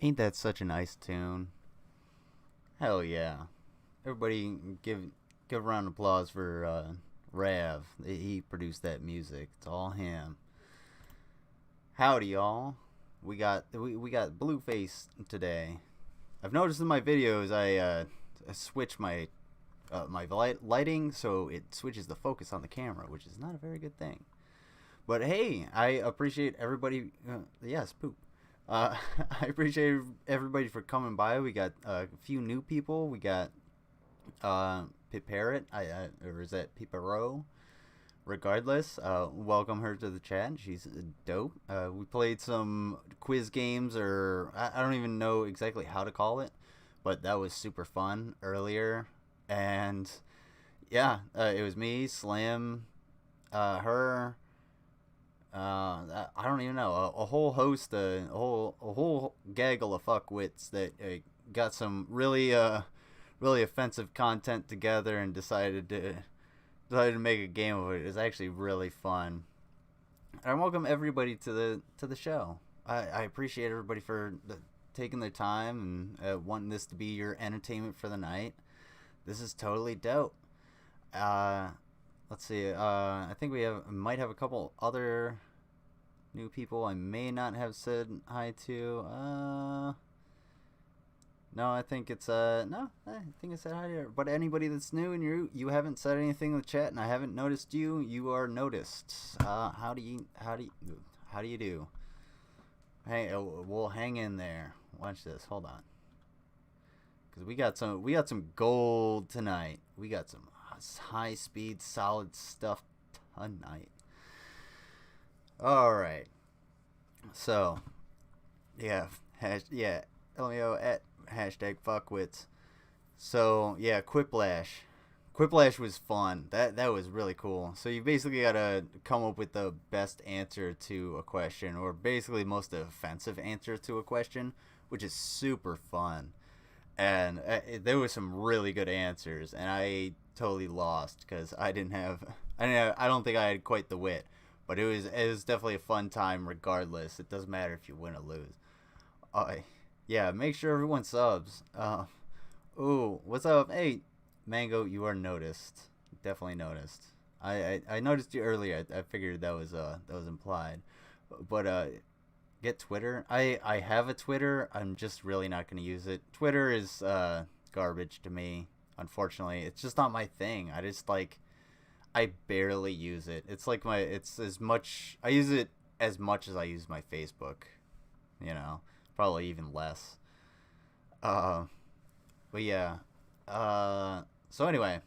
Ain't that such a nice tune? Hell yeah. Everybody give a round of applause for Rav. He produced that music. It's all him. Howdy y'all. We got Blueface today. I've noticed in my videos I switch my lighting so it switches the focus on the camera, which is not a very good thing. But hey, I appreciate everybody. Yes, poop. I appreciate everybody for coming by. We got a few new people. We got Pip Parrot, or is that Pipero? Regardless, welcome her to the chat. She's dope. We played some quiz games, or I don't even know exactly how to call it, but that was super fun earlier. And yeah, it was me, Slim, her, I don't even know, a whole host, a whole gaggle of fuckwits that got some really offensive content together and decided to make a game of it. It was actually really fun. And I welcome everybody to the show. I appreciate everybody for taking their time and wanting this to be your entertainment for the night. This is totally dope. Uh, let's see. I think might have a couple other new people I may not have said hi to. No, I think it's no, I think I said hi to her. But anybody that's new and you haven't said anything in the chat and I haven't noticed you, you are noticed. How do you do? Hey, we'll hang in there. Watch this. Hold on. Cuz we got some gold tonight. We got some high speed solid stuff tonight. All right. So, yeah, yeah, LMAO at hashtag fuckwits. So yeah, Quiplash. Quiplash was fun. That was really cool. So you basically gotta come up with the best answer to a question, or basically most offensive answer to a question, which is super fun. And there was some really good answers, and I totally lost because I don't think I had quite the wit, but it was definitely a fun time regardless. It doesn't matter if you win or lose. Uh, yeah, make sure everyone subs. Ooh, what's up? Hey, Mango, you are noticed. Definitely noticed. I noticed you earlier. I figured that was implied. But get Twitter. I have a Twitter. I'm just really not gonna use it. Twitter is garbage to me. Unfortunately, it's just not my thing. I barely use it. It's as much I use it as much as I use my Facebook. You know, probably even less. Uh, but yeah. So anyway,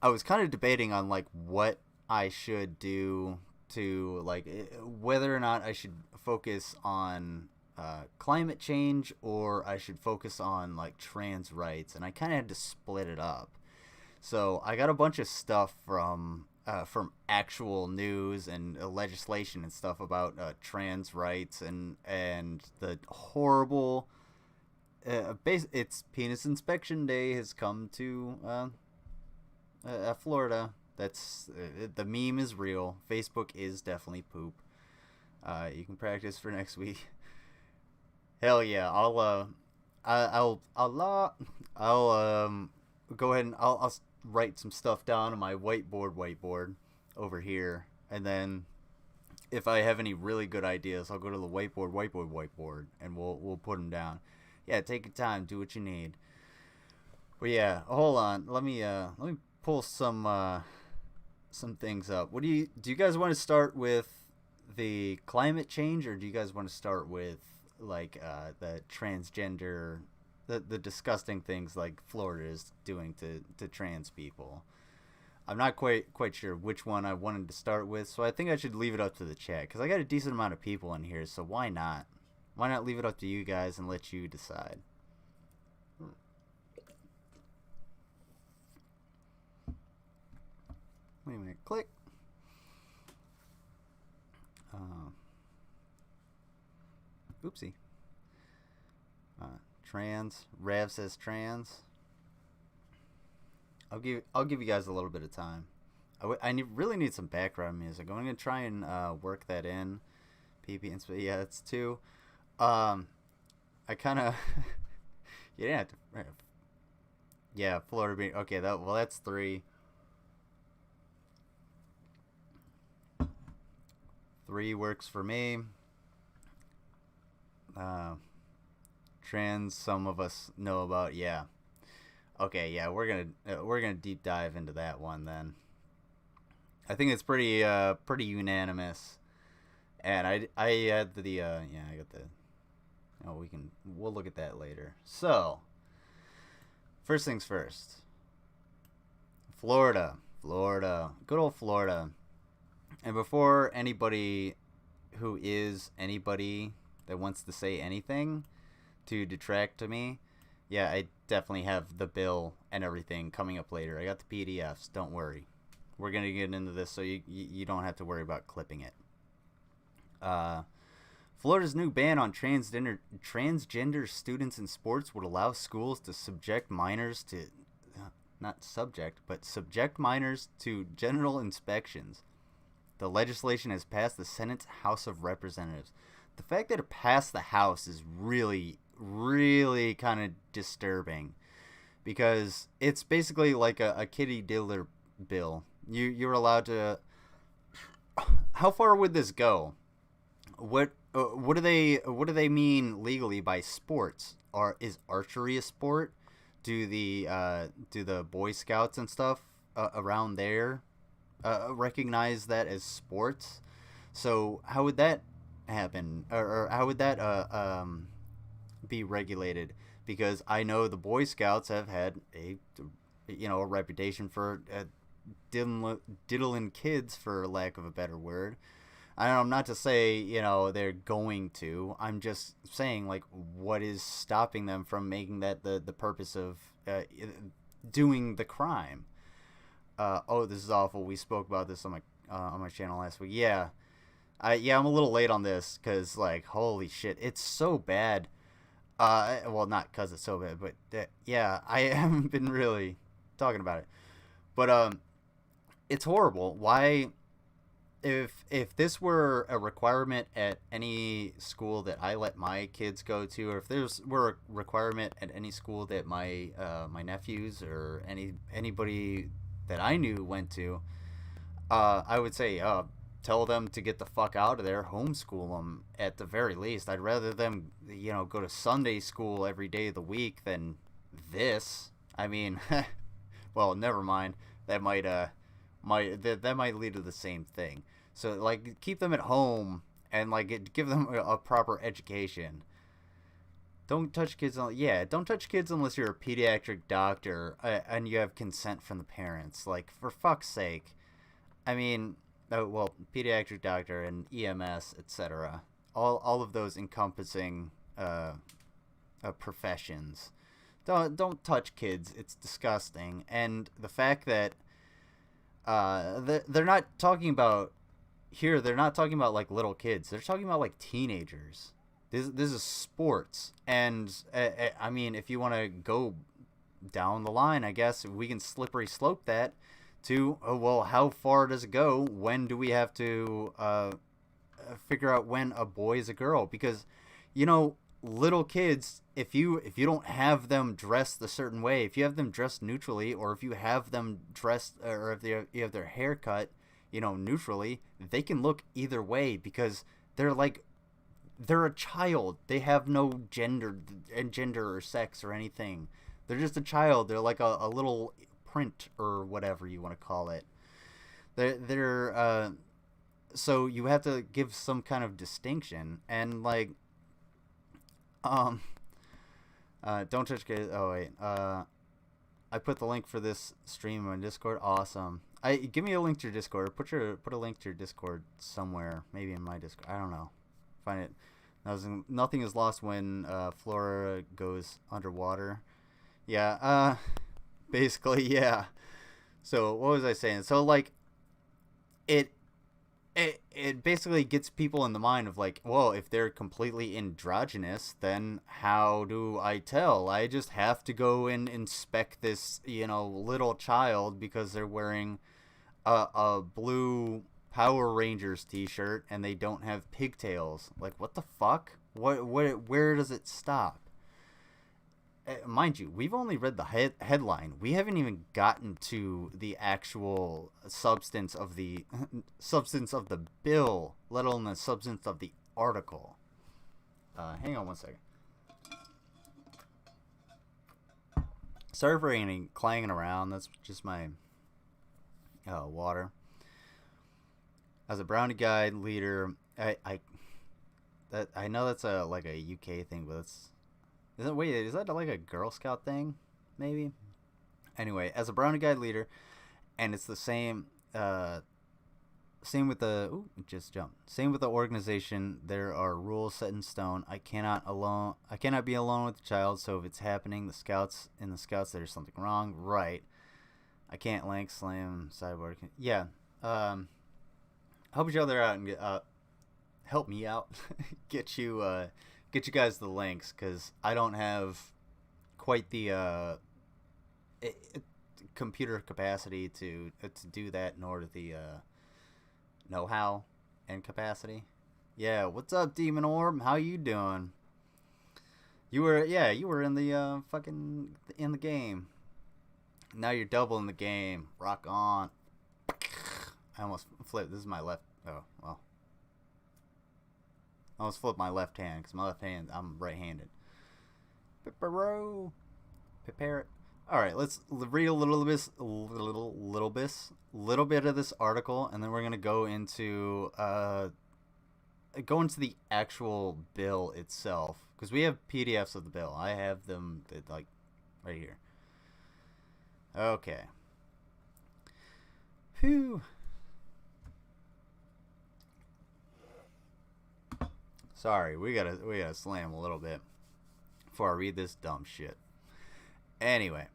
I was kind of debating on like what I should do to like whether or not I should focus on climate change or I should focus on like trans rights, and I kind of had to split it up. So I got a bunch of stuff from actual news and legislation and stuff about trans rights and the horrible. It's penis inspection day has come to Florida. That's the meme is real. Facebook is definitely poop. You can practice for next week. Hell yeah! I'll go ahead and I'll write some stuff down on my whiteboard over here, and then if I have any really good ideas, I'll go to the whiteboard, and we'll put them down. Yeah, take your time, do what you need. But yeah, hold on. Let me pull some things up. Do you guys want to start with the climate change, or do you guys want to start with like the transgender, the disgusting things like Florida is doing to trans people? I'm not quite sure which one I wanted to start with, so I think I should leave it up to the chat because I got a decent amount of people in here. So why not? Why not leave it up to you guys and let you decide? Wait a minute. Click. Uh, Oopsie. Trans. Rev says trans. I'll give you guys a little bit of time. Really need some background music. I'm gonna try and work that in. PP and yeah, that's two. Um, I kind of you didn't have to. Yeah, Florida being okay. That's three. Three works for me. Uh, Trans, some of us know about. Yeah. Okay. Yeah, we're gonna deep dive into that one then. I think it's pretty unanimous. And I had the yeah, I got the. Oh, we'll look at that later. So first things first. Florida, good old Florida. And before anybody who is anybody that wants to say anything to detract to me, yeah, I definitely have the bill and everything coming up later. I got the PDFs. Don't worry. We're gonna get into this, so you don't have to worry about clipping it. Uh, Florida's new ban on transgender students in sports would allow schools to subject minors to not subject, but subject minors to genital inspections. The legislation has passed the Senate's House of Representatives. The fact that it passed the House is really, really kind of disturbing because it's basically like a kitty diddler bill. You're allowed to. How far would this go? What do they mean legally by sports? Is archery a sport? Do the Boy Scouts and stuff around there recognize that as sports? So how would that happen, or how would that be regulated? Because I know the Boy Scouts have had a reputation for diddling kids, for lack of a better word. I'm not to say they're going to. I'm just saying, like, what is stopping them from making that the purpose of doing the crime? Oh, this is awful. We spoke about this on my channel last week. Yeah, I'm a little late on this because, like, holy shit, it's so bad. Well, not because it's so bad, but yeah, I haven't been really talking about it. But it's horrible. Why? If this were a requirement at any school that I let my kids go to, or if there's were a requirement at any school that my nephews or anybody that I knew went to, I would say tell them to get the fuck out of there, homeschool them at the very least. I'd rather them go to Sunday school every day of the week than this. I mean, well, never mind. That might lead to the same thing. So, like, keep them at home and, like, give them a proper education. Don't touch kids. Don't touch kids unless you're a pediatric doctor and you have consent from the parents. Like, for fuck's sake. I mean, well, pediatric doctor and EMS, etc. All of those encompassing professions. Don't touch kids. It's disgusting. And the fact that they're not talking about here. They're not talking about like little kids. They're talking about like teenagers. This is sports, and I mean, if you want to go down the line, I guess we can slippery slope that to well, how far does it go? When do we have to figure out when a boy is a girl? Because little kids, if you don't have them dressed a certain way, if you have them dressed neutrally, or if you have them dressed, or if you have their hair cut, neutrally, they can look either way because they're a child. They have no gender or sex or anything. They're just a child. They're like a little print or whatever you want to call it. They're so you have to give some kind of distinction, and like don't touch kids. Oh wait, I put the link for this stream on Discord. Awesome. Give me a link to your Discord. Put a link to your Discord somewhere. Maybe in my Discord. I don't know. Find it. Nothing is lost when Flora goes underwater. Yeah. Basically, yeah. So what was I saying? So like, it basically gets people in the mind of like, well, if they're completely androgynous, then how do I tell? I just have to go and inspect this, little child because they're wearing a blue Power Rangers t-shirt and they don't have pigtails. Like, what the fuck? Where does it stop? Mind you, we've only read the headline. We haven't even gotten to the actual substance of the bill, let alone the substance of the article. Hang on one second. Sorry for any clanging around. That's just my water. As a Brownie Guide leader, I know that's a UK thing, but is that like a Girl Scout thing? Maybe. Anyway, as a Brownie Guide leader, and it's the same. Same with the Same with the organization. There are rules set in stone. I cannot be alone with the child. So if it's happening, the scouts, there's something wrong. Right. I can't slam sideboard. Yeah. Help each other out and help me out. get you guys the links, because I don't have quite the computer capacity to do that, nor the know-how and capacity. Yeah, what's up, Demon Orb? How you doing? You were in the fucking in the game. Now you're double in the game. Rock on. I almost flipped. This is my left. Oh, well. I almost flipped my left hand because my left hand, I'm right-handed. Pipero. Prepare it. All right, let's read a little bit of this article, and then we're gonna go into the actual bill itself, because we have PDFs of the bill. I have them like right here. Okay. Phew. Sorry, we gotta slam a little bit before I read this dumb shit. Anyway,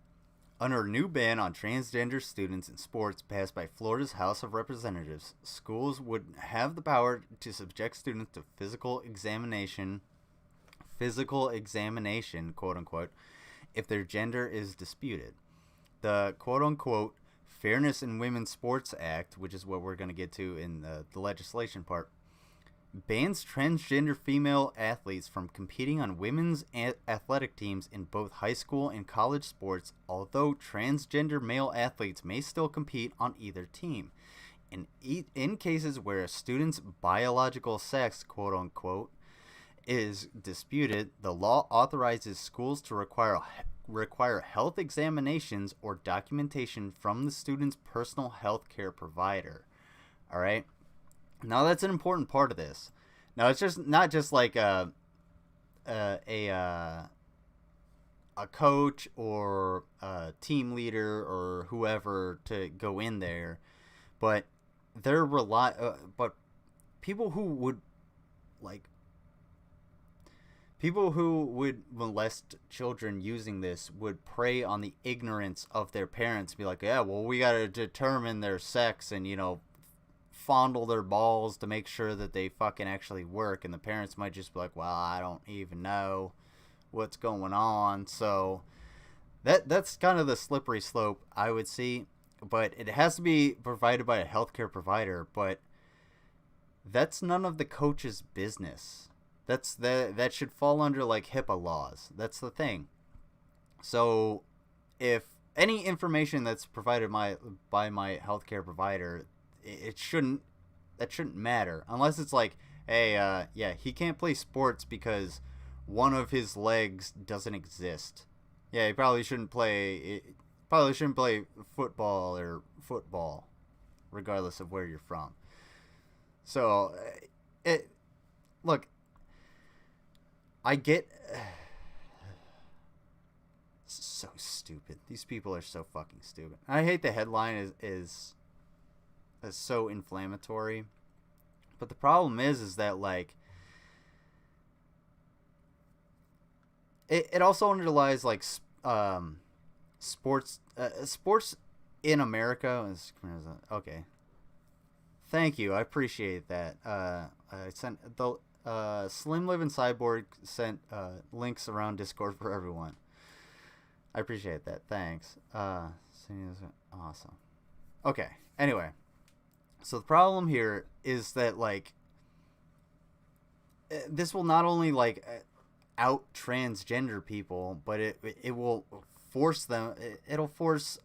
under a new ban on transgender students in sports passed by Florida's House of Representatives, schools would have the power to subject students to physical examination, quote unquote, if their gender is disputed. The quote unquote Fairness in Women's Sports Act, which is what we're going to get to in the legislation part, bans transgender female athletes from competing on women's athletic teams in both high school and college sports, although transgender male athletes may still compete on either team. In cases where a student's biological sex, quote unquote, is disputed, the law authorizes schools to require health examinations or documentation from the student's personal health care provider. All right? Now that's an important part of this. Now it's just not just like a coach or a team leader or whoever to go in there, but but people who would molest children using this would prey on the ignorance of their parents. Be like, yeah, well, we got to determine their sex and fondle their balls to make sure that they fucking actually work, and the parents might just be like, well, I don't even know what's going on. So that's kind of the slippery slope I would see, but it has to be provided by a healthcare provider, but that's none of the coach's business. That should fall under like HIPAA laws. That's the thing. So if any information that's provided by my healthcare provider, that shouldn't matter, unless it's like, hey, he can't play sports because one of his legs doesn't exist. Yeah, he probably shouldn't play football, regardless of where you're from. So, look, I get. It's so stupid. These people are so fucking stupid. I hate the headline is so inflammatory, but the problem is that like it also underlies like sports in America. Okay, thank you, I appreciate that. I sent the Slim Living Cyborg sent links around Discord for everyone. I appreciate that, thanks. Awesome. Okay, anyway. So the problem here is that like this will not only like out transgender people, but it will force them. It'll force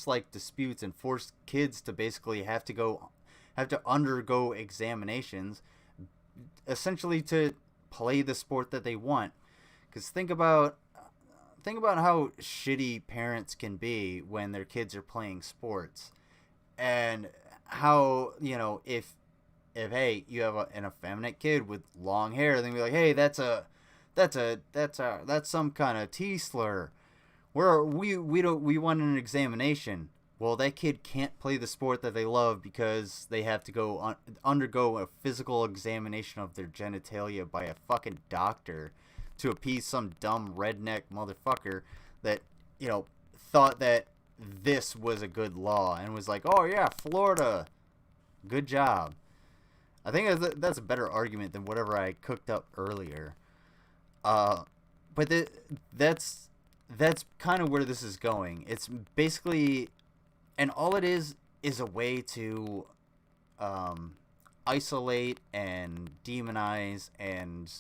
like disputes and force kids to basically have to undergo examinations, essentially to play the sport that they want. Because think about how shitty parents can be when their kids are playing sports, and how if hey you have an effeminate kid with long hair, then be like, hey, that's some kind of T slur. We want an examination. Well, that kid can't play the sport that they love because they have to undergo a physical examination of their genitalia by a fucking doctor to appease some dumb redneck motherfucker that thought that this was a good law and was like, oh yeah, Florida, good job. I think that's a better argument than whatever I cooked up earlier. But that's kind of where this is going. It's basically, and all it is a way to isolate and demonize and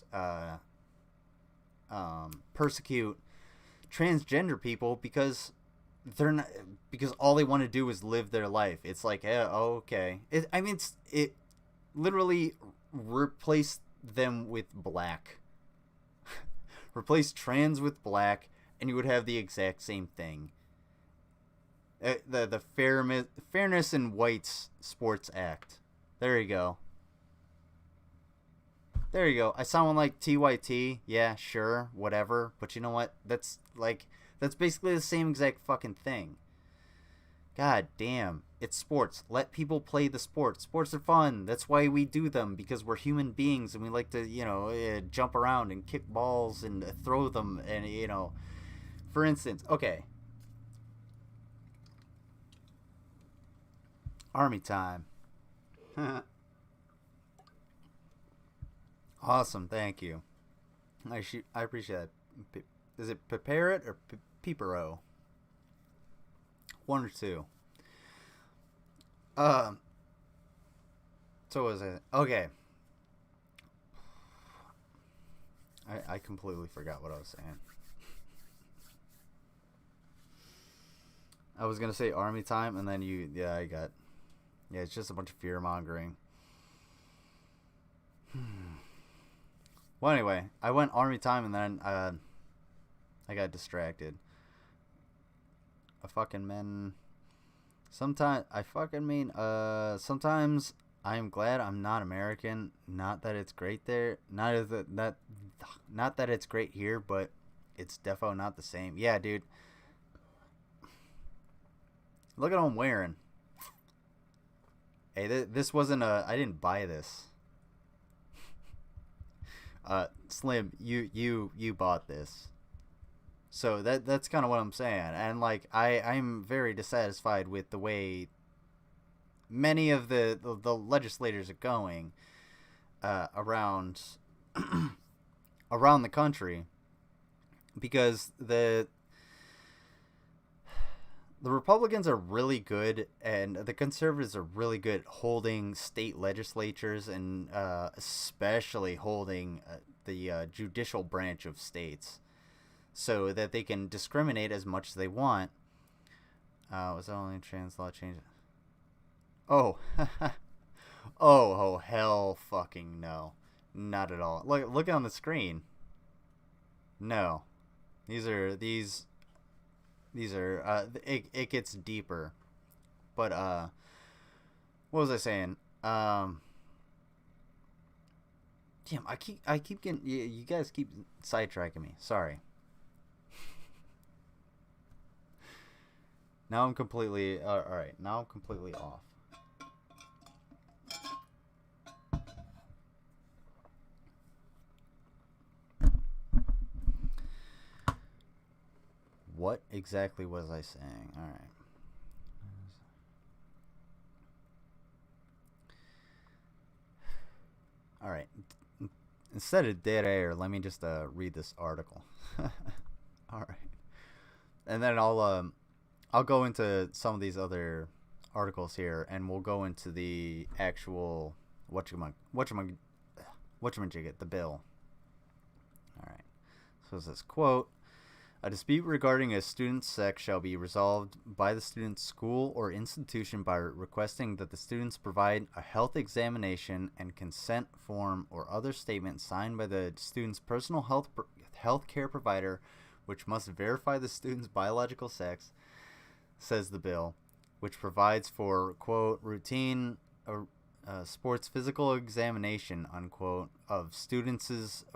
persecute transgender people because because all they want to do is live their life. It's like, oh, okay. It literally replaced them with black. Replace trans with black, and you would have the exact same thing. The Fairness in Whites Sports Act. There you go. There you go. I sound like TYT. Yeah, sure, whatever. But you know what? That's basically the same exact fucking thing. God damn. It's sports. Let people play the sports. Sports are fun. That's why we do them, because we're human beings and we like to, jump around and kick balls and throw them. And, for instance, okay. Army time. Awesome, thank you. I appreciate that. Is it prepare it or peepero? One or two. So what was it? Okay. I completely forgot what I was saying. I was gonna say army time, and then it's just a bunch of fear mongering. Well, anyway, I went army time, and then I got distracted. Sometimes I'm glad I'm not American. Not that it's great there. Not that it's great here, but it's defo not the same. Yeah, dude. Look at what I'm wearing. Hey, this wasn't I didn't buy this. Slim, you bought this. So that's kind of what I'm saying. And like I'm very dissatisfied with the way many of the legislators are going around around the country, because the Republicans are really good and the conservatives are really good holding state legislatures and especially holding the judicial branch of states, so that they can discriminate as much as they want. Was that only trans law change? Oh. oh hell fucking no. Not at all. Look on the screen. No. These are it gets deeper. But what was I saying? Damn, I keep getting, you guys keep sidetracking me. Sorry. Now I'm completely all right. Now I'm completely off. What exactly was I saying? All right. All right. Instead of dead air, let me just read this article. All right. And then I'll go into some of these other articles here, and we'll go into the actual whatchamajigget, the bill. All right. So it says, quote, a dispute regarding a student's sex shall be resolved by the student's school or institution by requesting that the students provide a health examination and consent form or other statement signed by the student's personal health care provider, which must verify the student's biological sex, says the bill, which provides for, quote, routine sports physical examination, unquote, of students'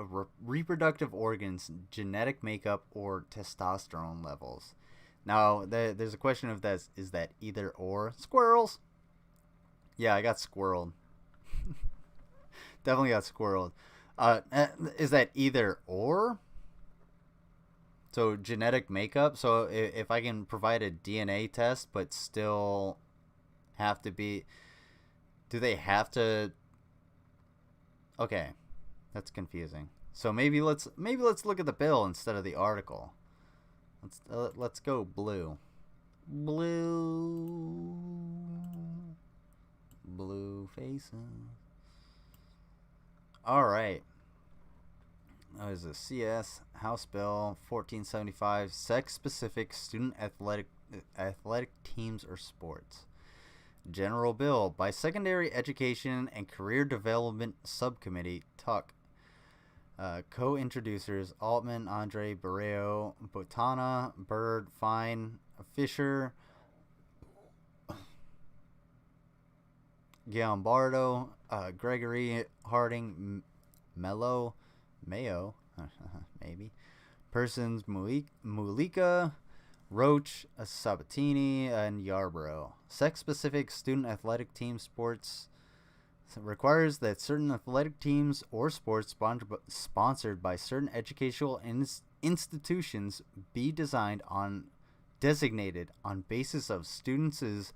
reproductive organs, genetic makeup, or testosterone levels. Now, there's a question of that. Is that either or? Squirrels? Yeah, I got squirreled. Definitely got squirreled. Is that either or? So, genetic makeup. So, if I can provide a DNA test, but still have to be... Do they have to? Okay, that's confusing. So maybe let's look at the bill instead of the article. Let's go blue faces. All right. That is a CS House Bill 1475, sex-specific student athletic teams or sports. General Bill by Secondary Education and Career Development Subcommittee, TUC. Co-introducers Altman, Andre, Barreo, Botana, Bird, Fine, Fisher, Giambardo, Gregory, Harding, Mayo, maybe, Persons, Mulika, Roach, Sabatini, and Yarborough. Sex-specific student athletic team sports requires that certain athletic teams or sports sponsored by certain educational institutions be designated on basis of students'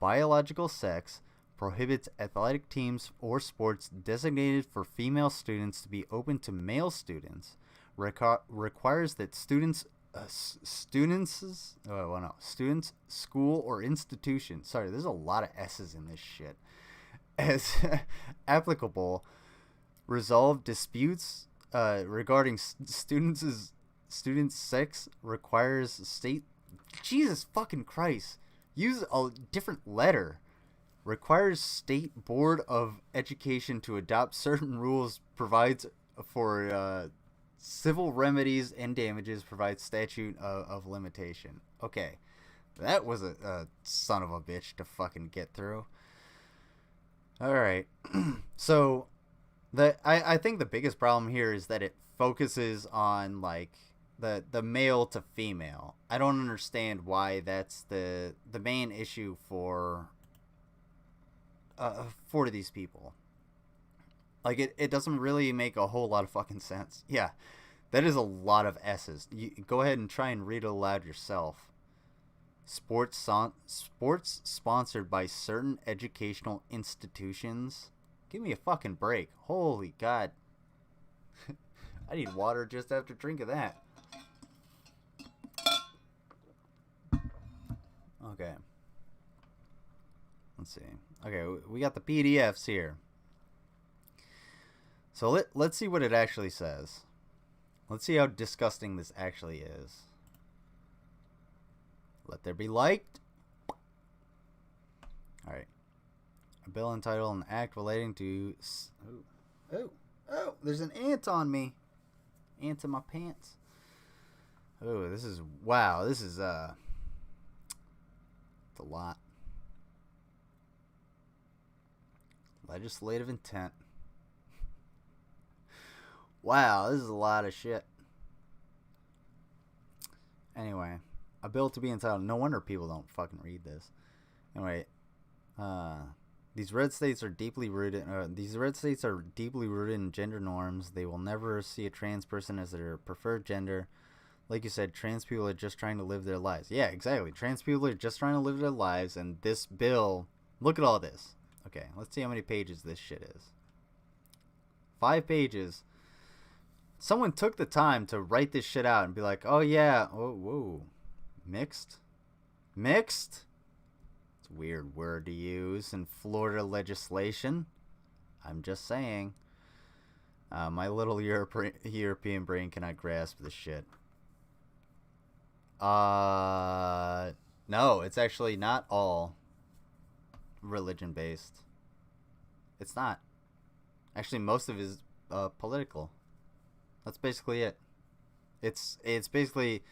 biological sex, prohibits athletic teams or sports designated for female students to be open to male students, requires that students, school, or institution. Sorry, there's a lot of S's in this shit. As applicable, resolve disputes regarding students' sex, requires state. Jesus fucking Christ! Use a different letter. Requires State Board of Education to adopt certain rules, provides for civil remedies and damages, provides statute of limitation. Okay, that was a son of a bitch to fucking get through. All right, so I think the biggest problem here is that it focuses on like the male to female. I don't understand why that's the main issue for these people. Like, it doesn't really make a whole lot of fucking sense. Yeah, that is a lot of S's. You go ahead and try and read it aloud yourself. Sports sponsored by certain educational institutions. Give me a fucking break. Holy God. I need water just after drinking that. Okay. Let's see. Okay, we got the PDFs here. So let's see what it actually says. Let's see how disgusting this actually is. Let there be light. Alright. A bill entitled An Act Relating to... Oh, there's an ant on me. Ant in my pants. Oh, this is... Wow, this is... It's a lot. Legislative intent. Wow, this is a lot of shit. Anyway, a bill to be entitled. No wonder people don't fucking read this. Anyway, these red states are deeply rooted. These red states are deeply rooted in gender norms. They will never see a trans person as their preferred gender. Like you said, trans people are just trying to live their lives. Yeah, exactly. Trans people are just trying to live their lives, and this bill. Look at all this. Okay, let's see how many pages this shit is. 5 pages. Someone took the time to write this shit out and be like, oh yeah, oh, whoa, mixed? It's weird word to use in Florida legislation. I'm just saying. My little European brain cannot grasp this shit. No, it's actually not all religion based. It's not. Actually, most of it is political. That's basically it. It's basically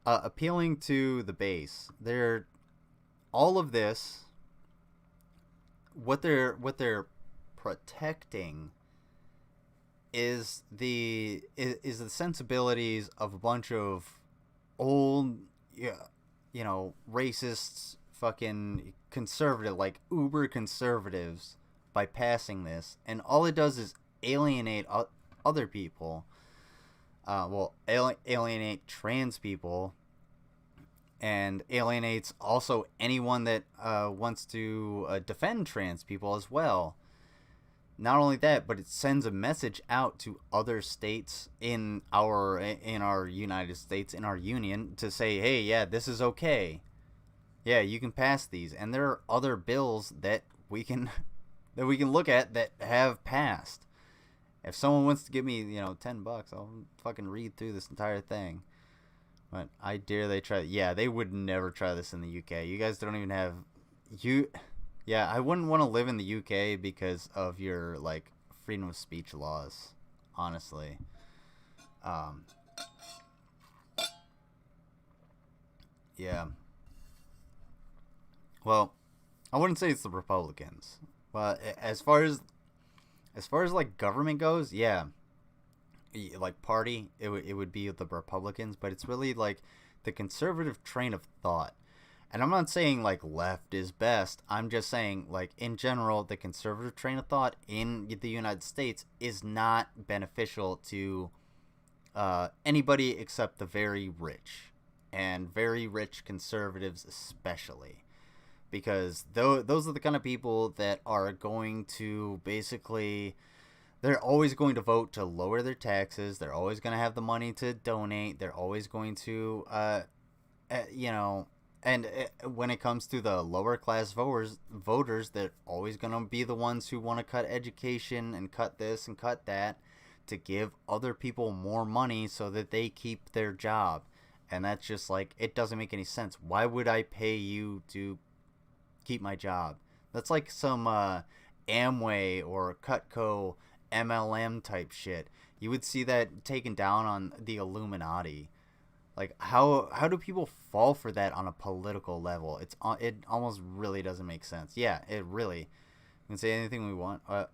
appealing to the base. They're all of this. What they're protecting is the sensibilities of a bunch of old, racists, fucking conservative, like uber conservatives, by passing this, and all it does is alienate other people. Alienate trans people, and alienates also anyone that wants to defend trans people as well. Not only that, but it sends a message out to other states in our United States, in our union, to say, hey, yeah, this is okay. Yeah, you can pass these, and there are other bills that we can look at that have passed. If someone wants to give me, $10, I'll fucking read through this entire thing. But I dare they try. Yeah, they would never try this in the UK. You guys don't even have Yeah, I wouldn't want to live in the UK because of your freedom of speech laws. Honestly, yeah. Well, I wouldn't say it's the Republicans, but as far as government goes, yeah, party, it would be the Republicans, but it's really the conservative train of thought. And I'm not saying left is best. I'm just saying in general, the conservative train of thought in the United States is not beneficial to anybody except the very rich, and very rich conservatives especially. Because those are the kind of people that are going to basically, they're always going to vote to lower their taxes. They're always going to have the money to donate. They're always going to, and when it comes to the lower class voters, they're always going to be the ones who want to cut education and cut this and cut that to give other people more money so that they keep their job. And that's just it doesn't make any sense. Why would I pay you to keep my job? That's like some Amway or Cutco MLM type shit. You would see that taken down on the Illuminati. How do people fall for that on a political level? It almost really doesn't make sense. Yeah, it really. We can say anything we want. Do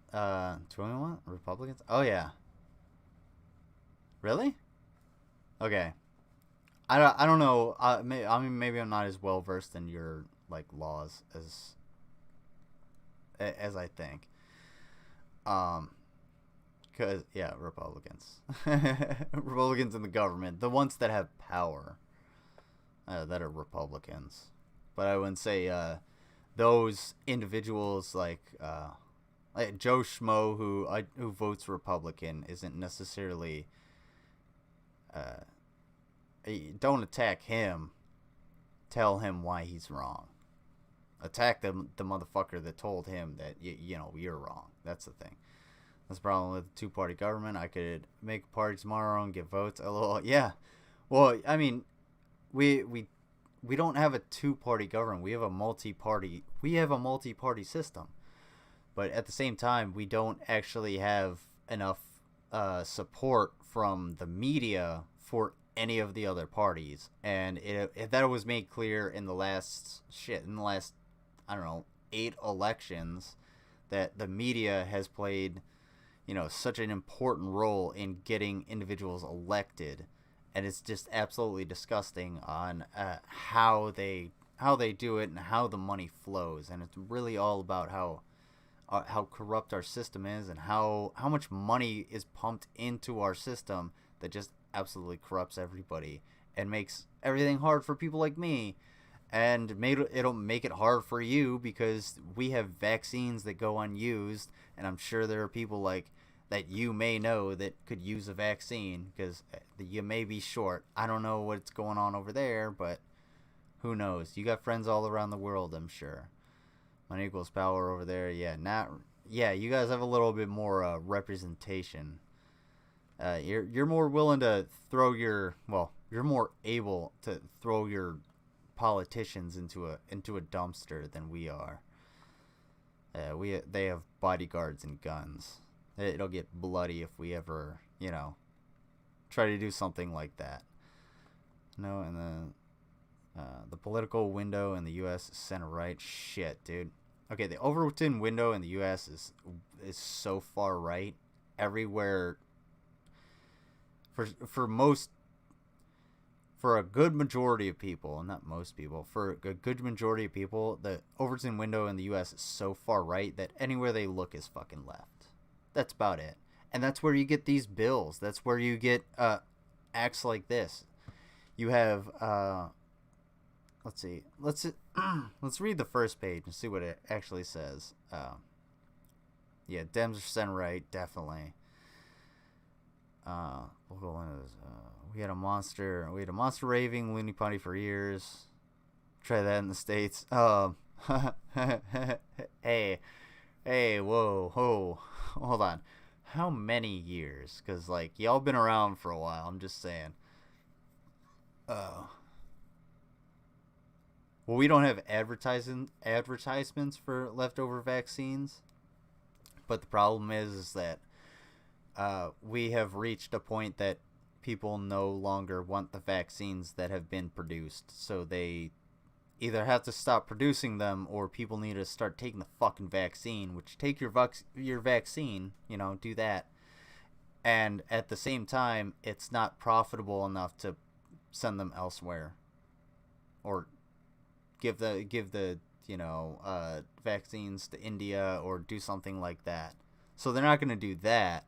we want Republicans? Oh yeah. Really? Okay. I don't know. Maybe I'm not as well versed in your laws as I think. Cause yeah, Republicans, Republicans in the government, the ones that have power, that are Republicans. But I wouldn't say those individuals like Joe Schmo who votes Republican isn't necessarily. Don't attack him. Tell him why he's wrong. Attack the motherfucker that told him that you're wrong. That's the thing. That's the problem with the two-party government. I could make a party tomorrow and get votes. Yeah. Well, I mean, we don't have a two-party government. We have a multi-party system. But at the same time, we don't actually have enough support from the media for any of the other parties. And that was made clear in the last I don't know, 8 elections, that the media has played such an important role in getting individuals elected. And it's just absolutely disgusting on how they do it and how the money flows. And it's really all about how corrupt our system is, and how much money is pumped into our system that just absolutely corrupts everybody and makes everything hard for people like me. And it'll make it hard for you because we have vaccines that go unused, and I'm sure there are people that you may know that could use a vaccine because you may be short. I don't know what's going on over there, but Who knows? You got friends all around the world, I'm sure. Money equals power over there. Yeah, you guys have a little bit more representation. You're more willing to throw your you're more able to throw your politicians into a dumpster than we are. They have bodyguards and guns. It'll get bloody if we ever try to do something like that. No, and the political window in the U.S. is center right. Shit, dude. Okay, the Overton window in the U.S. is so far right. Everywhere. For a good majority of people, not most people, for a good majority of people, the Overton window in the U.S. is so far right that anywhere they look is fucking left. That's about it. And that's where you get these bills. That's where you get acts like this. You have let's see. Let's read the first page and see what it actually says. Yeah, Dems are center right, definitely. We'll go into this. We had a monster raving loony potty for years. Try that in the States. Hey, whoa, hold on. How many years? Because y'all been around for a while. I'm just saying. Well, we don't have advertisements for leftover vaccines, but the problem is that we have reached a point that people no longer want the vaccines that have been produced, so they either have to stop producing them or people need to start taking the fucking vaccine, which take your vaccine, do that. And at the same time, it's not profitable enough to send them elsewhere or give the vaccines to India or do something like that. So they're not going to do that.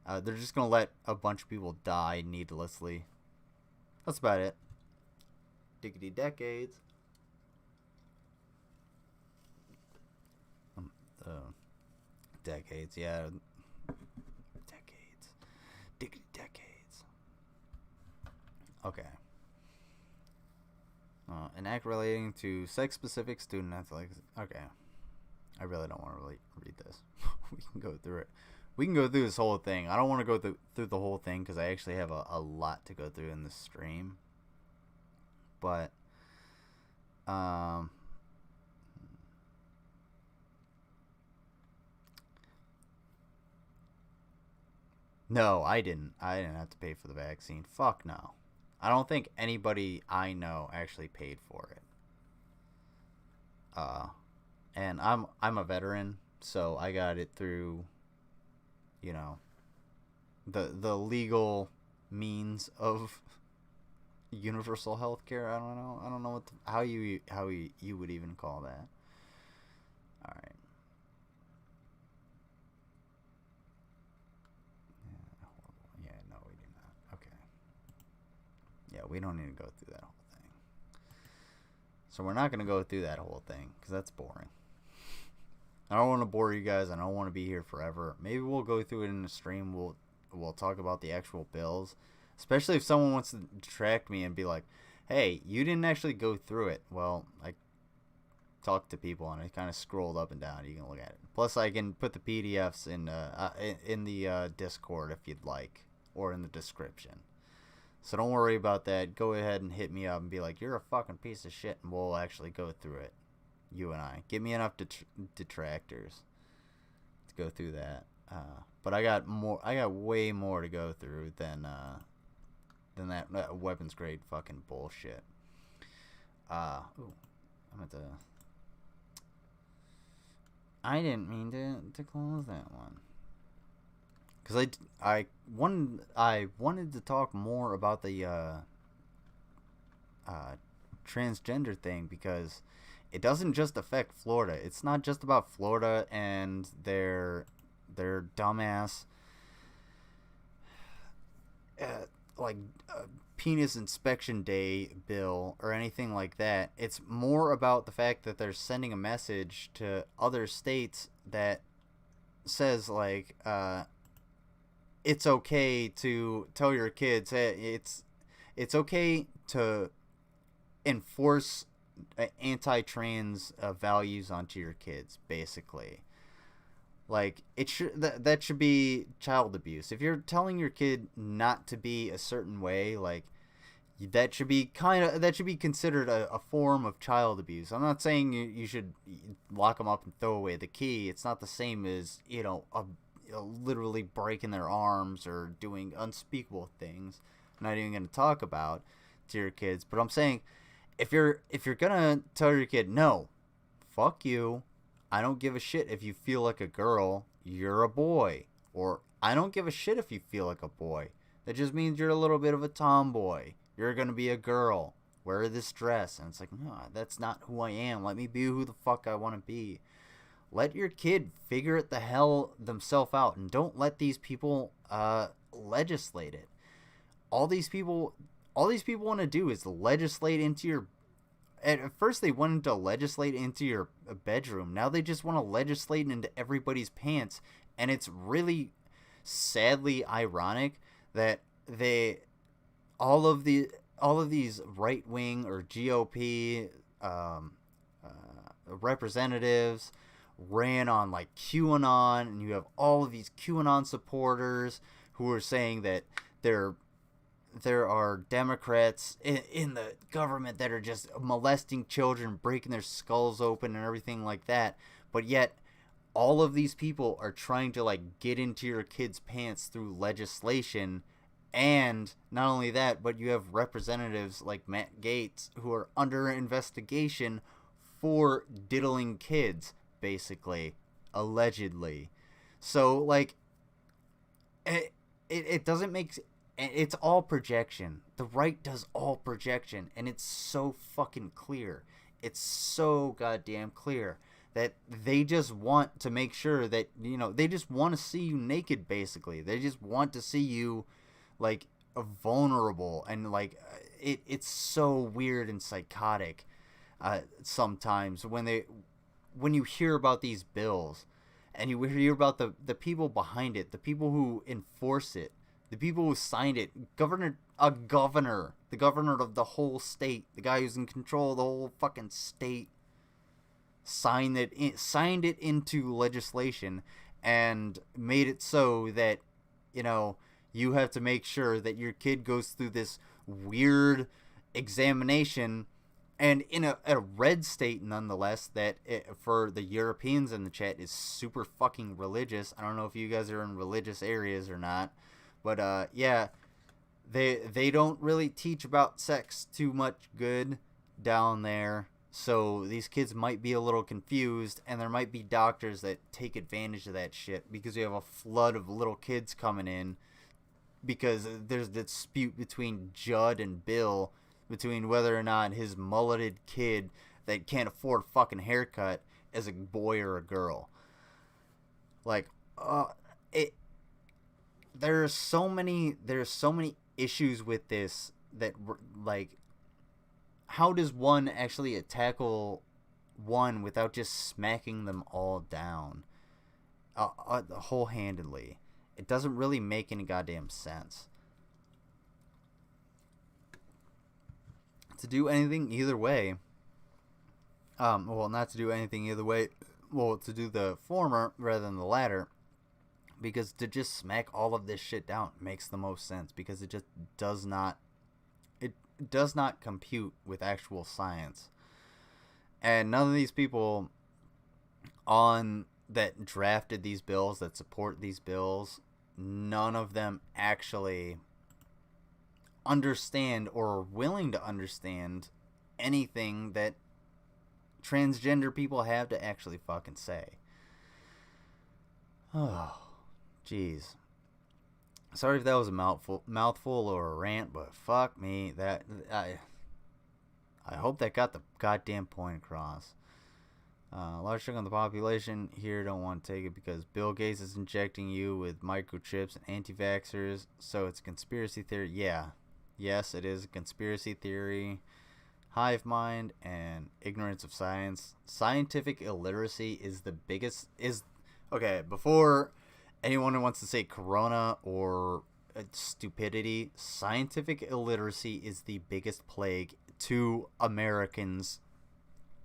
They're just going to let a bunch of people die needlessly. That's about it. Diggity decades. Decades, yeah. Decades. Diggity decades. Okay. An act relating to sex-specific student athletics. Okay. I really don't want to really read this. We can go through it. We can go through this whole thing. I don't want to go through the whole thing because I actually have a lot to go through in this stream. But, no, I didn't. I didn't have to pay for the vaccine. Fuck no. I don't think anybody I know actually paid for it. And I'm a veteran, so I got it through, the legal means of universal health care. I don't know how you would even call that. All right. Yeah, no, we do not. Okay. Yeah, we don't need to go through that whole thing. So we're not going to go through that whole thing because that's boring. I don't want to bore you guys. I don't want to be here forever. Maybe we'll go through it in the stream. We'll talk about the actual bills, especially if someone wants to detract me and be like, "Hey, you didn't actually go through it." Well, I talked to people and I kind of scrolled up and down. You can look at it. Plus, I can put the PDFs in the Discord if you'd like, or in the description. So don't worry about that. Go ahead and hit me up and be like, "You're a fucking piece of shit," and we'll actually go through it. You and I. Give me enough detractors to go through that. But I got way more to go through than that weapons grade fucking bullshit. I didn't mean to close that one. Because I wanted to talk more about the transgender thing, because it doesn't just affect Florida. It's not just about Florida and their dumbass penis inspection day bill or anything like that. It's more about the fact that they're sending a message to other states that says it's okay to tell your kids, hey, it's okay to enforce anti-trans values onto your kids, basically. Like, it should that should be child abuse. If you're telling your kid not to be a certain way, like, that should be considered a form of child abuse. I'm not saying you should lock them up and throw away the key. It's not the same as, literally breaking their arms or doing unspeakable things. I'm not even going to talk about to your kids, but I'm saying, if you're gonna tell your kid, no, fuck you, I don't give a shit if you feel like a girl, you're a boy, or I don't give a shit if you feel like a boy, that just means you're a little bit of a tomboy, you're gonna be a girl, wear this dress. And it's like, no, that's not who I am. Let me be who the fuck I want to be. Let your kid figure it the hell themselves out, and don't let these people legislate it. All these people want to do is legislate into your... At first they wanted to legislate into your bedroom. Now they just want to legislate into everybody's pants. And it's really sadly ironic that all of these right wing or GOP representatives ran on like QAnon, and you have all of these QAnon supporters who are saying that there are Democrats in the government that are just molesting children, breaking their skulls open and everything like that. But yet, all of these people are trying to like get into your kids' pants through legislation. And not only that, but you have representatives like Matt Gaetz who are under investigation for diddling kids, basically, allegedly. So like, it doesn't make... It's all projection. The right does all projection, and it's so fucking clear. It's so goddamn clear that they just want to make sure that, they just want to see you naked, basically. They just want to see you, like, vulnerable, and, like, it's so weird and psychotic sometimes when you hear about these bills, and you hear about the people behind it, the people who enforce it, the people who signed it, the governor of the whole state, the guy who's in control of the whole fucking state, signed it into legislation and made it so that, you have to make sure that your kid goes through this weird examination, and in a red state nonetheless, that for the Europeans in the chat is super fucking religious. I don't know if you guys are in religious areas or not. But, yeah, they don't really teach about sex too much good down there. So these kids might be a little confused, and there might be doctors that take advantage of that shit, because you have a flood of little kids coming in, because there's a dispute between Judd and Bill, between whether or not his mulleted kid that can't afford a fucking haircut is a boy or a girl. Like, there's so many issues with this that, like, how does one actually tackle one without just smacking them all down whole-handedly? It doesn't really make any goddamn sense. To do anything either way, not to do anything either way, to do the former rather than the latter, because to just smack all of this shit down makes the most sense, because it just does not compute with actual science. And none of these people that drafted these bills, that support these bills, none of them actually understand or are willing to understand anything that transgender people have to actually fucking say. Oh, jeez. Sorry if that was a mouthful or a rant, but fuck me, I hope that got the goddamn point across. A large chunk of the population here don't want to take it because Bill Gates is injecting you with microchips and anti-vaxxers, so it's a conspiracy theory. Yeah. Yes, it is a conspiracy theory. Hive mind and ignorance of science. Scientific illiteracy is the biggest... Okay, before anyone wants to say corona or stupidity, scientific illiteracy is the biggest plague to Americans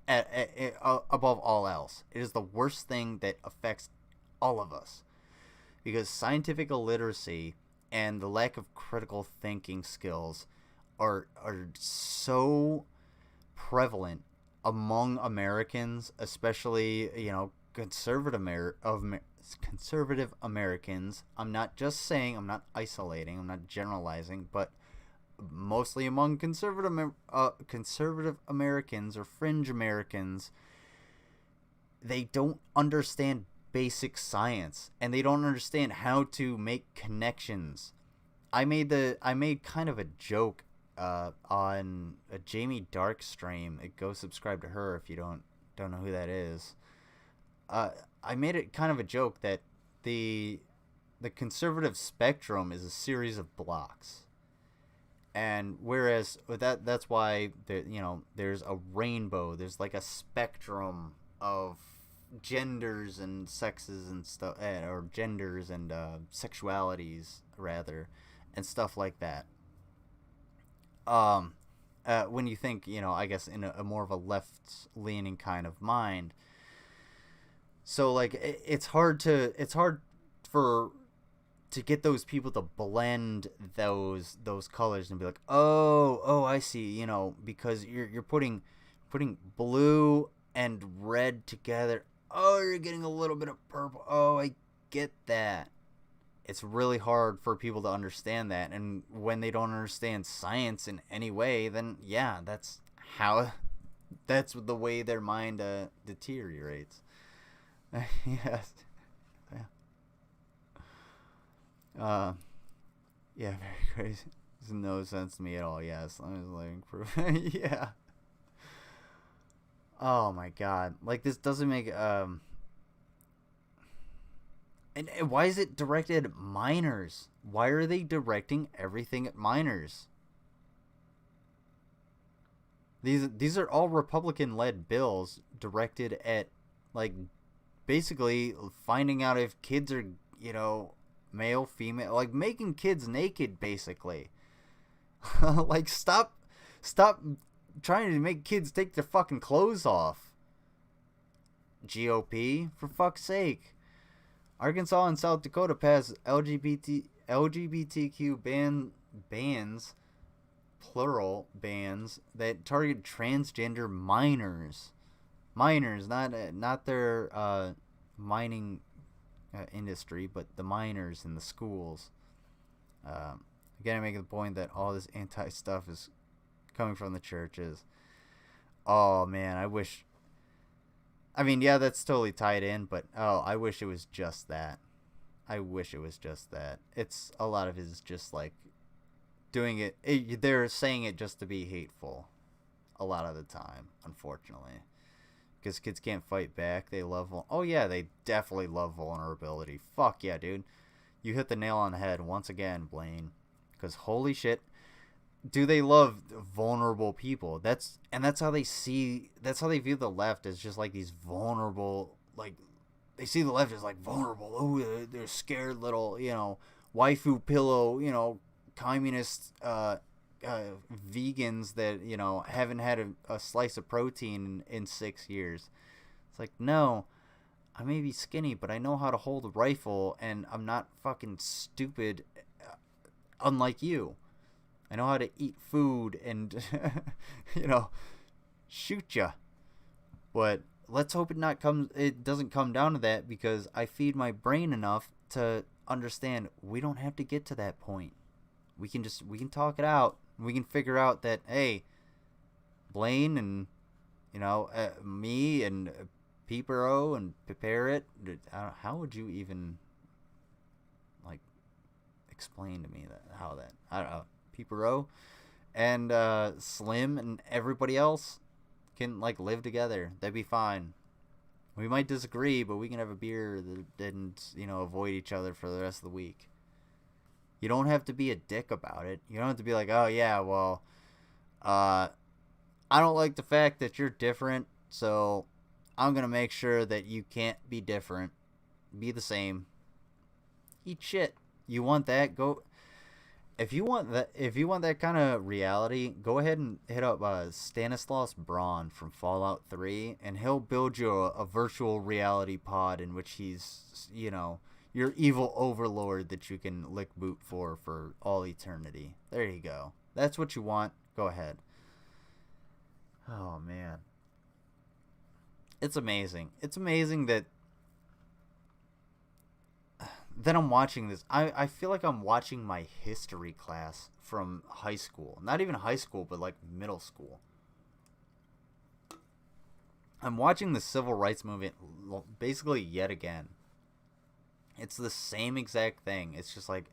above all else. It is the worst thing that affects all of us, because scientific illiteracy and the lack of critical thinking skills are so prevalent among Americans, especially, you know, conservative Americans. I'm not just saying, I'm not isolating, I'm not generalizing, but mostly among conservative Americans or fringe Americans. They don't understand basic science, and they don't understand how to make connections. I made kind of a joke on a Jamie Dark stream. Go subscribe to her if you don't know who that is. I made it kind of a joke that the conservative spectrum is a series of blocks, and whereas that's why there's a rainbow. There's like a spectrum of genders and sexes and stuff, or genders and sexualities rather, and stuff like that. When you think, I guess in a more of a left-leaning kind of mind. So like it's hard for to get those people to blend those colors and be like, oh, I see, because you're putting blue and red together. Oh, you're getting a little bit of purple. Oh, I get that. It's really hard for people to understand that, and when they don't understand science in any way, then yeah, that's the way their mind deteriorates. Yes. Yeah. Yeah, very crazy. There's no sense to me at all. Yeah, as long as like improve. Yeah. Oh my god. Like, this doesn't make and why is it directed at minors? Why are they directing everything at minors? These are all Republican-led bills directed at, like, basically finding out if kids are, male, female, like making kids naked, basically. Like, stop trying to make kids take their fucking clothes off. GOP, for fuck's sake. Arkansas and South Dakota passed LGBTQ bans, plural bans, that target transgender minors. Minors, not their mining industry, but the minors in the schools. Again, I make the point that all this anti-stuff is coming from the churches. Oh man, I mean, yeah, that's totally tied in, but I wish it was just that. It's a lot of it is just like doing it. They're saying it just to be hateful a lot of the time, unfortunately. Because kids can't fight back. They they definitely love vulnerability. Fuck yeah, dude. You hit the nail on the head once again, Blaine. Because holy shit, do they love vulnerable people? That's how they view the left, as just like these vulnerable, like, they see the left as like vulnerable. Oh, they're scared little, waifu pillow, communist vegans that haven't had a slice of protein in 6 years. It's like, no, I may be skinny, but I know how to hold a rifle, and I'm not fucking stupid, unlike you. I know how to eat food and shoot ya. But let's hope it doesn't come down to that, because I feed my brain enough to understand we don't have to get to that point. We can talk it out. We can figure out that, hey, Blaine and me and PragerU and prepare it. How would you even like explain to me how that? I don't know. PragerU and Slim and everybody else can like live together. That'd be fine. We might disagree, but we can have a beer and avoid each other for the rest of the week. You don't have to be a dick about it. You don't have to be like, oh yeah, well, I don't like the fact that you're different, so I'm gonna make sure that you can't be different. Be the same. Eat shit. You want that? Go. if you want that kind of reality, go ahead and hit up Stanislaus Braun from Fallout 3, and he'll build you a virtual reality pod in which he's, your evil overlord that you can lick boot for all eternity. There you go. That's what you want. Go ahead. Oh man, it's amazing. It's amazing that I'm watching this. I feel like I'm watching my history class from high school. Not even high school, but like middle school. I'm watching the civil rights movement basically yet again. It's the same exact thing. It's just like,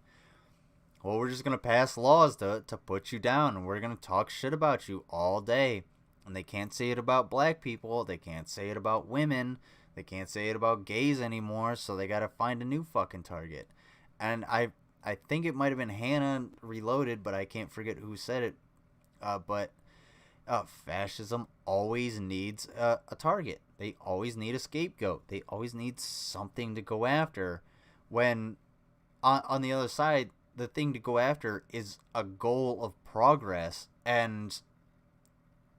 well, we're just going to pass laws to put you down, and we're going to talk shit about you all day. And they can't say it about black people. They can't say it about women. They can't say it about gays anymore, so they gotta find a new fucking target. And I think it might have been Hannah Reloaded, but I can't forget who said it. But fascism always needs a target. They always need a scapegoat. They always need something to go after. When on the other side, the thing to go after is a goal of progress. And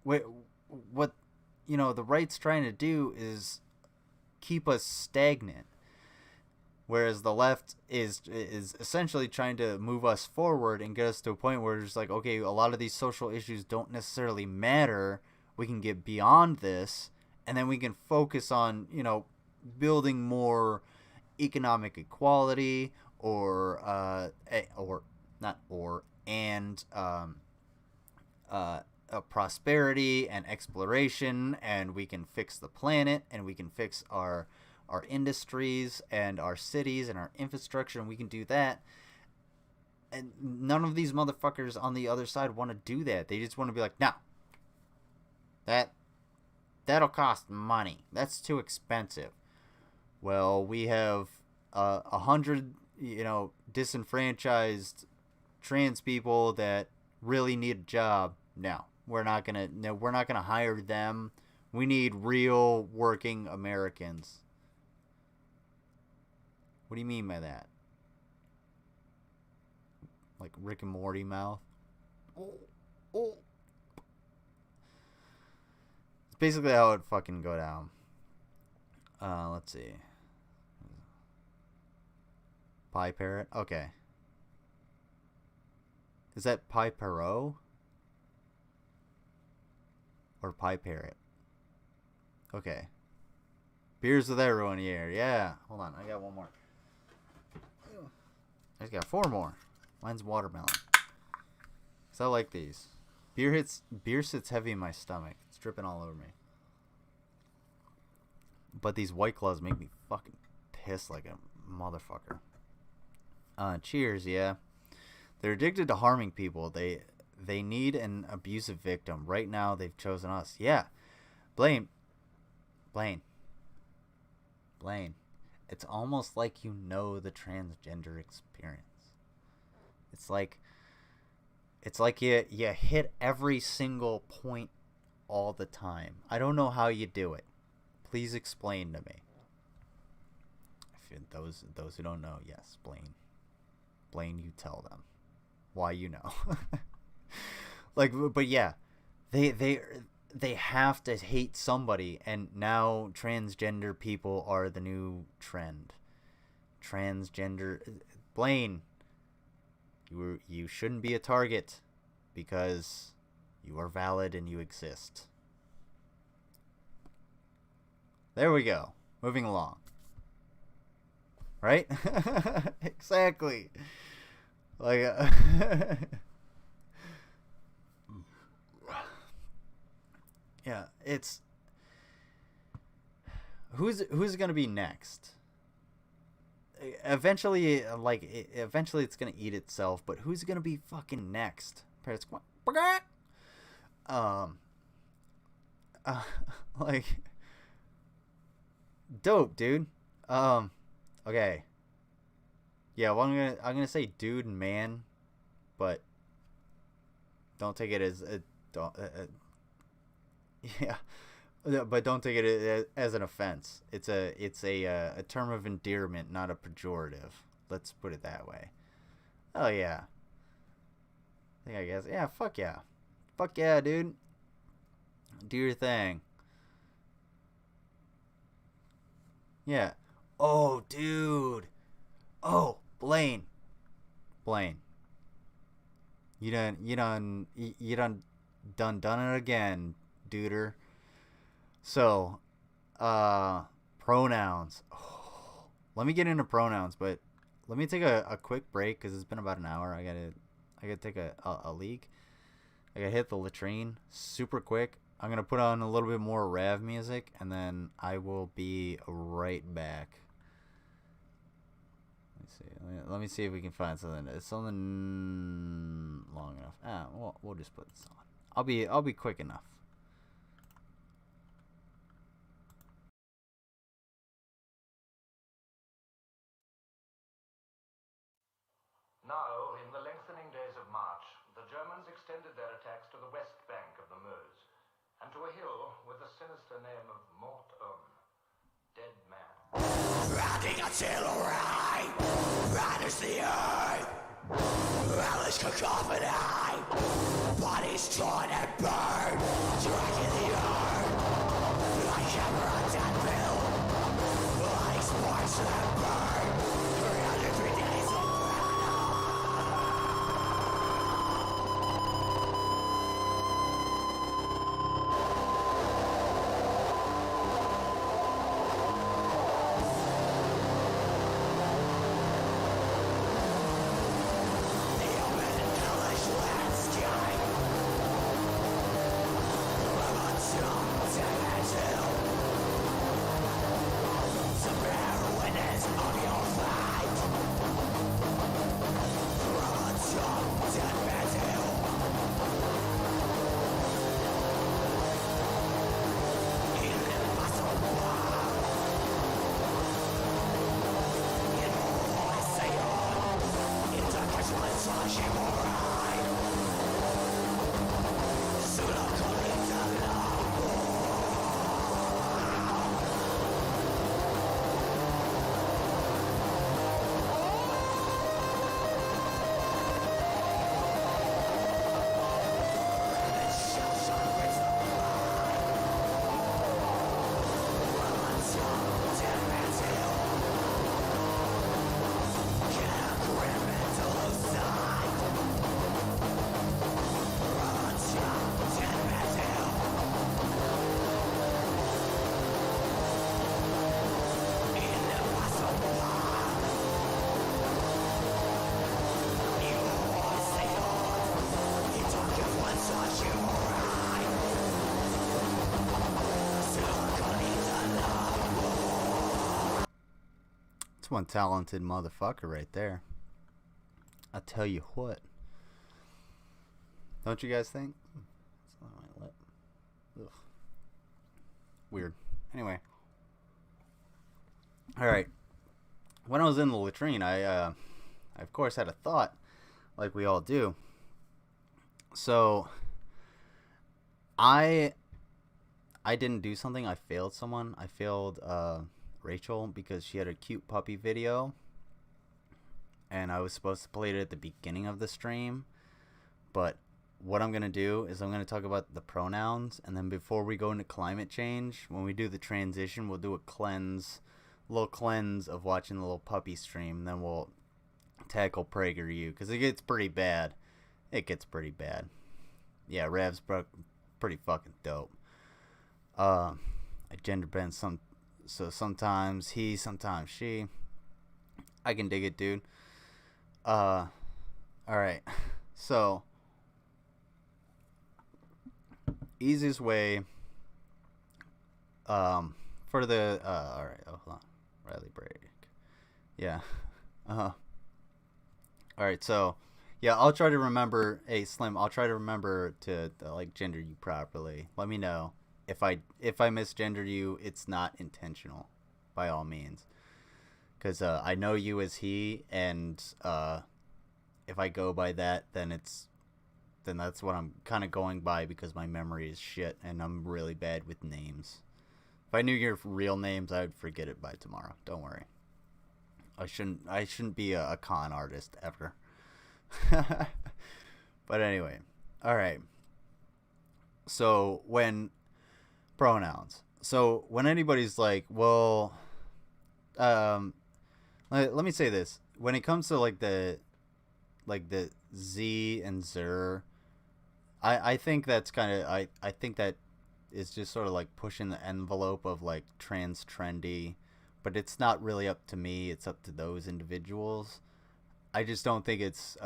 what the right's trying to do is keep us stagnant, whereas the left is essentially trying to move us forward and get us to a point where it's like, okay, a lot of these social issues don't necessarily matter. We can get beyond this, and then we can focus on building more economic equality prosperity and exploration, and we can fix the planet, and we can fix our industries and our cities and our infrastructure, and we can do that. And none of these motherfuckers on the other side want to do that. They just want to be like, no, that'll cost money. That's too expensive. Well, we have 100 disenfranchised trans people that really need a job. No, we're not gonna hire them. We need real working Americans. What do you mean by that? Like Rick and Morty mouth? Oh. It's basically how it fucking go down. Let's see. Pie Parrot? Okay. Is that Pie Perot? Or Pie Parrot? Okay. Beers with everyone here. Yeah. Hold on. I got one more. I just got 4 more. Mine's watermelon. Because I like these. Beer sits heavy in my stomach. It's dripping all over me. But these White Claws make me fucking piss like a motherfucker. Cheers, yeah. They're addicted to harming people. They need an abusive victim. Right now, they've chosen us. Yeah. Blaine. It's almost like you know the transgender experience. It's like you hit every single point all the time. I don't know how you do it. Please explain to me. Those who don't know, yes, Blaine, you tell them why you know. But yeah, they have to hate somebody, and now transgender people are the new trend. Transgender, Blaine, you shouldn't be a target because you are valid and you exist. There we go. Moving along. Right? Exactly. Yeah, it's who's going to be next? Eventually it's going to eat itself, but who's going to be fucking next? Dope, dude. Okay. Yeah, well, I'm gonna say dude and man, but don't take it as yeah, but don't take it as an offense. It's a term of endearment, not a pejorative. Let's put it that way. Oh yeah. think I guess. Yeah, fuck yeah. Fuck yeah, dude. Do your thing. Yeah. Oh, dude. Oh, Blaine. Blaine. You done it again, duder. So, pronouns. Oh, let me get into pronouns, but let me take a quick break because it's been about an hour. I gotta take a leak. I gotta hit the latrine super quick. I'm gonna put on a little bit more Rav music, and then I will be right back. Let me see if we can find something. It's something long enough. We'll just put this on. I'll be quick enough. Now, in the lengthening days of March, the Germans extended their attacks to the west bank of the Meuse, and to a hill with the sinister name of Mort Dead Man. Riding artillery, riders the earth, relish cacophony, bodies torn and burned, dragging the earth, like emeralds and bill, like sparks that burn, 303 days of That's one talented motherfucker right there. I tell you what. Don't you guys think? It's on my lip. Ugh. Weird. Anyway. Alright. When I was in the latrine, I of course had a thought, like we all do. So I didn't do something. I failed someone. I failed Rachel because she had a cute puppy video, and I was supposed to play it at the beginning of the stream. But what I'm gonna do is I'm gonna talk about the pronouns, and then before we go into climate change, when we do the transition, we'll do a little cleanse of watching the little puppy stream. Then we'll tackle PragerU because it gets pretty bad. Yeah, Rav's pretty fucking dope. I gender bend so sometimes he, sometimes she. I can dig it, dude. Alright. So, easiest way, for the, alright, hold on. Riley break. Yeah. Alright, so, yeah, I'll try to remember, hey, Slim, I'll try to remember to like, gender you properly. Let me know. If I misgender you, it's not intentional, by all means. Because I know you as he, and if I go by that, then that's what I'm kind of going by, because my memory is shit, and I'm really bad with names. If I knew your real names, I would forget it by tomorrow. Don't worry. I shouldn't be a con artist ever. But anyway, all right. So when pronouns. So when anybody's like, well, um, let me say this. When it comes to like the Z and Zer, I think that's kind of I think that is just sort of like pushing the envelope of like trans trendy, but it's not really up to me. It's up to those individuals. I just don't think it's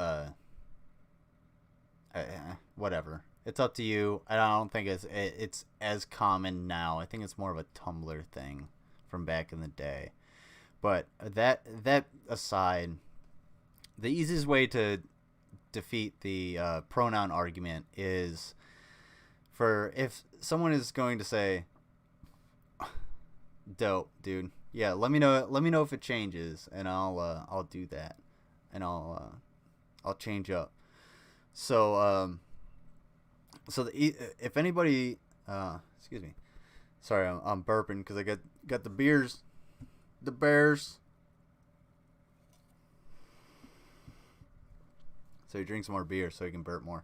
whatever. It's up to you. I don't think it's as common now. I think it's more of a Tumblr thing from back in the day. But that aside, the easiest way to defeat the pronoun argument is for if someone is going to say, "Dope, dude. Yeah, let me know. Let me know if it changes, and I'll do that, and I'll change up." So if anybody, excuse me, sorry, I'm burping because I got the bears. So he drinks more beer so he can burp more.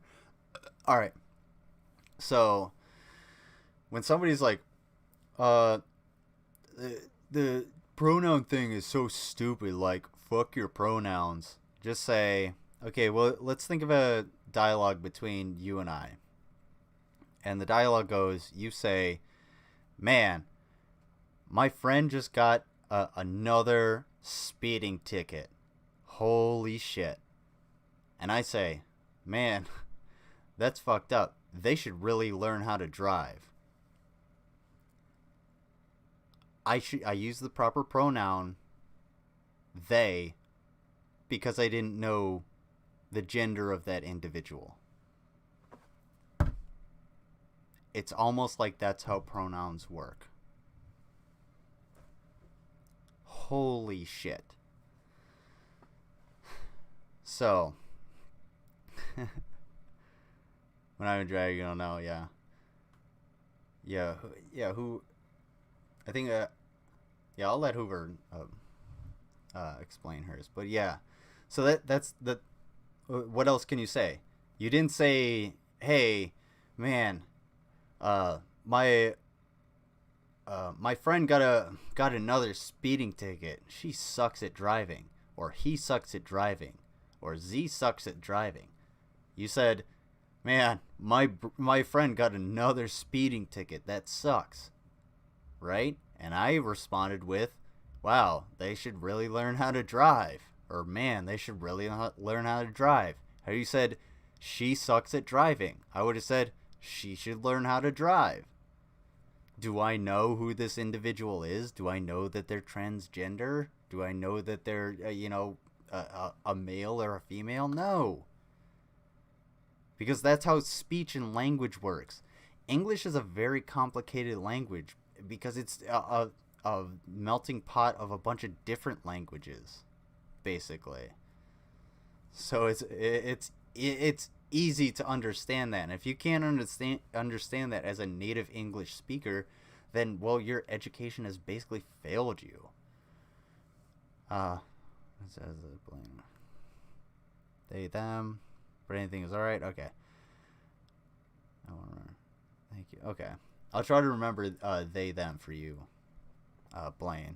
All right. So when somebody's like, the pronoun thing is so stupid, like, fuck your pronouns, just say, okay, well, let's think of a dialogue between you and I. And the dialogue goes, you say, man, my friend just got another speeding ticket. Holy shit. And I say, man, that's fucked up. They should really learn how to drive. I use the proper pronoun they because I didn't know the gender of that individual. It's almost like that's how pronouns work. Holy shit. So when I'm dragging, I don't know, yeah, who, I think, yeah, I'll let Hoover explain hers, but yeah, so that's the, what else can you say? You didn't say, hey, man, my friend got another speeding ticket. She sucks at driving, or he sucks at driving, or Z sucks at driving. You said, man, my friend got another speeding ticket. That sucks. Right? And I responded with, wow, they should really learn how to drive. Or, man, they should really learn how to drive. How you said, she sucks at driving. I would have said, she should learn how to drive. Do I know who this individual is? Do I know that they're transgender? Do I know that they're, a male or a female? No. Because that's how speech and language works. English is a very complicated language because it's a melting pot of a bunch of different languages, basically. So it's easy to understand that. And if you can't understand that as a native English speaker, then, well, your education has basically failed you. It says they, them, but anything is alright? Okay. I want to remember. Thank you. Okay. I'll try to remember they, them for you, Blaine.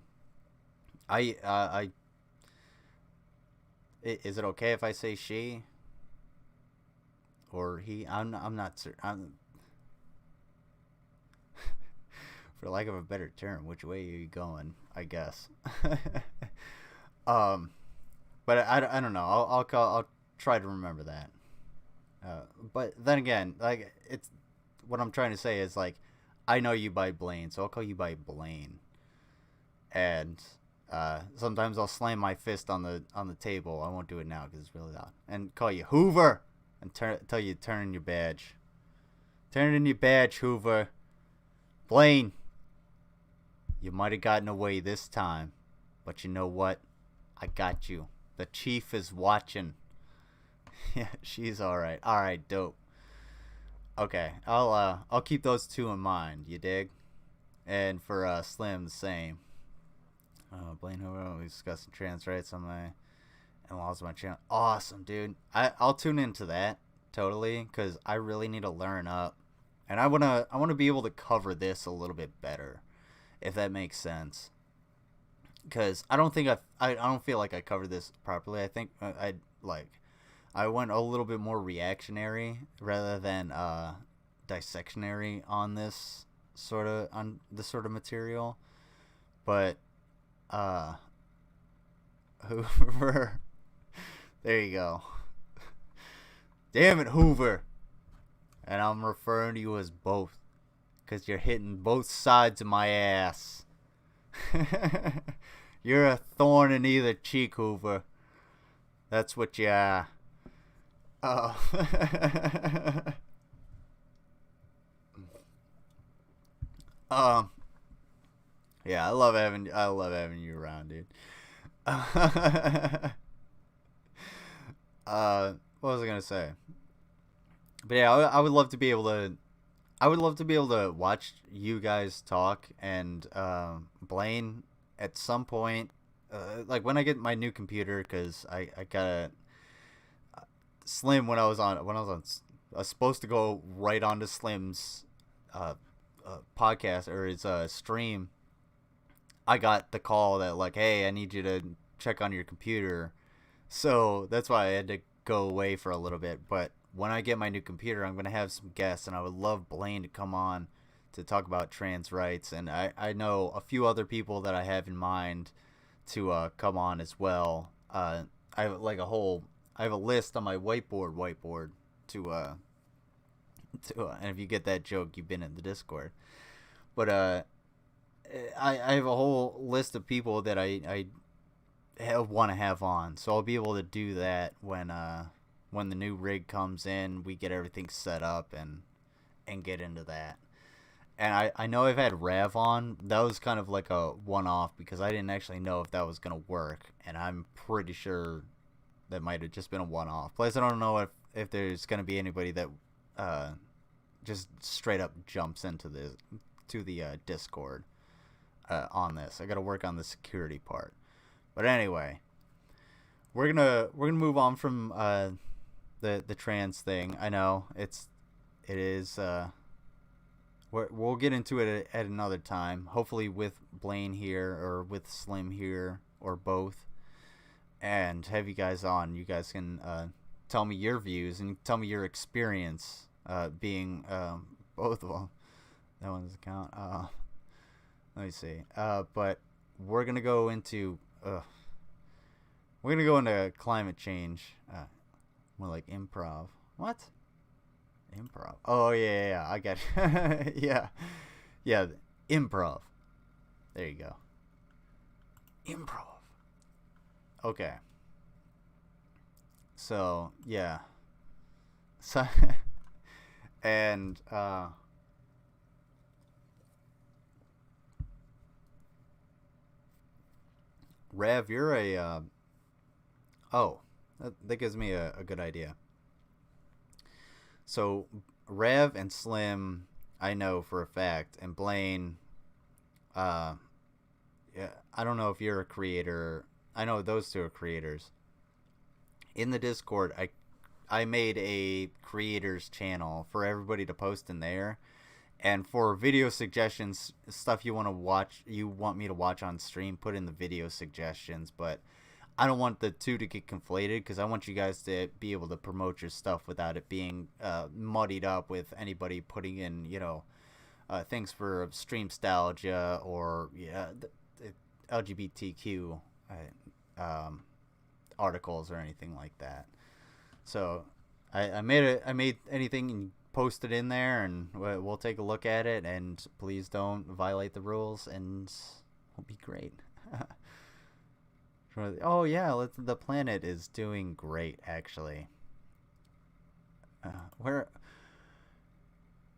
Is it okay if I say she? Or he? I'm not certain. For lack of a better term, which way are you going? I guess. But I don't know. I'll try to remember that. But then again, like, it's what I'm trying to say is, like, I know you by Blaine, so I'll call you by Blaine. And sometimes I'll slam my fist on the table. I won't do it now because it's really loud. And call you Hoover, and tell you to turn in your badge. Turn in your badge, Hoover. Blaine, you might have gotten away this time, but you know what? I got you. The chief is watching. Yeah, she's alright. Alright, dope. Okay, I'll keep those two in mind, you dig? And for Slim, the same. Blaine Hoover, we discussed trans rights on my in-laws on my channel. Awesome, dude. I'll tune into that. totally, because I really need to learn up, and I wanna be able to cover this a little bit better, if that makes sense. Because I don't think I don't feel like I covered this properly. I think I went a little bit more reactionary rather than dissectionary on this sort of material. But uh, Hoover, there you go. Damn it, Hoover. And I'm referring to you as both, because you're hitting both sides of my ass. You're a thorn in either cheek, Hoover. That's what you are. Oh. um. Yeah, I love having you around, dude. What was I gonna say? But yeah, I would love to be able to. I would love to be able to watch you guys talk, and Blaine at some point, like when I get my new computer, because I got Slim when I was on I was supposed to go right onto Slim's podcast or his stream. I got the call that like, hey, I need you to check on your computer, so that's why I had to go away for a little bit. But when I get my new computer, I'm gonna have some guests, and I would love Blaine to come on to talk about trans rights, and I know a few other people that I have in mind to come on as well. I have I have a list on my whiteboard and if you get that joke, you've been in the Discord. But I have a whole list of people that I want to have on, so I'll be able to do that when the new rig comes in, we get everything set up and get into that. And I know I've had Rav on. That was kind of like a one-off because I didn't actually know if that was going to work. And I'm pretty sure that might have just been a one-off. Plus, I don't know if there's going to be anybody that just straight up jumps into the Discord on this. I got to work on the security part. But anyway, we're gonna move on from the trans thing. I know it is. We'll get into it at another time. Hopefully with Blaine here or with Slim here or both, and have you guys on. You guys can tell me your views and tell me your experience being both of them. That one doesn't count. Let me see. But we're gonna go into climate change. More like improv. What? Improv. Oh yeah, I got you. yeah, improv. There you go. Improv. Okay. So yeah. So and Rev, you're a that gives me a good idea. So Rev and Slim, I know for a fact, and Blaine, yeah, I don't know if you're a creator. I know those two are creators. In the Discord, I made a creators channel for everybody to post in there, and for video suggestions, stuff you want me to watch on stream, put in the video suggestions. But I don't want the two to get conflated because I want you guys to be able to promote your stuff without it being muddied up with anybody putting in, things for stream nostalgia or the LGBTQ articles or anything like that. So I made anything and posted in there, and we'll take a look at it. And please don't violate the rules, and it'll be great. Oh yeah, the planet is doing great actually. Where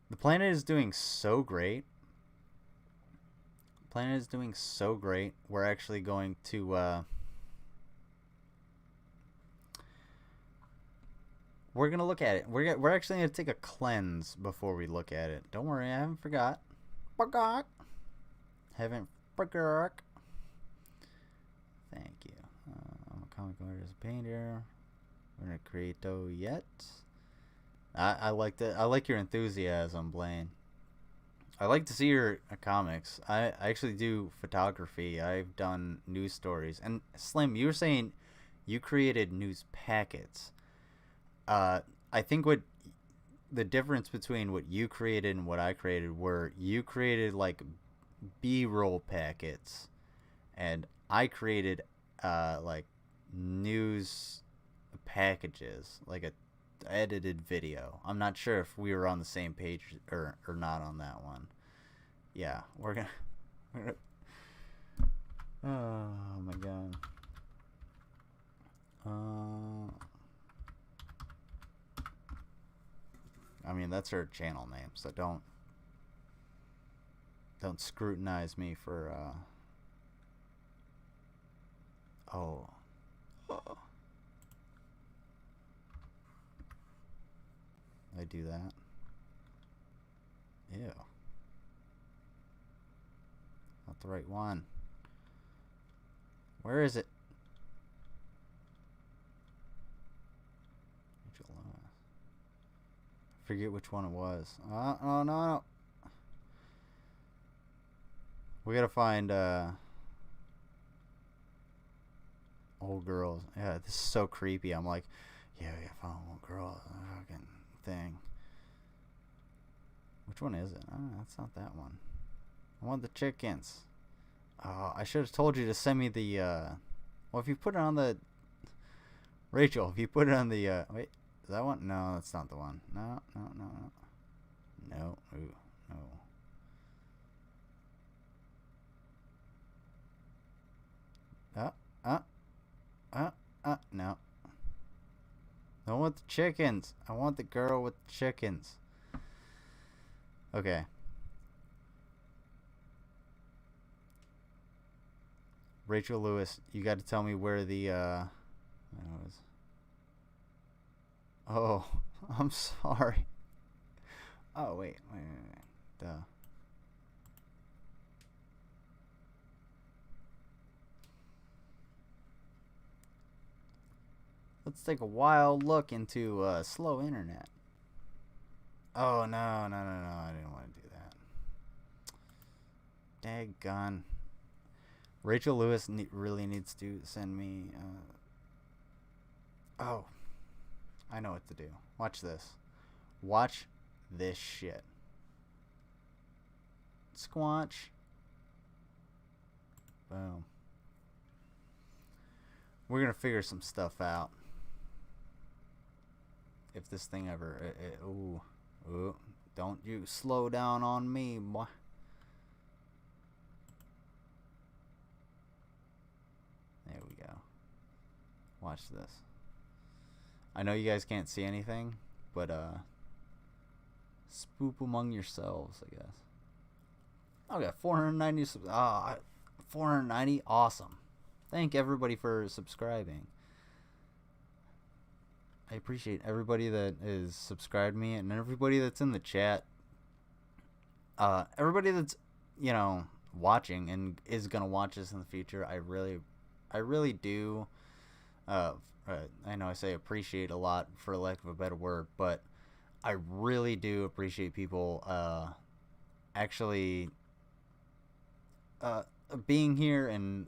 the planet is doing so great. The planet is doing so great. We're actually going to we're gonna look at it. We're actually gonna take a cleanse before we look at it. Don't worry, I haven't forgot. Haven't forgot. Thank you. I'm a comic artist, painter. We're gonna create yet. I like that. I like your enthusiasm, Blaine. I like to see your comics. I actually do photography. I've done news stories. And Slim, you were saying you created news packets. Uh, I think what the difference between what you created and what I created were you created like B-roll packets, and I created like news packages, like a edited video. I'm not sure if we were on the same page or not on that one. Yeah, we're gonna oh my god. I mean that's her channel name, so don't scrutinize me for oh. I do that. Ew. Not the right one. Where is it? Forget which one it was. Oh no. We gotta find old girls. Yeah, this is so creepy. I'm like, yeah, we gotta find old girls. Fucking thing. Which one is it? That's not that one. I want the chickens. I should have told you to send me the well, if you put it on the Rachel, if you put it on the wait, is that one? No, that's not the one. No. Ooh, no. No. I don't want the chickens. I want the girl with the chickens. Okay. Rachel Lewis, you got to tell me where the oh, I'm sorry. Oh, wait. Duh. Let's take a wild look into slow internet. Oh, no. I didn't want to do that. Daggone. Rachel Lewis really needs to send me... oh. I know what to do. Watch this. Watch this shit. Squanch. Boom. We're going to figure some stuff out. If this thing ever... ooh. Don't you slow down on me, boy. There we go. Watch this. I know you guys can't see anything, but spoop among yourselves, I guess. Oh, we got 490 490, awesome. Thank everybody for subscribing. I appreciate everybody that is subscribed to me and everybody that's in the chat. Everybody that's, watching and is gonna watch this in the future. I really do. I know I say appreciate a lot for lack of a better word, but I really do appreciate people actually being here and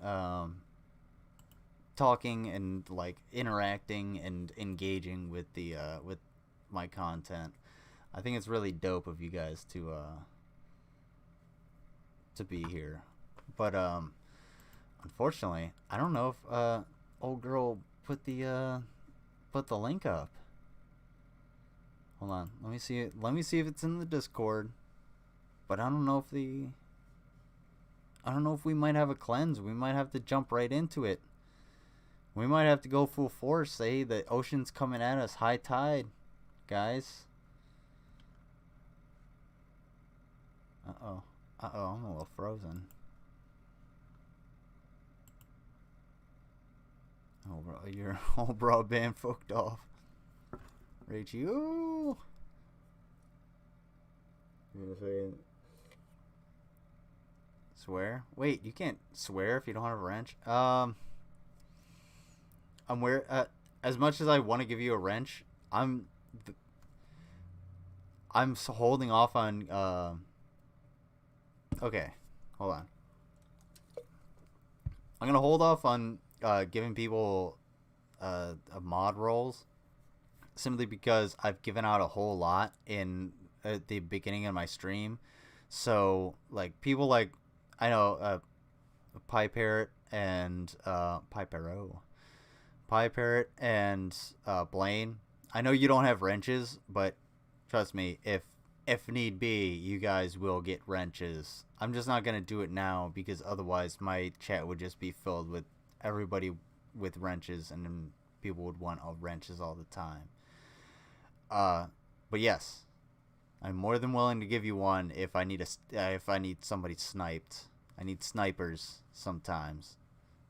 talking and like interacting and engaging with the with my content. I think it's really dope of you guys to be here. But unfortunately, I don't know if old girl put the link up. Hold on, let me see it. Let me see if it's in the Discord. But I don't know if we might have a cleanse. We might have to jump right into it. We might have to go full force. Say the ocean's coming at us, high tide, guys. I'm a little frozen. Oh, bro, your whole broadband fucked off. Rachel. Swear? Wait, you can't swear if you don't have a wrench. As much as I want to give you a wrench, I'm holding off on. Okay, hold on. I'm gonna hold off on giving people mod roles simply because I've given out a whole lot in at the beginning of my stream. So like people like I know Pie Parrot and Pie Parrot and Blaine. I know you don't have wrenches, but trust me, if need be, you guys will get wrenches. I'm just not gonna do it now because otherwise my chat would just be filled with everybody with wrenches, and then people would want all wrenches all the time. But yes, I'm more than willing to give you one if I need if I need somebody sniped. I need snipers sometimes,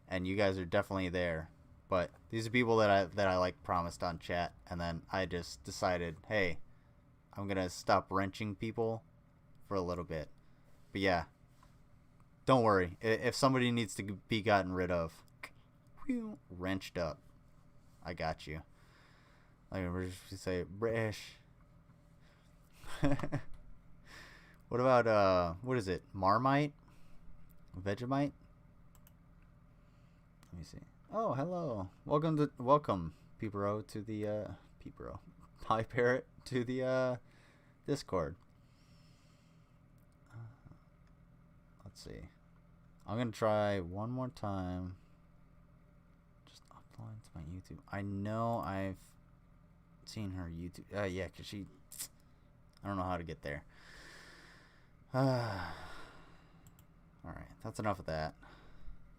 and you guys are definitely there. But these are people that I like promised on chat, and then I just decided, hey, I'm gonna stop wrenching people for a little bit. But yeah, don't worry. If somebody needs to be gotten rid of, wrenched up, I got you. Like we're just say British. What about what is it? Marmite? Vegemite? Let me see. Oh, hello. Welcome, Peepero, to the Peepero. Pie Parrot to the Discord. Let's see. I'm gonna try one more time. Just upload to my YouTube. I know I've seen her YouTube. Yeah, cause she. I don't know how to get there. All right, that's enough of that.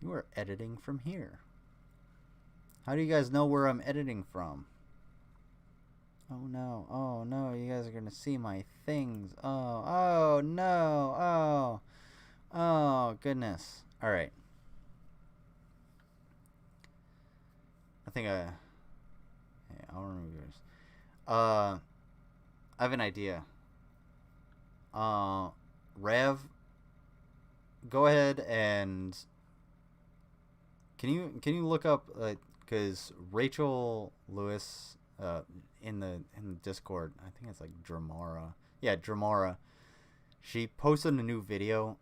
You are editing from here. How do you guys know where I'm editing from? Oh no, you guys are gonna see my things. Oh no, oh goodness. Alright. I think yeah, I'll remove yours. I have an idea. Rev, go ahead and can you look up because Rachel Lewis in the Discord, I think it's like Dramara. Yeah, Dramara. She posted a new video.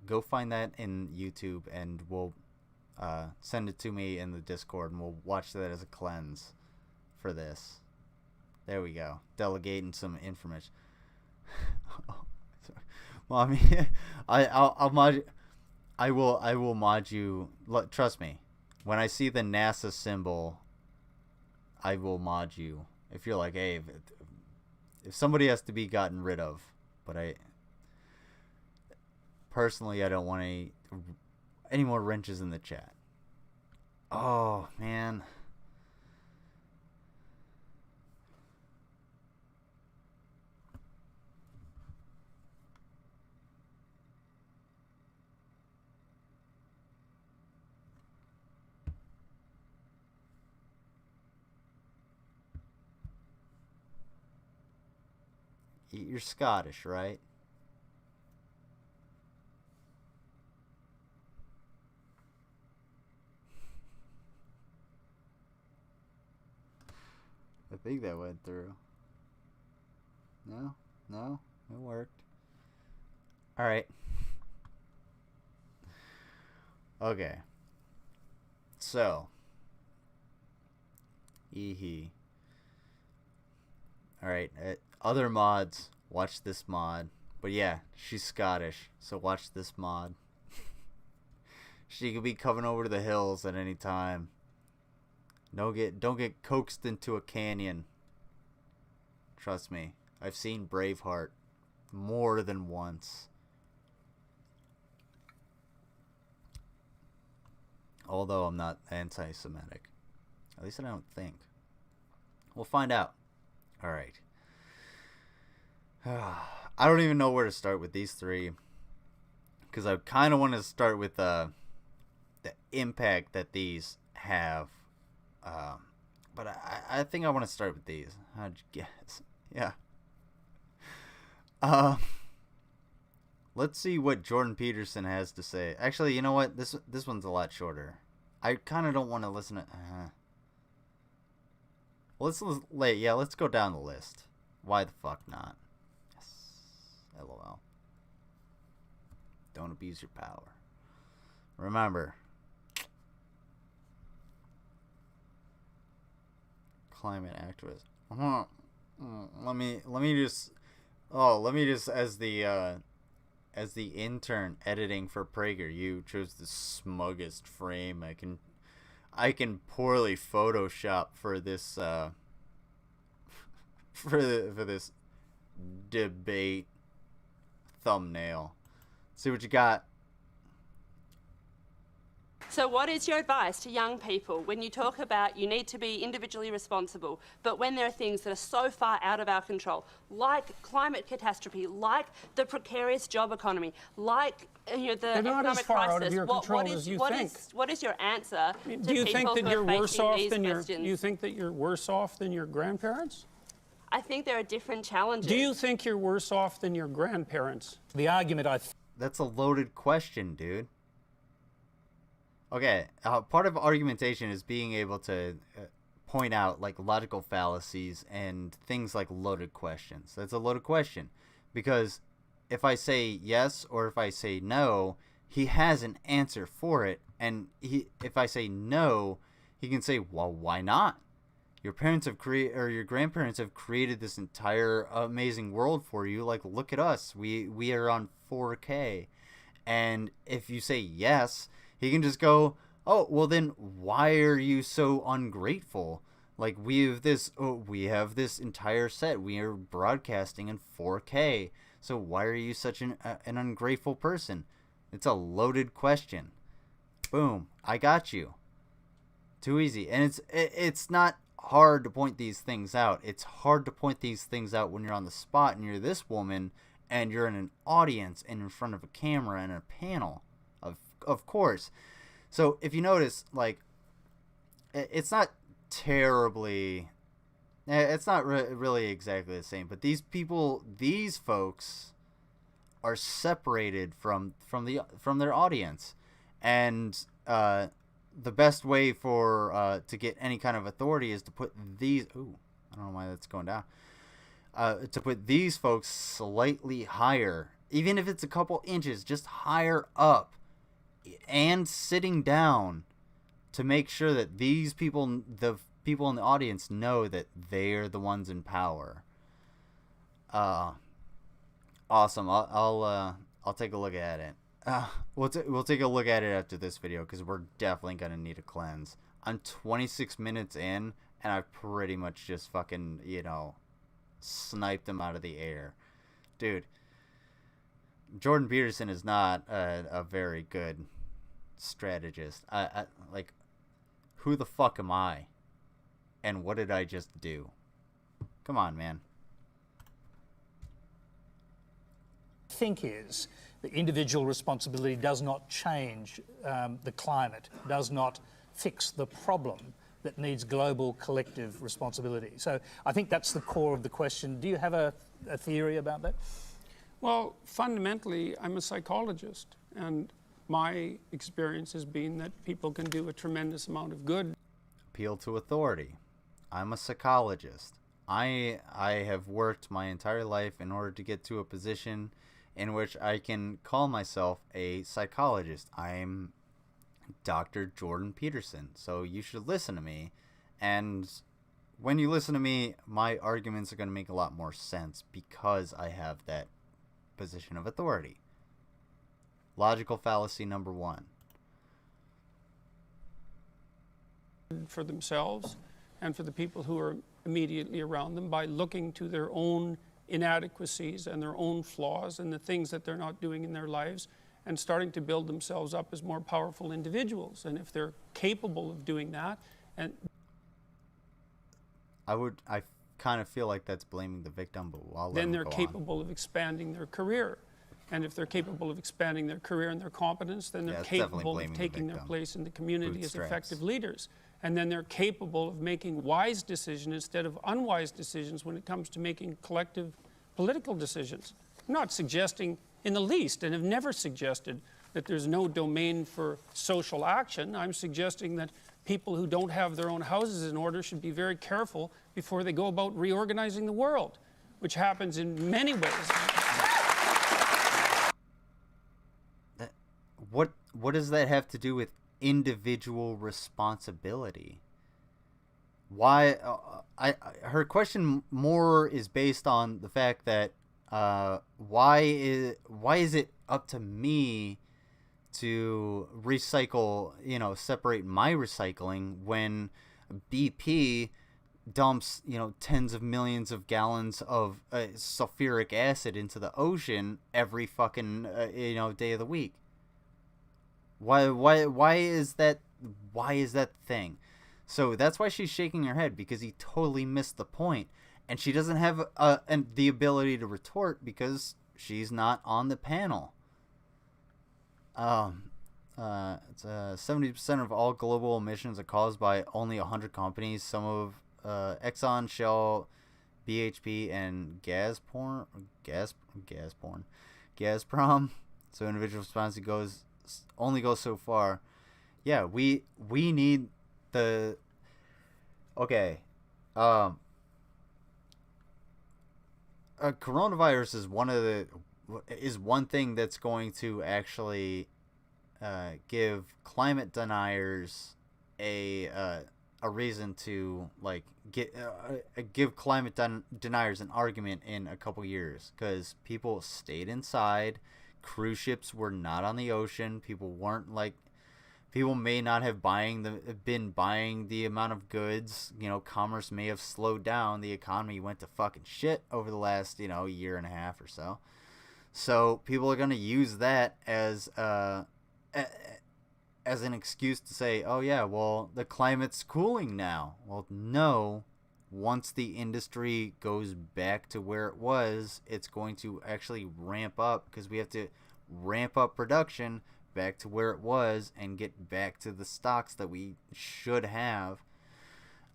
Go find that in YouTube and we'll send it to me in the Discord and we'll watch that as a cleanse for this. There we go. Delegating some information. Mommy, I'll mod. I will mod you. Trust me. When I see the NASA symbol, I will mod you. If you're like, hey, if somebody has to be gotten rid of, but I don't want any more wrenches in the chat. Oh man. You're Scottish, right? I think that went through. No, it worked. All right. Okay. So. All right. Other mods, watch this mod. But yeah, she's Scottish, so watch this mod. She could be coming over to the hills at any time. Don't get coaxed into a canyon. Trust me, I've seen Braveheart more than once. Although I'm not anti-Semitic. At least I don't think. We'll find out. Alright. I don't even know where to start with these three. Because I kind of want to start with the impact that these have. But I think I want to start with these. How'd you guess? Yeah. Let's see what Jordan Peterson has to say. Actually, you know what? This one's a lot shorter. I kind of don't want to listen to... let's go down the list. Why the fuck not? Don't abuse your power. Remember, climate activist. Let me just as the intern editing for PragerU chose the smuggest frame I can poorly Photoshop for this for this debate thumbnail. See what you got. So what is your advice to young people when you talk about you need to be individually responsible, but when there are things that are so far out of our control, like climate catastrophe, like the precarious job economy, like the economic crisis, what is your answer to do you think that you're worse off than you think that you're worse off than your grandparents? I think there are different challenges. Do you think you're worse off than your grandparents? The argument That's a loaded question, dude. Okay, part of argumentation is being able to point out like logical fallacies and things like loaded questions. That's a loaded question because if I say yes or if I say no, he has an answer for it, and if I say no, he can say, well, why not? Your parents have your grandparents have created this entire amazing world for you. Like, look at us. We are on 4K. And if you say yes, he can just go, oh, well then why are you so ungrateful? Like, we have this entire set. We are broadcasting in 4K. So why are you such an ungrateful person? It's a loaded question. Boom. I got you. Too easy. And it's not hard to point these things out. It's hard to point these things out when you're on the spot and you're this woman and you're in an audience and in front of a camera and a panel. Of course. So if you notice, like, it's not terribly, it's not really exactly the same, but these folks are separated from their audience, and the best way for to get any kind of authority is to put these. Ooh, I don't know why that's going down. To put these folks slightly higher, even if it's a couple inches, just higher up, and sitting down to make sure that the people in the audience know that they're the ones in power. Awesome. I'll take a look at it. We'll take a look at it after this video because we're definitely gonna need a cleanse. I'm 26 minutes in and I've pretty much just fucking sniped them out of the air, dude. Jordan Peterson is not a very good strategist. I like, who the fuck am I? And what did I just do? Come on, man. think is that individual responsibility does not change the climate, does not fix the problem that needs global collective responsibility. So I think that's the core of the question. Do you have a theory about that? Well, fundamentally, I'm a psychologist, and my experience has been that people can do a tremendous amount of good. Appeal to authority. I'm a psychologist. I have worked my entire life in order to get to a position in which I can call myself a psychologist. I'm Dr. Jordan Peterson, so you should listen to me. And when you listen to me, my arguments are going to make a lot more sense because I have that position of authority. Logical fallacy number one. For themselves and for the people who are immediately around them by looking to their own inadequacies and their own flaws and the things that they're not doing in their lives and starting to build themselves up as more powerful individuals. And if they're capable of doing that, and I kind of feel like that's blaming the victim, but I'll let then them they're go capable of expanding their career. And if they're capable of expanding their career and their competence, then they're capable of taking their place in the community as effective leaders. And then they're capable of making wise decisions instead of unwise decisions when it comes to making collective political decisions. I'm not suggesting in the least, and have never suggested, that there's no domain for social action. I'm suggesting that people who don't have their own houses in order should be very careful before they go about reorganizing the world, which happens in many ways. what does that have to do with individual responsibility? Why? Her question more is based on the fact that why is it up to me to recycle, separate my recycling when BP dumps, tens of millions of gallons of sulfuric acid into the ocean every fucking day of the week? Why is that thing? So that's why she's shaking her head, because he totally missed the point, and she doesn't have the ability to retort because she's not on the panel. It's 70% of all global emissions are caused by only 100 companies. Some of Exxon, Shell, BHP, and Gazprom. So individual responsibility only goes so far. Yeah, we need the. Okay. Coronavirus is one thing that's going to actually give climate deniers a reason to give climate deniers an argument in a couple years, because people stayed inside. Cruise ships were not on the ocean. People may not have been buying the amount of goods. Commerce may have slowed down. The economy went to fucking shit over the last year and a half or so. So people are going to use that as an excuse to say, oh yeah, well, the climate's cooling now. Well, no. Once the industry goes back to where it was, it's going to actually ramp up, because we have to ramp up production back to where it was and get back to the stocks that we should have.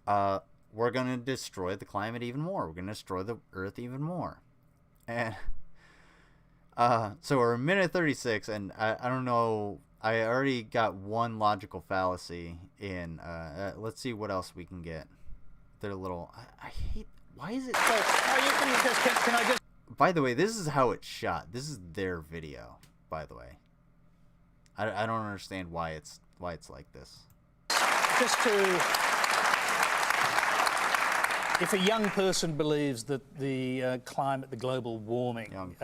We're going to destroy the climate even more. We're going to destroy the earth even more. And so we're a minute 36, and I don't know. I already got one logical fallacy in. Let's see what else we can get. They're a little. I hate. Why is it? So, can I just? By the way, this is how it's shot. This is their video. By the way, I don't understand why it's like this. Just to, if a young person believes that the climate, the global warming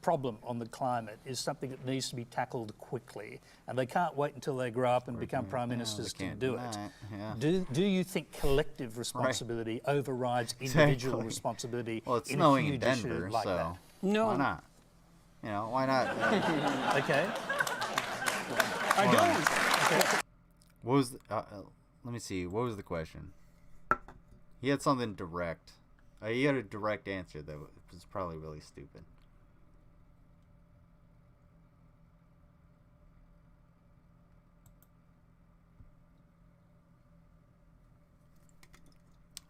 problem on the climate is something that needs to be tackled quickly, and they can't wait until they grow up and become prime ministers to do it. Yeah. Do you think collective responsibility overrides individual responsibility? Well, it's in snowing a huge in Denver, issue like so that? No. Why not? Why not? Okay. I don't. Okay. What was? Let me see. What was the question? He had something direct. He had a direct answer that was probably really stupid.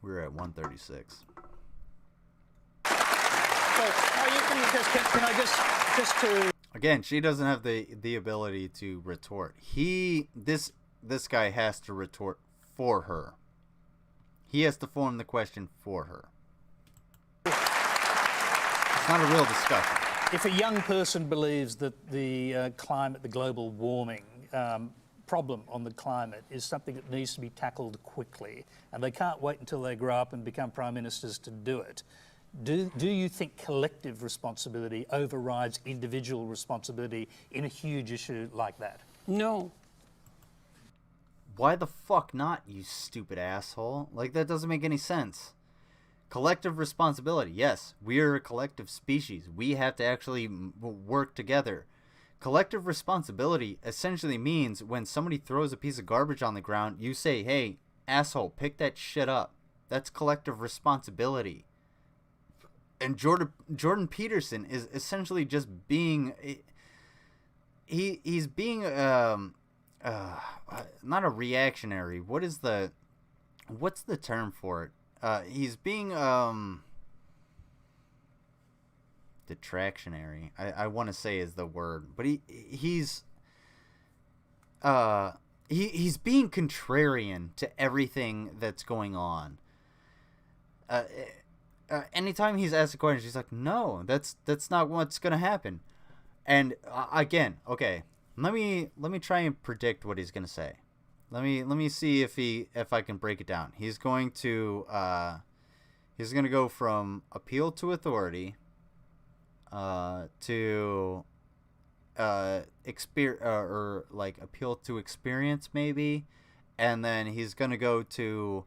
We're at 136. Can I just to... Again, she doesn't have the ability to retort. This guy has to retort for her. He has to form the question for her. It's not a real discussion. If a young person believes that the climate, the global warming problem on the climate is something that needs to be tackled quickly, and they can't wait until they grow up and become prime ministers to do it, do you think collective responsibility overrides individual responsibility in a huge issue like that? No. Why the fuck not, you stupid asshole? That doesn't make any sense. Collective responsibility. Yes, we are a collective species. We have to actually work together. Collective responsibility essentially means when somebody throws a piece of garbage on the ground, you say, hey, asshole, pick that shit up. That's collective responsibility. And Jordan Peterson is essentially just being... He's being... not a reactionary. What's the term for it? He's being detractionary. I want to say is the word, but he's being contrarian to everything that's going on. Anytime he's asked a question, he's like, "No, that's not what's gonna happen." And again, okay. Let me try and predict what he's gonna say. Let me see if I can break it down. He's going to go from appeal to authority to appeal to experience maybe, and then he's gonna go to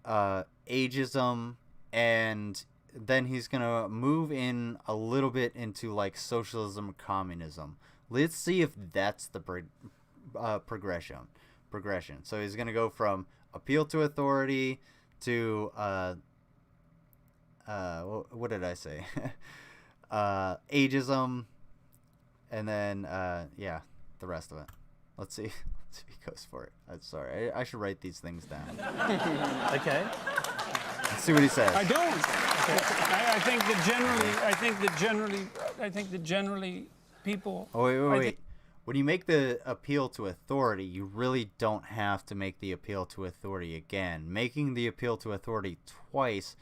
ageism, and then he's gonna move in a little bit into like socialism or communism. Let's see if that's the progression. So he's gonna go from appeal to authority to what did I say? Ageism, and then the rest of it. Let's see. Let's see if he goes for it. I'm sorry. I should write these things down. Okay. Let's see what he says. I don't. Okay. I think that generally people. Oh, wait. When you make the appeal to authority, you really don't have to make the appeal to authority again. Making the appeal to authority twice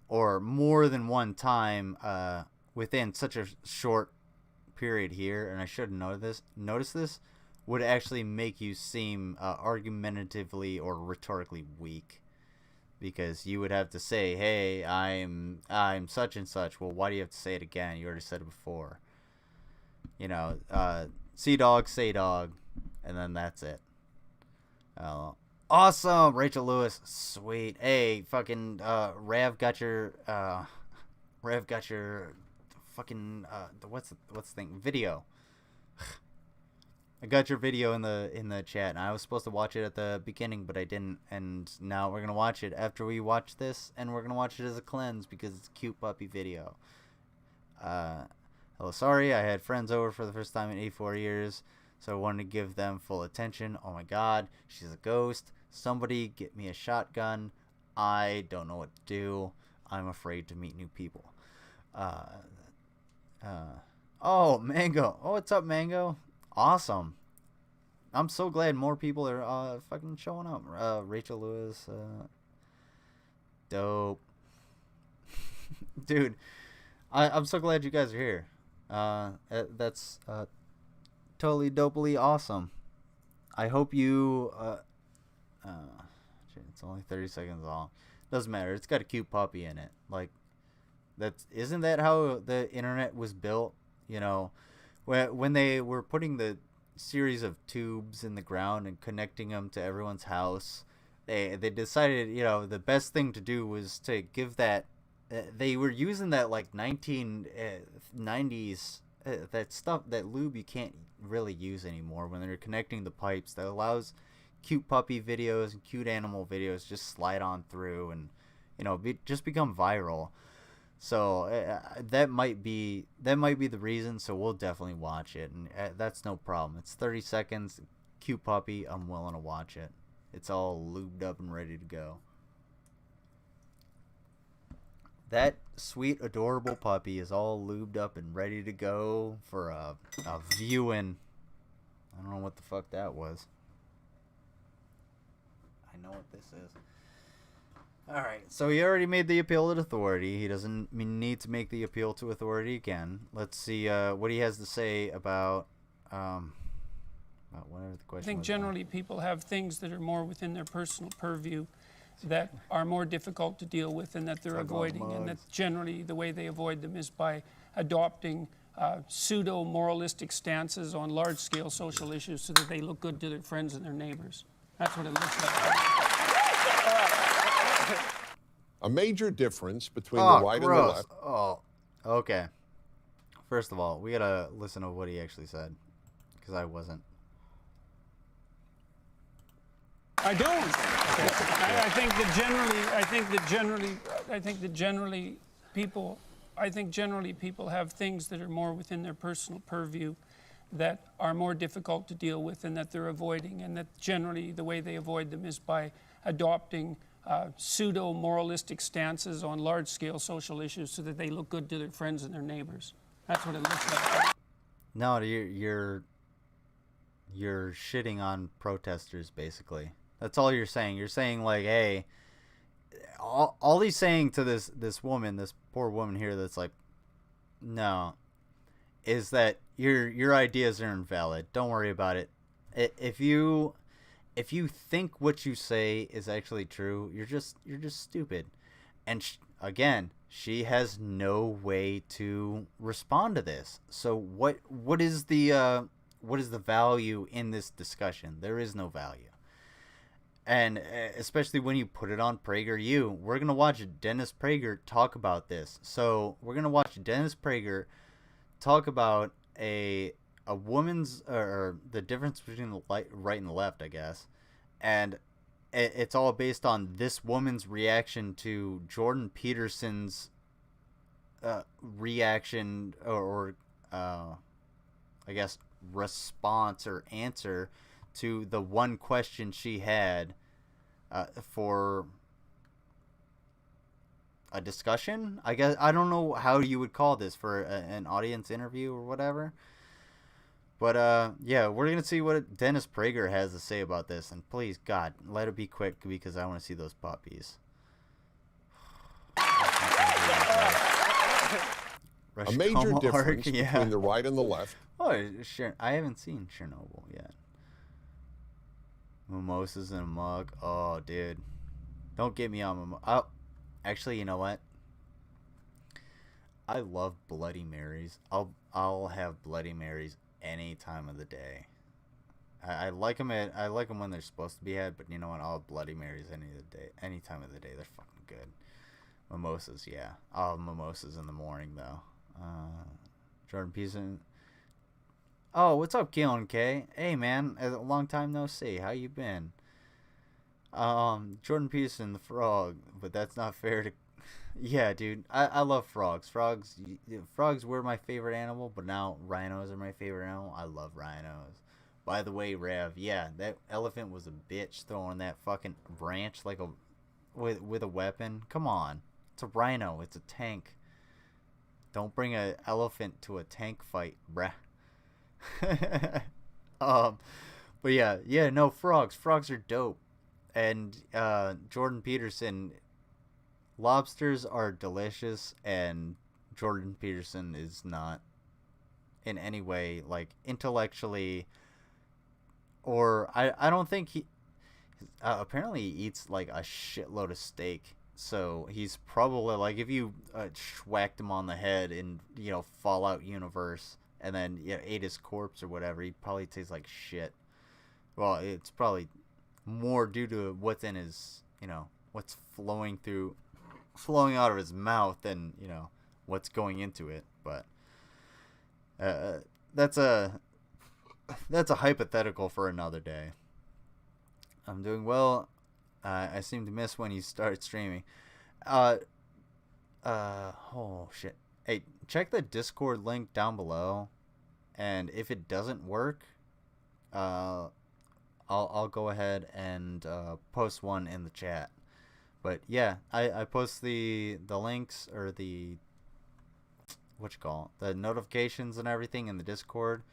or more than one time within such a short period here, and I should notice this, would actually make you seem argumentatively or rhetorically weak. Because you would have to say, hey, I'm such and such. Well, why do you have to say it again? You already said it before. You know, see dog, say dog, and then that's it. Awesome, Rachel Lewis, sweet. Hey, fucking Rav got your fucking what's the thing? Video. I got your video in the chat, and I was supposed to watch it at the beginning, but I didn't, and now we're gonna watch it after we watch this, and we're gonna watch it as a cleanse because it's a cute puppy video. Hello, sorry, I had friends over for the first time in 84 years, so I wanted to give them full attention. Oh my god, she's a ghost. Somebody get me a shotgun. I don't know what to do. I'm afraid to meet new people. Oh, Mango. Oh, what's up, Mango? Awesome. I'm so glad more people are fucking showing up. Rachel Lewis. Dope. Dude, I'm so glad you guys are here. That's totally dopely awesome. I hope you... it's only 30 seconds long. Doesn't matter. It's got a cute puppy in it. Like, isn't that how the internet was built? You know, when they were putting the series of tubes in the ground and connecting them to everyone's house, they decided, you know, the best thing to do was to give that. They were using that like 1990s that stuff, that lube you can't really use anymore when they're connecting the pipes that allows cute puppy videos and cute animal videos just slide on through and, you know, just become viral. So that might be the reason. So we'll definitely watch it, and that's no problem. It's 30 seconds, cute puppy. I'm willing to watch it. It's all lubed up and ready to go. That sweet, adorable puppy is all lubed up and ready to go for a viewing. I don't know what the fuck that was. I know what this is. Alright, so he already made the appeal to authority. He doesn't need to make the appeal to authority again. Let's see what he has to say about whatever the question was. I think generally people have things that are more within their personal purview that are more difficult to deal with and that they're avoiding, and that generally the way they avoid them is by adopting pseudo-moralistic stances on large-scale social issues so that they look good to their friends and their neighbors. That's what it looks like. A major difference between the right and the left. Oh, okay. First of all, we gotta listen to what he actually said, because I wasn't. I don't. I think that generally people have things that are more within their personal purview that are more difficult to deal with and that they're avoiding, and that generally the way they avoid them is by adopting pseudo-moralistic stances on large-scale social issues so that they look good to their friends and their neighbors. That's what it looks like. No, you're shitting on protesters, basically. That's all you're saying. You're saying, like, hey, all he's saying to this woman, this poor woman here that's like, no, is that your ideas are invalid. Don't worry about it. If you think what you say is actually true, you're just stupid. And again, she has no way to respond to this. So what is the value in this discussion? There is no value. And especially when you put it on PragerU, we're going to watch Dennis Prager talk about this. So we're going to watch Dennis Prager talk about a woman's, or the difference between the right and the left, I guess. And it's all based on this woman's reaction to Jordan Peterson's reaction or I guess response or answer to the one question she had for a discussion. I guess I don't know how you would call this, for an audience interview or whatever. But yeah, we're gonna see what Dennis Prager has to say about this, and please God, let it be quick because I want to see those puppies. A major difference between the right and the left. Oh, I haven't seen Chernobyl yet. Mimosas in a mug. Oh, dude. Don't get me on mimosa. Oh, actually, you know what? I love Bloody Marys. I'll have Bloody Marys any time of the day. I like them when they're supposed to be had, but you know what? I'll have Bloody Marys any time of the day. They're fucking good. Mimosas, yeah. I'll have mimosas in the morning though. Jordan Peterson. Oh, what's up, Keelan K? Hey, man, a long time no see. How you been? Jordan Peterson, the frog, but that's not fair to. Yeah, dude, I love frogs. Frogs were my favorite animal, but now rhinos are my favorite animal. I love rhinos. By the way, Rev, yeah, that elephant was a bitch throwing that fucking branch like with a weapon. Come on, it's a rhino. It's a tank. Don't bring an elephant to a tank fight, bruh. But yeah, no, frogs are dope. And Jordan Peterson, lobsters are delicious, and Jordan Peterson is not in any way like intellectually, or I don't think he apparently he eats like a shitload of steak. So he's probably like, if you whacked him on the head in, Fallout universe, and then ate his corpse or whatever, he'd probably taste like shit. Well, it's probably more due to what's in his, what's flowing out of his mouth than, what's going into it. But that's a hypothetical for another day. I'm doing well. I seem to miss when you start streaming. Oh shit. Hey, check the Discord link down below, and if it doesn't work, I'll go ahead and post one in the chat. But yeah, I post the links, or the the notifications and everything in the Discord.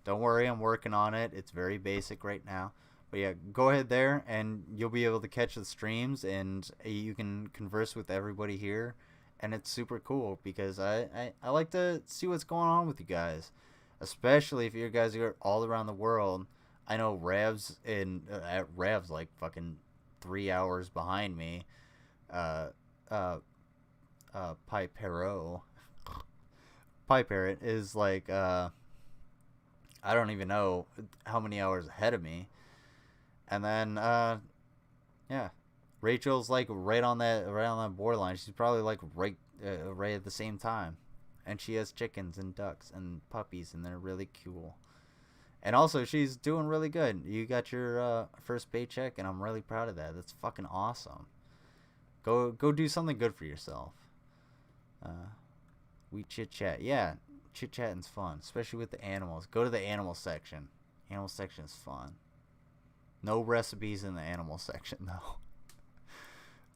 Don't worry, I'm working on it. It's very basic right now. But yeah, go ahead there, and you'll be able to catch the streams, and you can converse with everybody here. And it's super cool because I like to see what's going on with you guys, especially if you guys are all around the world. I know Rav's Rav's like fucking 3 hours behind me. PargerU. Pie Parrot is like I don't even know how many hours ahead of me. And then yeah, Rachel's like right on that borderline. She's probably like right at the same time, and she has chickens and ducks and puppies, and they're really cool. And also, she's doing really good. You got your first paycheck, and I'm really proud of that. That's fucking awesome. Go do something good for yourself. We chit chat. Yeah, chit chatting's fun, especially with the animals. Go to the animal section. Animal section is fun. No recipes in the animal section though.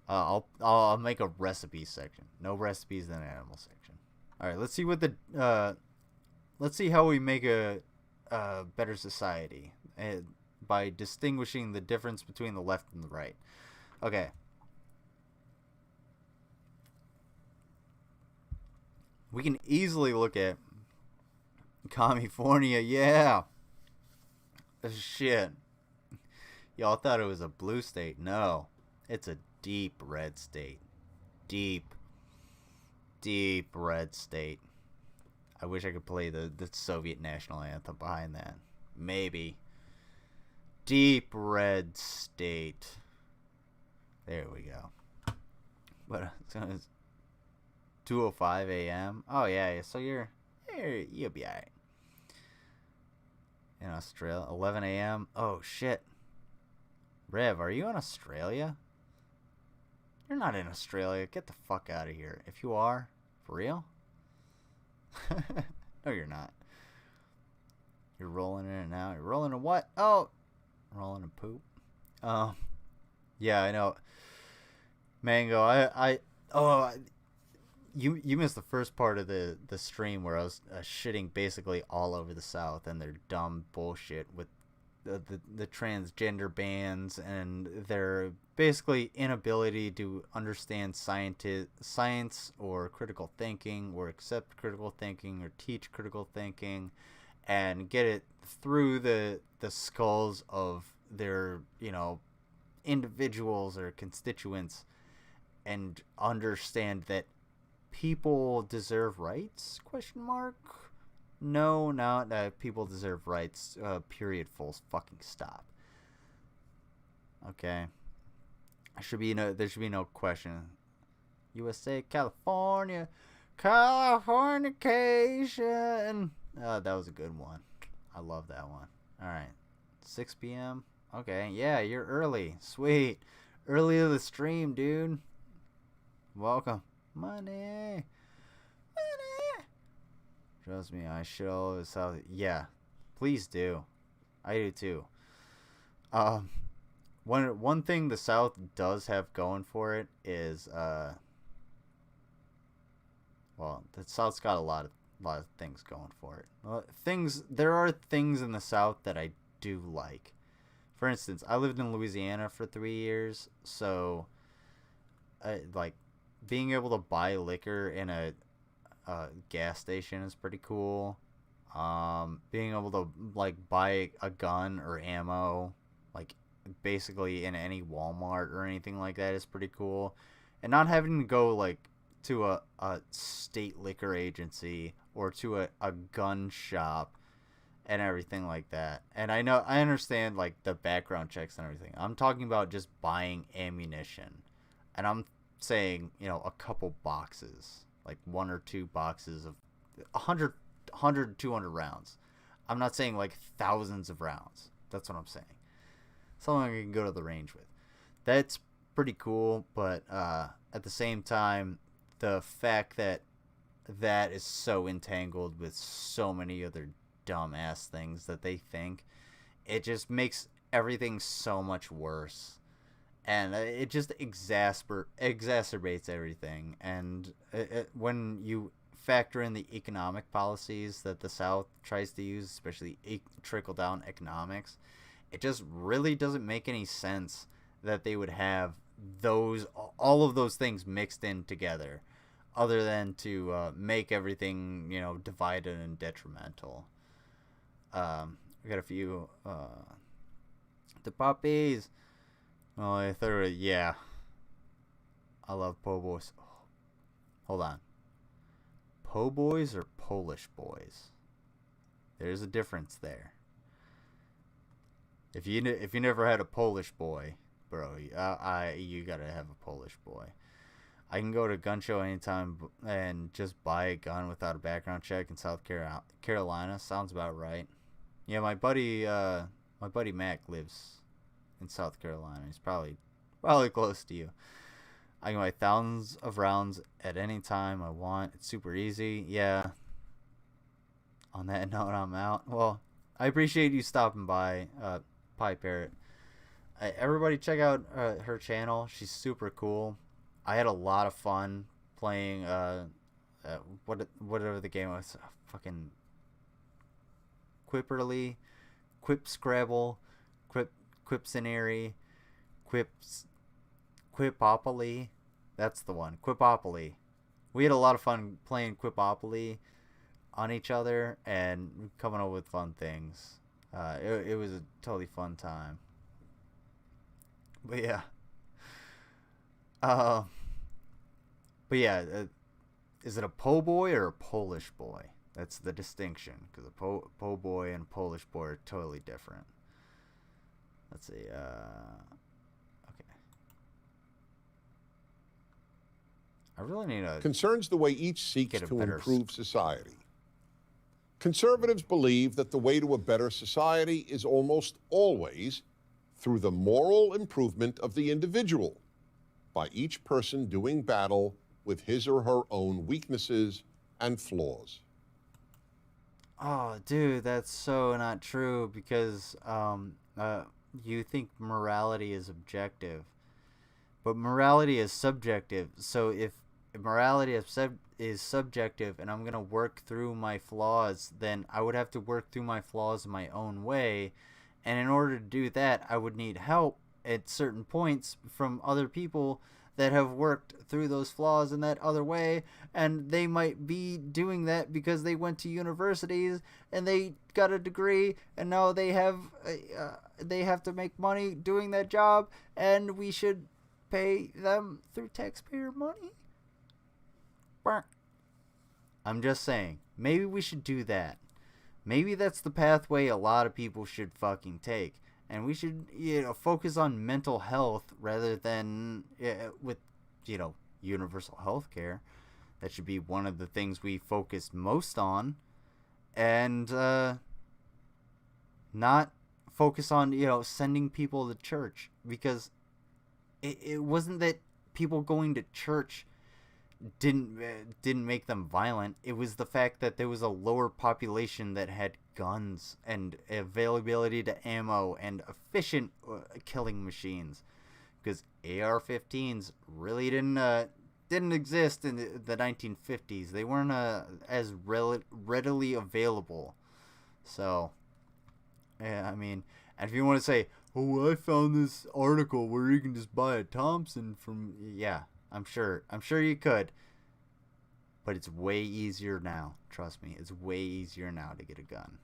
I'll make a recipe section. No recipes in the animal section. All right, let's see let's see how we make a better society by distinguishing the difference between the left and the right. Okay. We can easily look at California, yeah. Shit. Y'all thought it was a blue state. No. It's a deep red state. Deep red state. I wish I could play the Soviet national anthem behind that. Maybe. Deep red state. There we go. But it's 2:05 a.m. Oh yeah, so you'll be alright. In Australia, 11 a.m. Oh shit. Rev, are you in Australia? You're not in Australia. Get the fuck out of here. If you are, for real? No, you're not. You're rolling in and out. You're rolling in what? Oh, rolling in poop. Yeah, I know. Mango, you missed the first part of the stream where I was shitting basically all over the South and their dumb bullshit with the transgender bans and their basically inability to understand science or critical thinking or accept critical thinking or teach critical thinking and get it through the skulls of their, individuals or constituents and understand that people deserve rights? ? No, not that people deserve rights. Period. Full fucking stop. Okay. There should be no question. USA, California, Californication. That was a good one. I love that one. All right. 6 p.m. Okay. Yeah, you're early. Sweet. Early to the stream, dude. Welcome. Money. Trust me, I should always have. Yeah, please do. I do too. One thing the South does have going for it is well, the South's got a lot of things going for it. There are things in the South that I do like. For instance, I lived in Louisiana for 3 years, so like being able to buy liquor in a gas station is pretty cool. Being able to like buy a gun or ammo like basically in any Walmart or anything like that is pretty cool, and not having to go like to a state liquor agency or to a gun shop and everything like that. And I understand like the background checks and everything. I'm talking about just buying ammunition, and I'm saying a couple boxes, like 1 or 2 boxes of 100 200 rounds. I'm not saying like thousands of rounds. That's what I'm saying. Something I can go to the range with. That's pretty cool, but at the same time, the fact that that is so entangled with so many other dumbass things that they think, it just makes everything so much worse. And it just exacerbates everything. And when you factor in the economic policies that the South tries to use, especially trickle-down economics, it just really doesn't make any sense that they would have all of those things mixed in together, other than to make everything, divided and detrimental. We got a few the puppies. Oh, I thought, yeah. I love po' boys. Hold on. Po' boys or Polish boys? There's a difference there. If you never had a Polish boy, bro, you gotta have a Polish boy. I can go to a gun show anytime and just buy a gun without a background check in South Carolina. Sounds about right. Yeah, my buddy Mac lives in South Carolina. He's probably close to you. I can buy thousands of rounds at any time I want. It's super easy. Yeah. On that note, I'm out. Well, I appreciate you stopping by, Pie Parrot. Everybody check out her channel. She's super cool. I had a lot of fun playing whatever the game was. Fucking Quipperly, Quip Scrabble, Quiptionary, Quipopoly. That's the one. Quipopoly. We had a lot of fun playing Quipopoly. on each other and coming up with fun things. It was a totally fun time. But yeah. Is it a po' boy or a Polish boy? That's the distinction, because a po' boy and a Polish boy are totally different. Let's see. Okay. I really need to concerns the way each seeks to improve society. Conservatives believe that the way to a better society is almost always through the moral improvement of the individual, by each person doing battle with his or her own weaknesses and flaws. Oh, dude, that's so not true, because you think morality is objective, but morality is subjective. So if morality is subjective and I'm going to work through my flaws, then I would have to work through my flaws in my own way. And in order to do that, I would need help at certain points from other people that have worked through those flaws in that other way, and they might be doing that because they went to universities and they got a degree, and now they have to make money doing that job, and we should pay them through taxpayer money. I'm just saying, maybe we should do that. Maybe that's the pathway a lot of people should fucking take. And we should, focus on mental health rather than with, universal health care. That should be one of the things we focus most on. And not focus on, sending people to church. Because it wasn't that people going to church didn't make them violent. It was the fact that there was a lower population that had guns and availability to ammo and efficient killing machines, because AR-15s really didn't exist in the 1950s. They weren't as readily available. So yeah, I mean, and if you want to say, oh, I found this article where you can just buy a Thompson from, yeah, I'm sure you could, but it's way easier now. Trust me, it's way easier now to get a gun.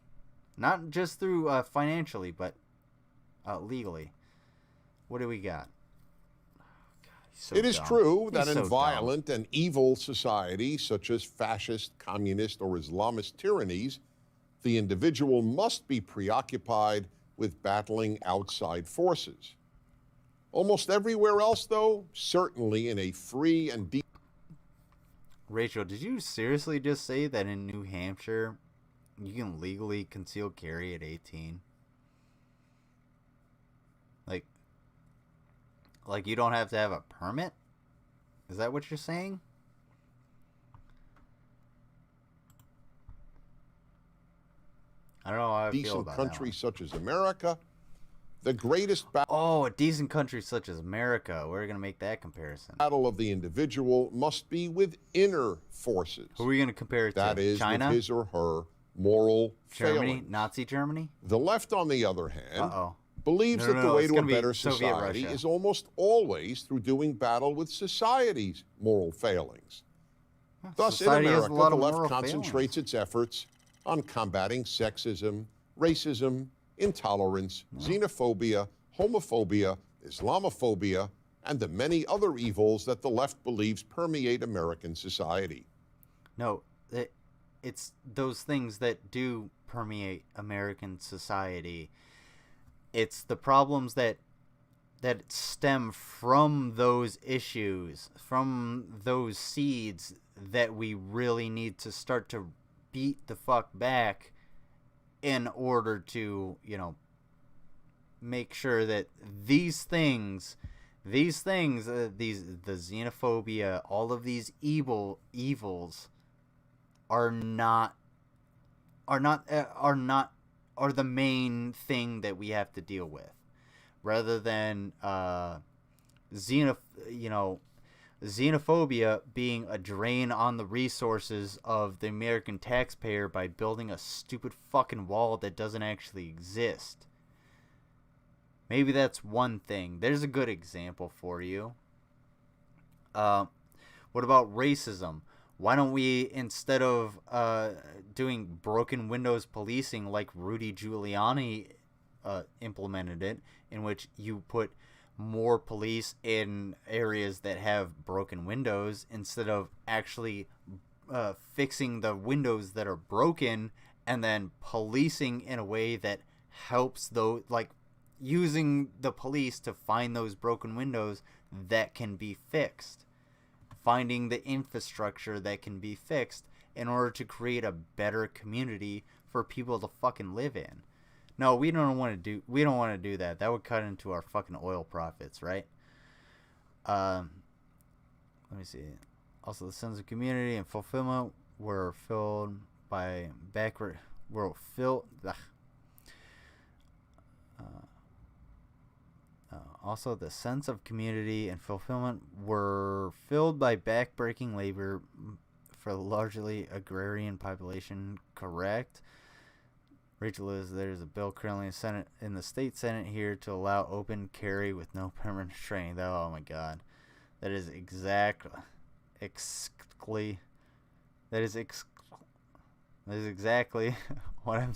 Not just through financially, but legally. What do we got? So it is true that in violent and evil societies, such as fascist, communist, or Islamist tyrannies, the individual must be preoccupied with battling outside forces. Almost everywhere else, though, certainly in a free and deep... Rachel, did you seriously just say that in New Hampshire you can legally conceal carry at 18? Like you don't have to have a permit? Is that what you're saying? I don't know how I feel about that. Decent country such as America, the greatest battle... Oh, a decent country such as America. We're going to make that comparison. Battle of the individual must be with inner forces. Who are we going to compare it to? That is, China? with his or her moral Germany? failings. Nazi Germany? The left, on the other hand, believes that the way to a better society is almost always through doing battle with society's moral failings. Thus, in America, the left concentrates its efforts on combating sexism, racism, intolerance, xenophobia, homophobia, Islamophobia, and the many other evils that the left believes permeate American society. No, it's those things that do permeate American society. It's the problems that stem from those issues, from those seeds, that we really need to start to beat the fuck back in order to, make sure that the xenophobia, all of these evils are the main thing that we have to deal with, rather than xenophobia being a drain on the resources of the American taxpayer by building a stupid fucking wall that doesn't actually exist. Maybe that's one thing. There's a good example for you. What about racism? Why don't we, instead of doing broken windows policing like Rudy Giuliani implemented it, in which you put more police in areas that have broken windows instead of actually fixing the windows that are broken and then policing in a way that helps those, like using the police to find those broken windows that can be fixed, finding the infrastructure that can be fixed in order to create a better community for people to fucking live in. No, we don't want to do that. That would cut into our fucking oil profits, right? Let me see. Also, the sense of community and fulfillment were filled by backward. Were filled. Also, the sense of community and fulfillment were filled by backbreaking labor for the largely agrarian population. Correct. Rachel is there's a bill currently in the state senate here to allow open carry with no permanent restraint. Oh my god, that is exactly what I'm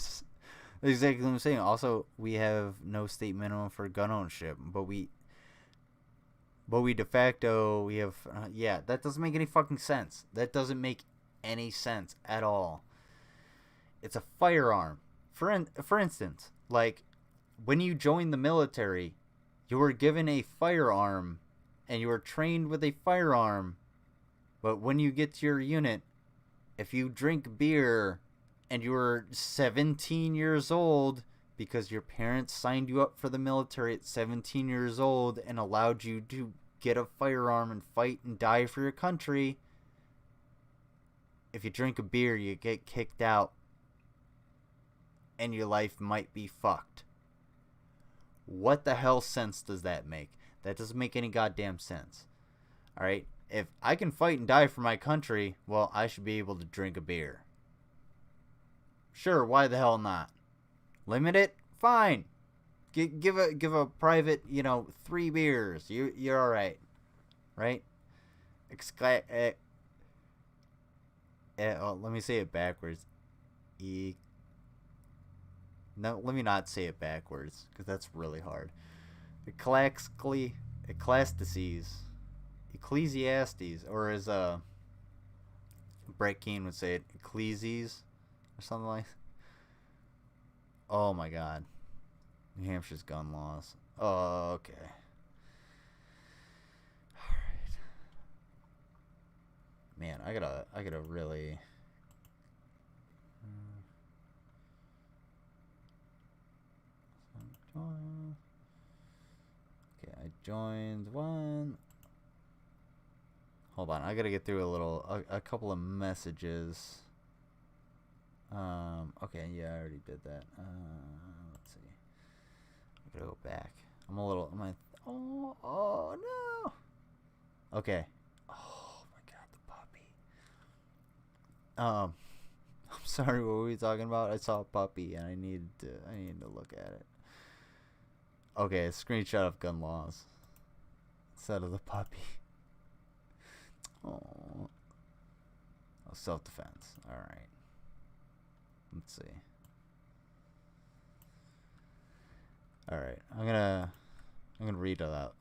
saying. Also, we have no state minimum for gun ownership, but we de facto we have that doesn't make any fucking sense. That doesn't make any sense at all. It's a firearm. For instance, like when you join the military, you were given a firearm and you were trained with a firearm, but when you get to your unit, if you drink beer and you were 17 years old because your parents signed you up for the military at 17 years old and allowed you to get a firearm and fight and die for your country, if you drink a beer, you get kicked out and your life might be fucked. What the hell sense does that make? That doesn't make any goddamn sense. Alright? If I can fight and die for my country, well, I should be able to drink a beer. Sure, why the hell not? Limit it? Fine. Give a private, 3 beers. You're alright. Right? Let me say it backwards. No, let me not say it backwards, because that's really hard. Ecclesiastes, or as Brett Keane would say it, Ecclesies, or something like that. Oh my god. New Hampshire's gun laws. Oh, okay. Alright. Man, I gotta really... Okay, I joined one. Hold on, I gotta get through a couple of messages. Okay, yeah, I already did that. Let's see. I gotta go back. Oh no. Okay. Oh my god, the puppy. I'm sorry, what were we talking about? I saw a puppy and I needed to look at it. Okay, a screenshot of gun laws instead of the puppy. Oh, self-defense. All right. Let's see. All right, I'm gonna read it out.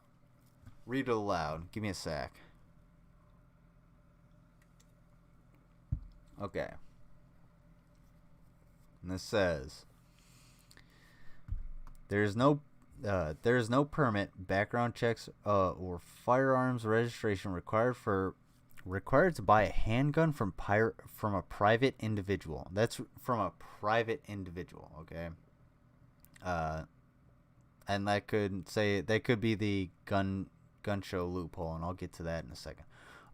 Read it aloud. Give me a sec. Okay. And this says, there is no permit, background checks, or firearms registration required to buy a handgun from a private individual. That's from a private individual, okay? And that could be the gun show loophole, and I'll get to that in a second.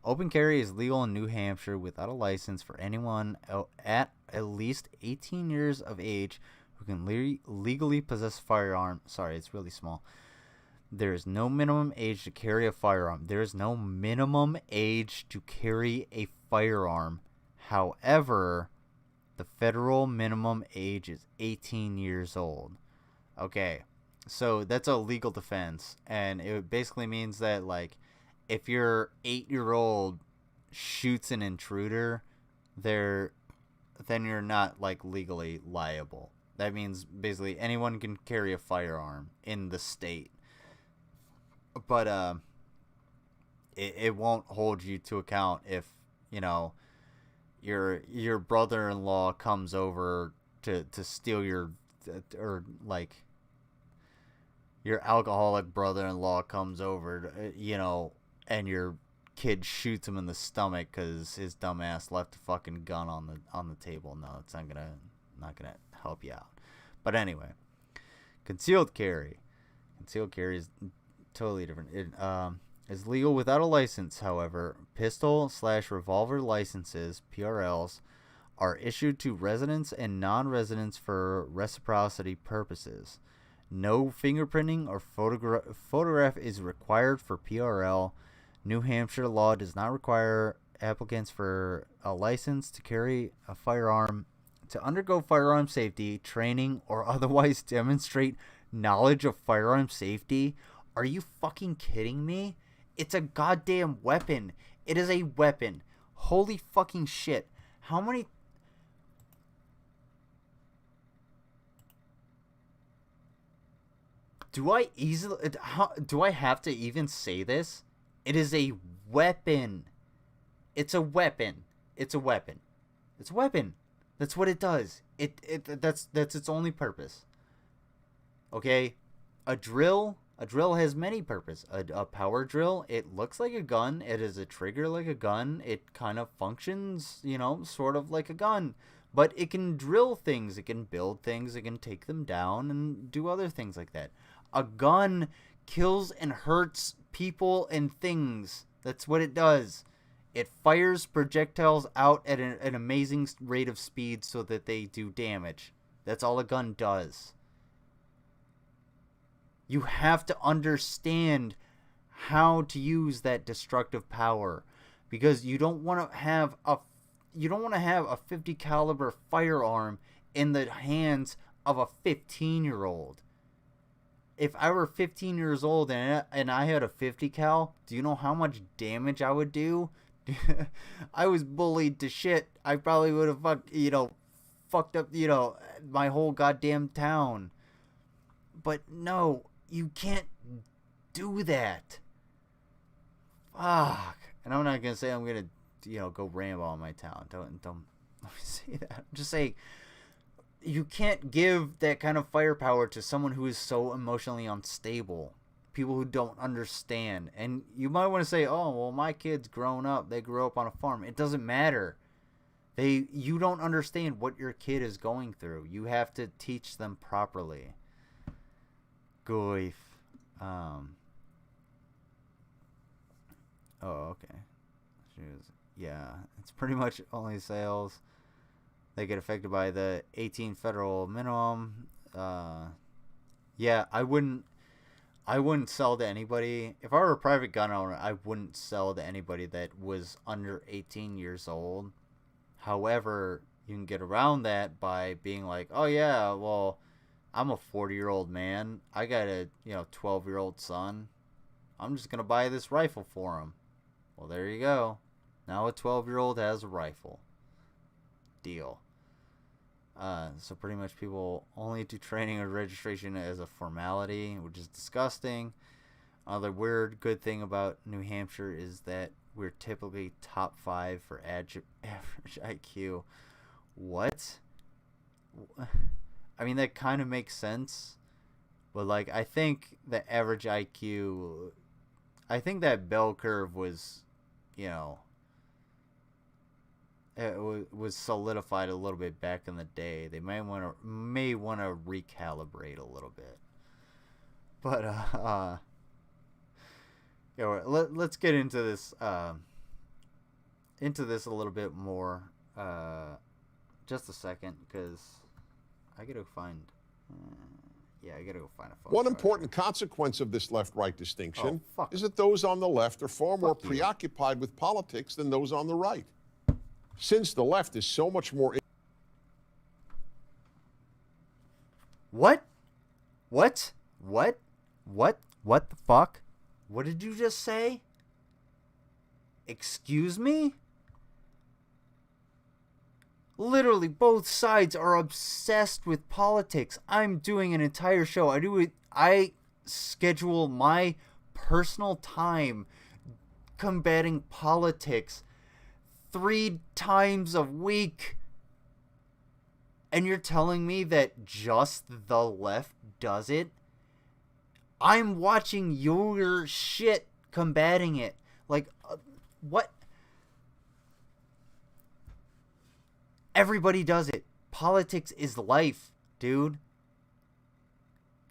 Open carry is legal in New Hampshire without a license for anyone at least 18 years of age who can legally possess a firearm. Sorry, it's really small. There is no minimum age to carry a firearm. There is no minimum age to carry a firearm. However, the federal minimum age is 18 years old. Okay, so that's a legal defense, and it basically means that, like, if your 8-year-old shoots an intruder, then you're not like legally liable. That means basically anyone can carry a firearm in the state, but it won't hold you to account if, you know, your brother-in-law comes over to steal your, or like your alcoholic brother-in-law comes over, you know, and your kid shoots him in the stomach because his dumb ass left a fucking gun on the table. No, it's not gonna help you out. But anyway, concealed carry is totally different. It is legal without a license. However, pistol/revolver licenses (PRLs) are issued to residents and non-residents for reciprocity purposes. No fingerprinting or photograph is required for PRL. New Hampshire law does not require applicants for a license to carry a firearm to undergo firearm safety training or otherwise demonstrate knowledge of firearm safety. Are you fucking kidding me? It's a goddamn weapon. It is a weapon. Holy fucking shit. How many... Do I have to even say this? It is a weapon. It's a weapon. It's a weapon. It's a weapon. That's what it does. That's its only purpose. Okay? A drill has many purposes. A power drill, it looks like a gun. It has a trigger like a gun. It kind of functions, you know, sort of like a gun. But it can drill things. It can build things. It can take them down and do other things like that. A gun kills and hurts people and things. That's what it does. It fires projectiles out at an amazing rate of speed so that they do damage. That's all a gun does. You have to understand how to use that destructive power, because you don't want to have a 50 caliber firearm in the hands of a 15-year-old. If I were 15 years old and I had a 50 cal, do you know how much damage I would do? I was bullied to shit. I probably would have fucked up, my whole goddamn town. But no, you can't do that. Fuck. And I'm not gonna say I'm gonna, go Rambo on my town. Don't let me say that. I'm just saying, you can't give that kind of firepower to someone who is so emotionally unstable. People who don't understand. And you might want to say, oh, well, my kid's grown up. They grew up on a farm. It doesn't matter. You don't understand what your kid is going through. You have to teach them properly. Goif. Oh, okay. Yeah, it's pretty much only sales. They get affected by the 18 federal minimum. Yeah, I wouldn't sell to anybody. If I were a private gun owner, I wouldn't sell to anybody that was under 18 years old. However, you can get around that by being like, oh yeah, well, I'm a 40-year-old man. I got a 12-year-old son. I'm just going to buy this rifle for him. Well, there you go. Now a 12-year-old has a rifle. Deal. So pretty much people only do training or registration as a formality, which is disgusting. Another weird good thing about New Hampshire is that we're typically top 5 for average IQ. What? I mean, that kind of makes sense. But, I think the average IQ... I think that bell curve was, it was solidified a little bit back in the day. They may want to recalibrate a little bit. But let's get into this a little bit more. Just a second, because I gotta find. I gotta go find a photo. One important consequence of this left-right distinction is that those on the left are far more preoccupied with politics than those on the right. Since the left is so much more... What? What the fuck? What did you just say? Excuse me? Literally, both sides are obsessed with politics. I'm doing an entire show. I schedule my personal time combating politics 3 times a week. And you're telling me that just the left does it? I'm watching your shit combating it. Like, what? Everybody does it. Politics is life, dude.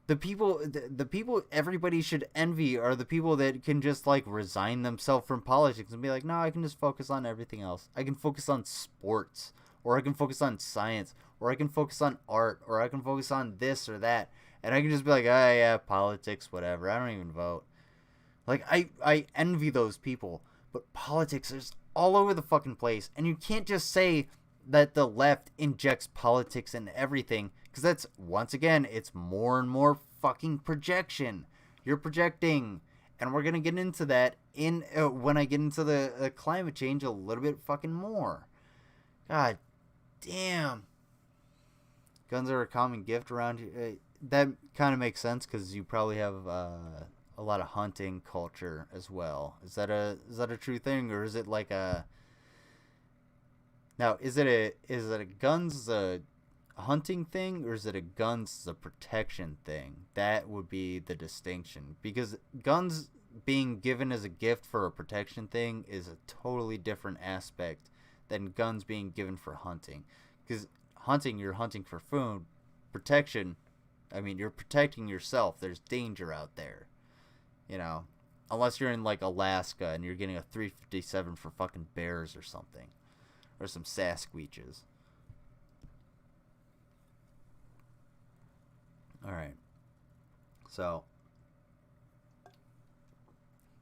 The people everybody should envy are the people that can just, like, resign themselves from politics and be like, no, I can just focus on everything else. I can focus on sports, or I can focus on science, or I can focus on art, or I can focus on this or that. And I can just be like, oh, yeah, politics, whatever. I don't even vote. Like, I envy those people. But politics is all over the fucking place. And you can't just say that the left injects politics in everything. Because that's, once again, it's more and more fucking projection. You're projecting. And we're going to get into that when I get into the climate change a little bit fucking more. God damn. Guns are a common gift around here. That kind of makes sense because you probably have a lot of hunting culture as well. Is that a true thing, or is it like a? Now, is it a guns a hunting thing, or is it a guns a protection thing? That would be the distinction, because guns being given as a gift for a protection thing is a totally different aspect than guns being given for hunting. Because hunting, you're hunting for food. Protection, I mean, you're protecting yourself. There's danger out there, you know, unless you're in like Alaska and you're getting a 357 for fucking bears or something, or some Sasquatches. All right, so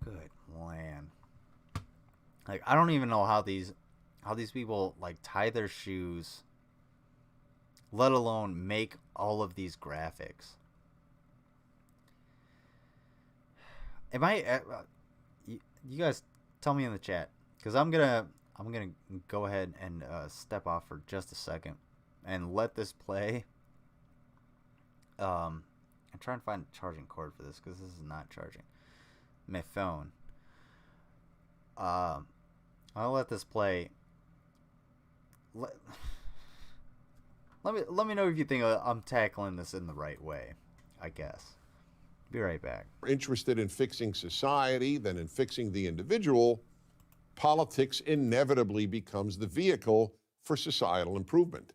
good land. Like, I don't even know how these people like tie their shoes, let alone make all of these graphics. Am I? You guys tell me in the chat, because I'm gonna go ahead and step off for just a second and let this play. I'm trying to find a charging cord for this because this is not charging my phone. I'll let this play. Let me know if you think I'm tackling this in the right way, I guess. Be right back. Interested in fixing society than in fixing the individual, politics inevitably becomes the vehicle for societal improvement.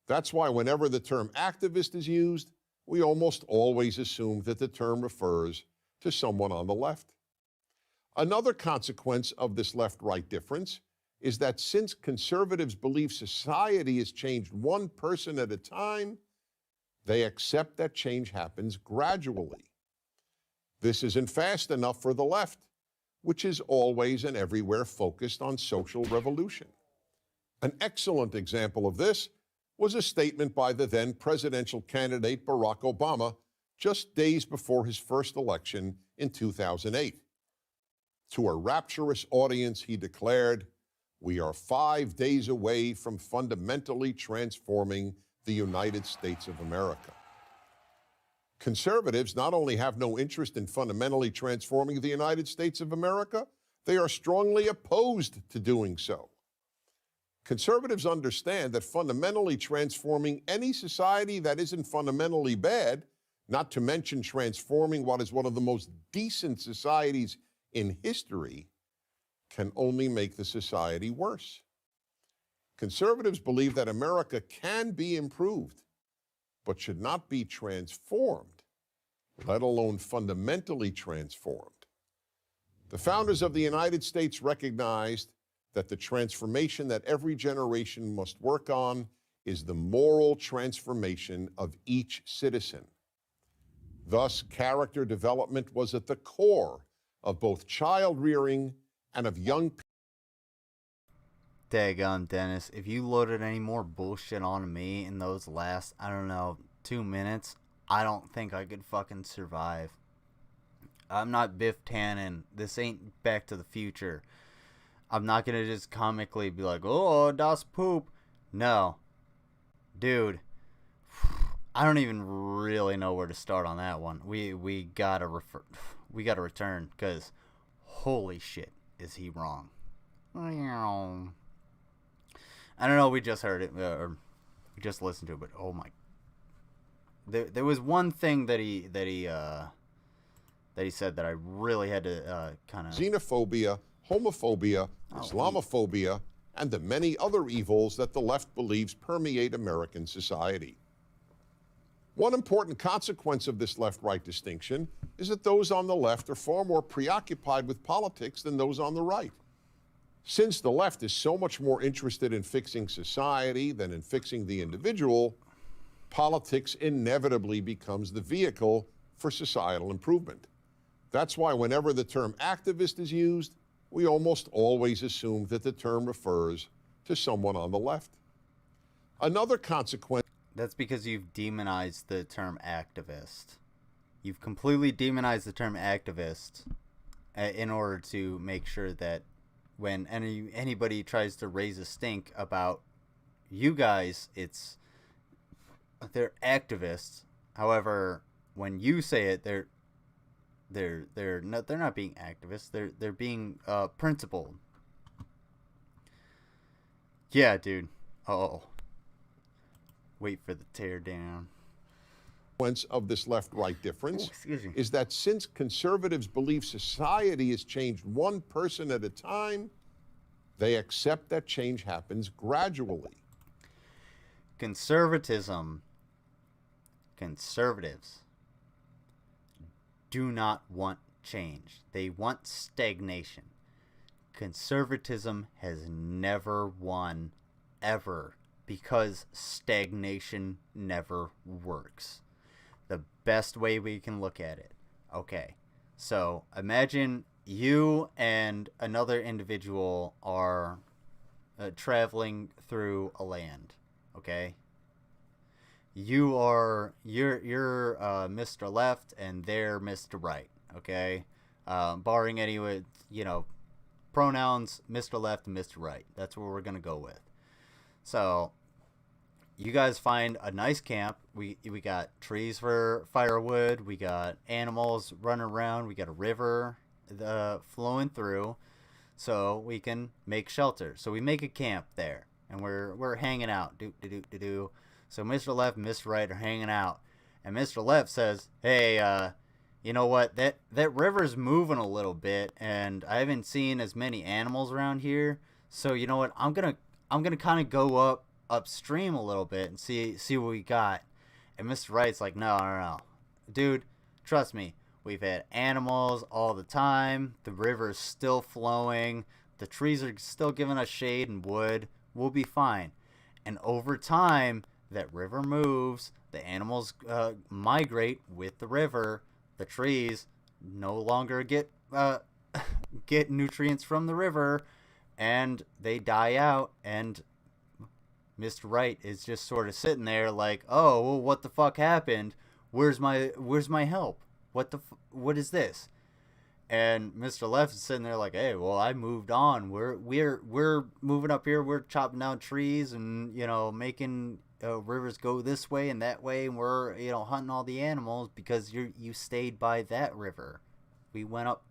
That's why whenever the term activist is used, we almost always assume that the term refers to someone on the left. Another consequence of this left-right difference is that since conservatives believe society has changed one person at a time, they accept that change happens gradually. This isn't fast enough for the left, which is always and everywhere focused on social revolution. An excellent example of this was a statement by the then presidential candidate Barack Obama just days before his first election in 2008. To a rapturous audience, he declared, "We are 5 days away from fundamentally transforming the United States of America." Conservatives not only have no interest in fundamentally transforming the United States of America, they are strongly opposed to doing so. Conservatives understand that fundamentally transforming any society that isn't fundamentally bad, not to mention transforming what is one of the most decent societies in history, can only make the society worse. Conservatives believe that America can be improved, but should not be transformed, let alone fundamentally transformed. The founders of the United States recognized that the transformation that every generation must work on is the moral transformation of each citizen. Thus, character development was at the core of both child rearing and of young people. Daggone, Dennis, if you loaded any more bullshit on me in those last, I don't know, 2 minutes, I don't think I could fucking survive. I'm not Biff Tannen. This ain't Back to the Future. I'm not gonna just comically be like, oh, das poop. No. Dude, I don't even really know where to start on that one. We gotta return, because holy shit, is he wrong. I don't know, we just heard it, or we just listened to it, but oh my. There was one thing that he said that I really had to kind of... Xenophobia, homophobia, Islamophobia, and the many other evils that the left believes permeate American society. One important consequence of this left-right distinction is that those on the left are far more preoccupied with politics than those on the right. Since the left is so much more interested in fixing society than in fixing the individual, politics inevitably becomes the vehicle for societal improvement. That's why whenever the term activist is used, we almost always assume that the term refers to someone on the left. Another consequence... That's because you've demonized the term activist. You've completely demonized the term activist in order to make sure that when anybody tries to raise a stink about you guys, they're activists. However, when you say it, they're not being activists. They're being principled. Yeah, dude. Oh. Wait for the tear down. Of this left-right difference is that since conservatives believe society has changed one person at a time, they accept that change happens gradually. Conservatives do not want change. They want stagnation. Conservatism has never won, ever, because stagnation never works. The best way we can look at it. Okay, so imagine you and another individual are traveling through a land. Okay, you're Mr. Left and they're Mr. Right. Okay, barring any pronouns, Mr. Left and Mr. Right. That's what we're gonna go with. So you guys find a nice camp. We got trees for firewood. We got animals running around. We got a river flowing through, so we can make shelter. So we make a camp there, and we're hanging out. Do. So Mr. Left and Mr. Right are hanging out, and Mr. Left says, "Hey, you know what? That river's moving a little bit, and I haven't seen as many animals around here. So you know what? I'm gonna kind of go upstream a little bit and see what we got." And Mr. Wright's like, no, dude, trust me, we've had animals all the time, the river's still flowing, the trees are still giving us shade and wood, we'll be fine. And over time, that river moves, the animals migrate with the river, the trees no longer get nutrients from the river, and they die out, and Mr. Right is just sort of sitting there like, oh, well, what the fuck happened? Where's my help? What is this? And Mr. Left is sitting there like, hey, well, I moved on. We're moving up here. We're chopping down trees and making rivers go this way and that way, and we're hunting all the animals because you stayed by that river. We went up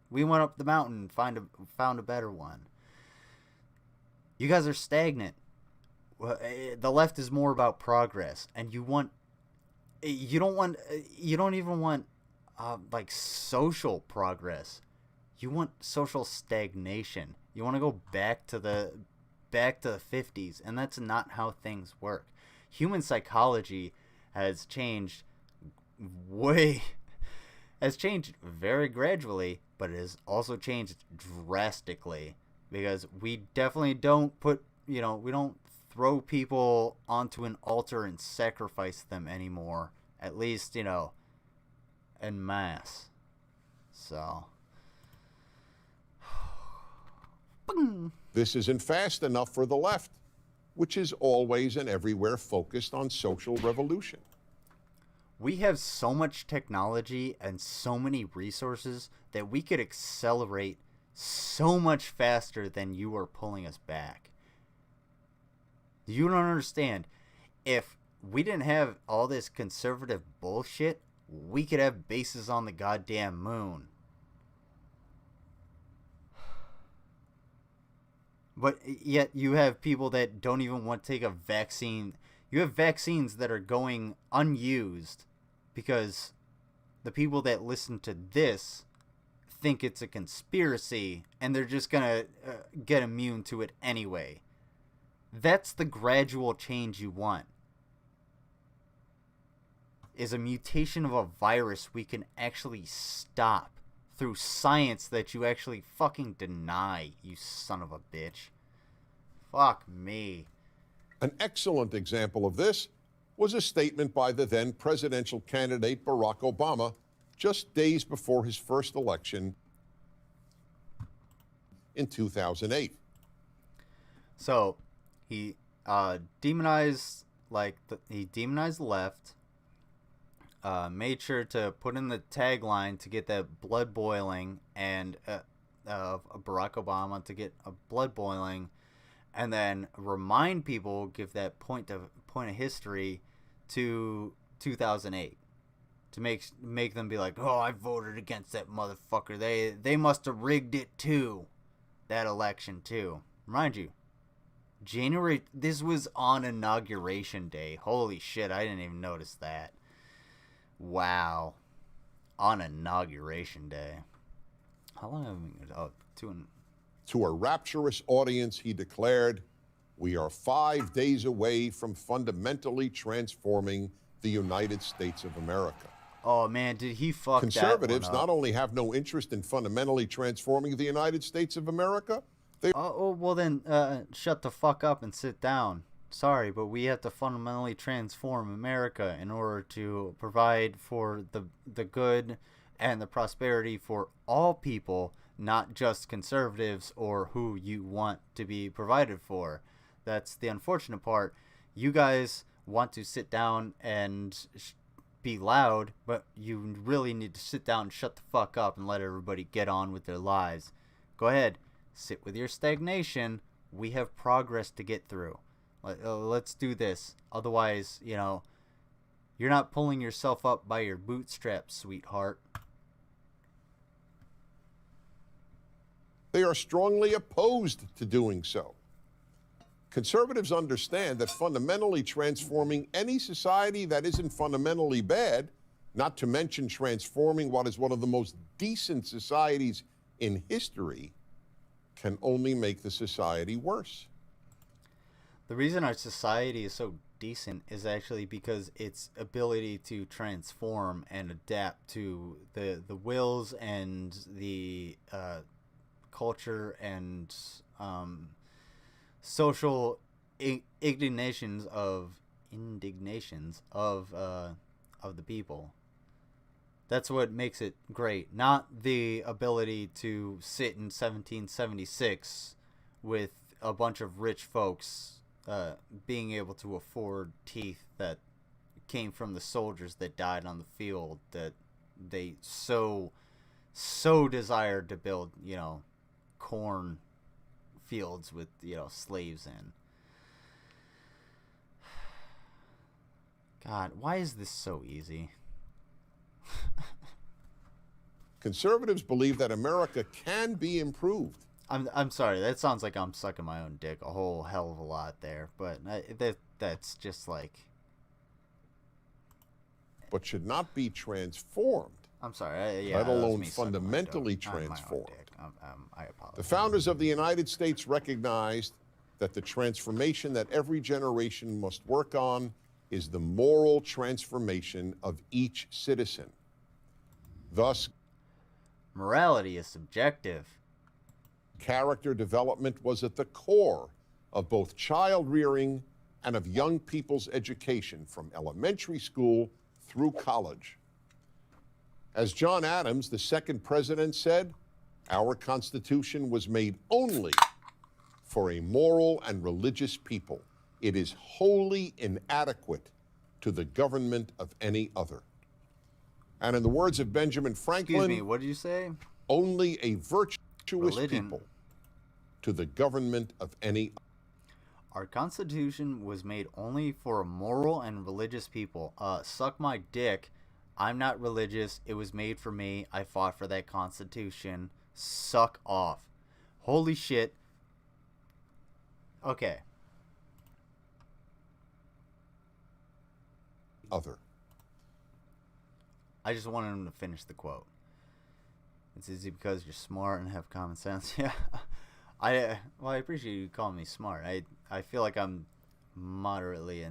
the mountain, found a better one. You guys are stagnant. The left is more about progress, and you don't even want like social progress. You want social stagnation. You want to go back to the 50s, and that's not how things work. Human psychology has changed very gradually, but it has also changed drastically, because we definitely don't we don't throw people onto an altar and sacrifice them anymore, at least en masse. So this isn't fast enough for the left, which is always and everywhere focused on social revolution. We have so much technology and so many resources that we could accelerate so much faster than you are pulling us back. You don't understand. If we didn't have all this conservative bullshit, we could have bases on the goddamn moon. But yet you have people that don't even want to take a vaccine. You have vaccines that are going unused because the people that listen to this think it's a conspiracy and they're just going to get immune to it anyway. That's the gradual change you want. Is a mutation of a virus we can actually stop through science that you actually fucking deny, you son of a bitch. Fuck me. An excellent example of this was a statement by the then presidential candidate Barack Obama just days before his first election in 2008. So he demonized the left. Made sure to put in the tagline to get that blood boiling, and Barack Obama to get a blood boiling, and then remind people, give that point of history to 2008 to make them be like, oh, I voted against that motherfucker. They must have rigged it too, that election too. Remind you, January. This was on Inauguration Day. Holy shit, I didn't even notice that. Wow. On Inauguration Day. How long have we been? Oh, To a rapturous audience, he declared, "We are 5 days away from fundamentally transforming the United States of America." Oh, man, did he fuck that one up? Conservatives not only have no interest in fundamentally transforming the United States of America, they... well then, shut the fuck up and sit down. Sorry, but we have to fundamentally transform America in order to provide for the good and the prosperity for all people, not just conservatives or who you want to be provided for. That's the unfortunate part. You guys want to sit down and be loud, but you really need to sit down and shut the fuck up and let everybody get on with their lives. Go ahead, sit with your stagnation. We have progress to get through. Let's do this. Otherwise, you're not pulling yourself up by your bootstraps, sweetheart. They are strongly opposed to doing so. Conservatives understand that fundamentally transforming any society that isn't fundamentally bad, not to mention transforming what is one of the most decent societies in history, can only make the society worse. The reason our society is so decent is actually because its ability to transform and adapt to the wills and the culture and social indignations of the people. That's what makes it great, not the ability to sit in 1776 with a bunch of rich folks being able to afford teeth that came from the soldiers that died on the field that they so desired to build, corn fields with, slaves in. God, why is this so easy? Conservatives believe that America can be improved. I'm sorry, that sounds like I'm sucking my own dick a whole hell of a lot there, but that's just like... But should not be transformed. I'm sorry, let alone fundamentally transformed. I apologize. The founders of the United States recognized that the transformation that every generation must work on is the moral transformation of each citizen. Thus, morality is subjective. Character development was at the core of both child rearing and of young people's education from elementary school through college. As John Adams, the second president, said, our Constitution was made only for a moral and religious people. It is wholly inadequate to the government of any other. And in the words of Benjamin Franklin, excuse me, what did you say? Only a virtuous people to the government of any other. Our Constitution was made only for moral and religious people. Suck my dick. I'm not religious. It was made for me. I fought for that Constitution. Suck off. Holy shit. Okay. Other. I just wanted him to finish the quote. It's easy because you're smart and have common sense. Yeah. I appreciate you calling me smart. I feel like I'm moderately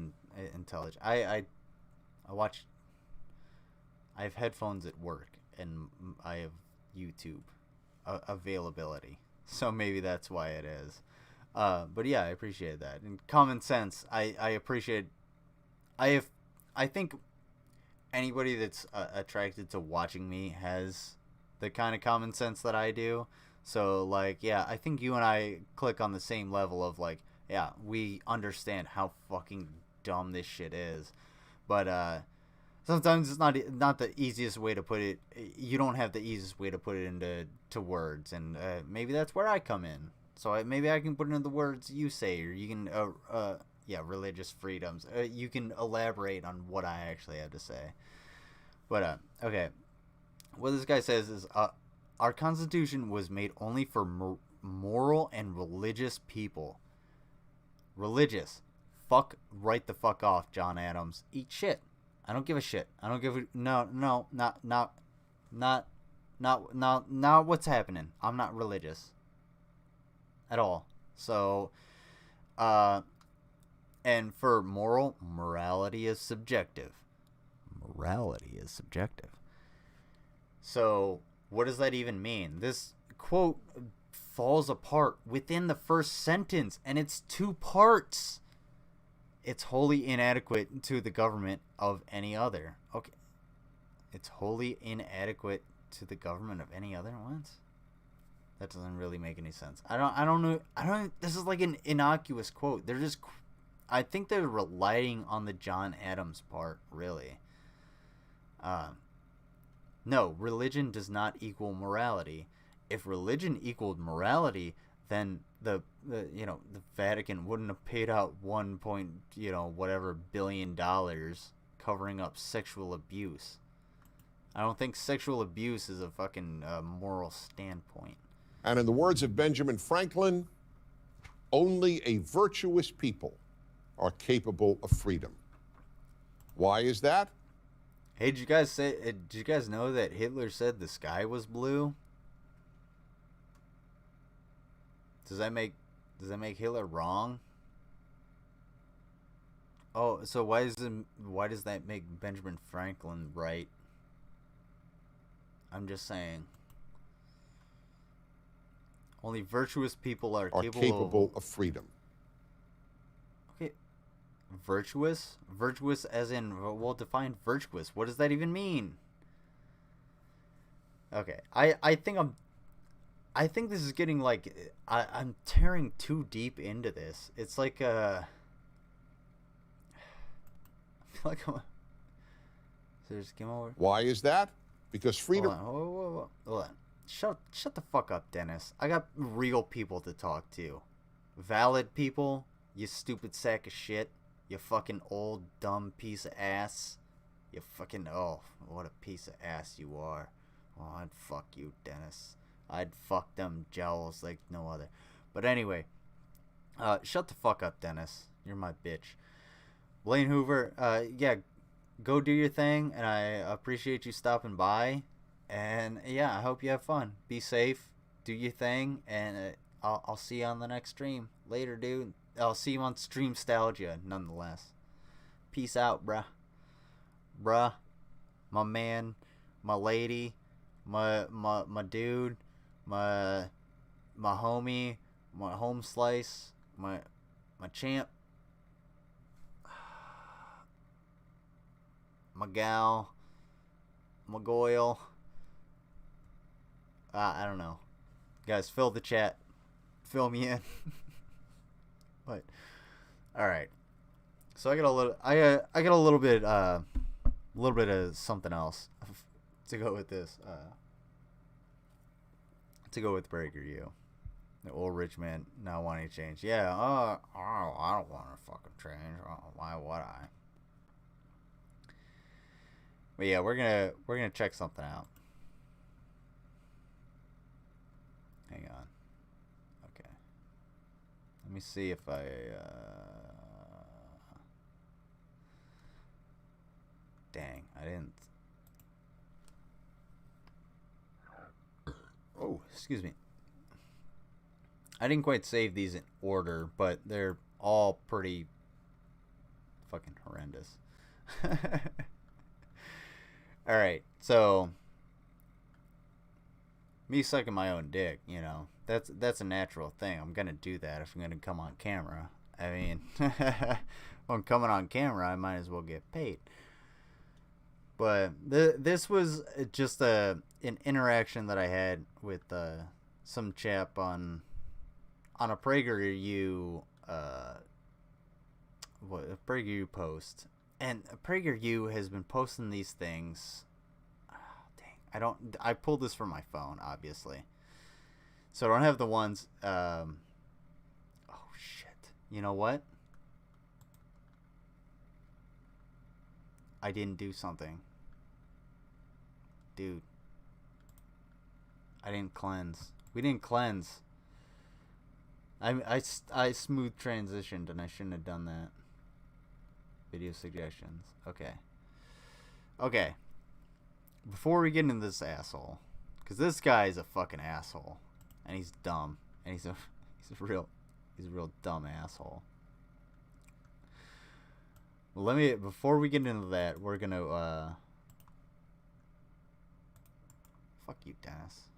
intelligent. I watch. I have headphones at work and I have YouTube availability, so maybe that's why it is. But yeah, I appreciate that. And common sense, I appreciate. I think anybody that's attracted to watching me has the kind of common sense that I do. So, like, yeah, I think you and I click on the same level of, like, yeah, we understand how fucking dumb this shit is. But, sometimes it's not the easiest way to put it. You don't have the easiest way to put it into words. And maybe that's where I come in. So maybe I can put it into the words you say. Or you can, religious freedoms. You can elaborate on what I actually have to say. But, okay. What this guy says is, our Constitution was made only for moral and religious people. Religious. Fuck right the fuck off, John Adams. Eat shit. I don't give a shit. I don't give a... No, not what's happening. I'm not religious. At all. So, and for morality is subjective. Morality is subjective. So... what does that even mean? This quote falls apart within the first sentence, and it's 2 parts. It's wholly inadequate to the government of any other. Okay. It's wholly inadequate to the government of any other ones? That doesn't really make any sense. I don't know. This is like an innocuous quote. They're just... I think they're relying on the John Adams part, really. No, religion does not equal morality. If religion equaled morality, then the Vatican wouldn't have paid out $1 billion covering up sexual abuse. I don't think sexual abuse is a fucking moral standpoint. And in the words of Benjamin Franklin, only a virtuous people are capable of freedom. Why is that? Hey, did you guys know that Hitler said the sky was blue? Does that make Hitler wrong? Oh, so why does that make Benjamin Franklin right? I'm just saying. Only virtuous people are capable of freedom. Virtuous? Virtuous as in, well, define virtuous. What does that even mean? Okay, I think this is getting like, I'm tearing too deep into this. It's like, I feel like I'm, so just game over. Why is that? Because freedom. Hold on. Shut the fuck up, Dennis. I got real people to talk to. Valid people, you stupid sack of shit. You fucking old, dumb piece of ass. You fucking... Oh, what a piece of ass you are. Oh, I'd fuck you, Dennis. I'd fuck them jowls like no other. But anyway. Shut the fuck up, Dennis. You're my bitch. Blaine Hoover, yeah, go do your thing. And I appreciate you stopping by. And, yeah, I hope you have fun. Be safe. Do your thing. And I'll see you on the next stream. Later, dude. I'll see you on Streamstalgia, nonetheless. Peace out, bruh. Bruh. My man. My lady. My dude. My homie. My home slice. My champ. My gal. My goyle. I don't know. Guys, fill the chat. Fill me in. But all right, so I got a little bit of something else to go with this. To go with PragerU. The old rich man not wanting to change. Yeah, I don't want to fucking change. Why would I? But yeah, we're gonna check something out. Hang on. Okay. Let me see if I dang, I didn't. Oh, excuse me. I didn't quite save these in order, but they're all pretty fucking horrendous. Alright, so me sucking my own dick, you know, that's a natural thing. I'm gonna do that if I'm gonna come on camera. I mean, if I'm coming on camera, I might as well get paid. But this was just an interaction that I had with some chap on a PragerU a PragerU post, and PragerU has been posting these things. Oh, dang, I pulled this from my phone, obviously, so I don't have the ones. Oh shit! You know what? I didn't do something, dude. I didn't cleanse. We didn't cleanse. I smooth transitioned and I shouldn't have done that. Video suggestions. Okay. Before we get into this asshole, because this guy is a fucking asshole, and he's dumb, and he's a real dumb asshole. Well, before we get into that, we're gonna fuck you, Dennis.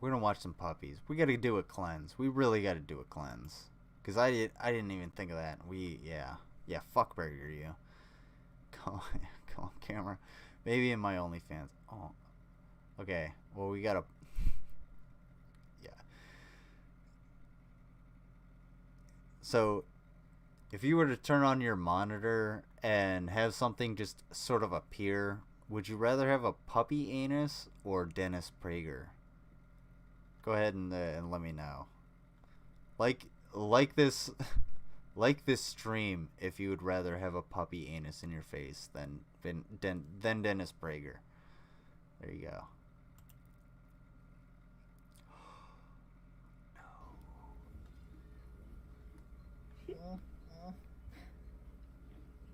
We're gonna watch some puppies. We gotta do a cleanse. We really gotta do a cleanse. Cause I didn't even think of that. Yeah, fuck PragerU. Go on camera. Maybe in my OnlyFans. Oh, okay. Well, we gotta. Yeah. So, if you were to turn on your monitor and have something just sort of appear, would you rather have a puppy anus or Dennis Prager? Go ahead and let me know. Like this stream, if you would rather have a puppy anus in your face than Dennis Prager. There you go.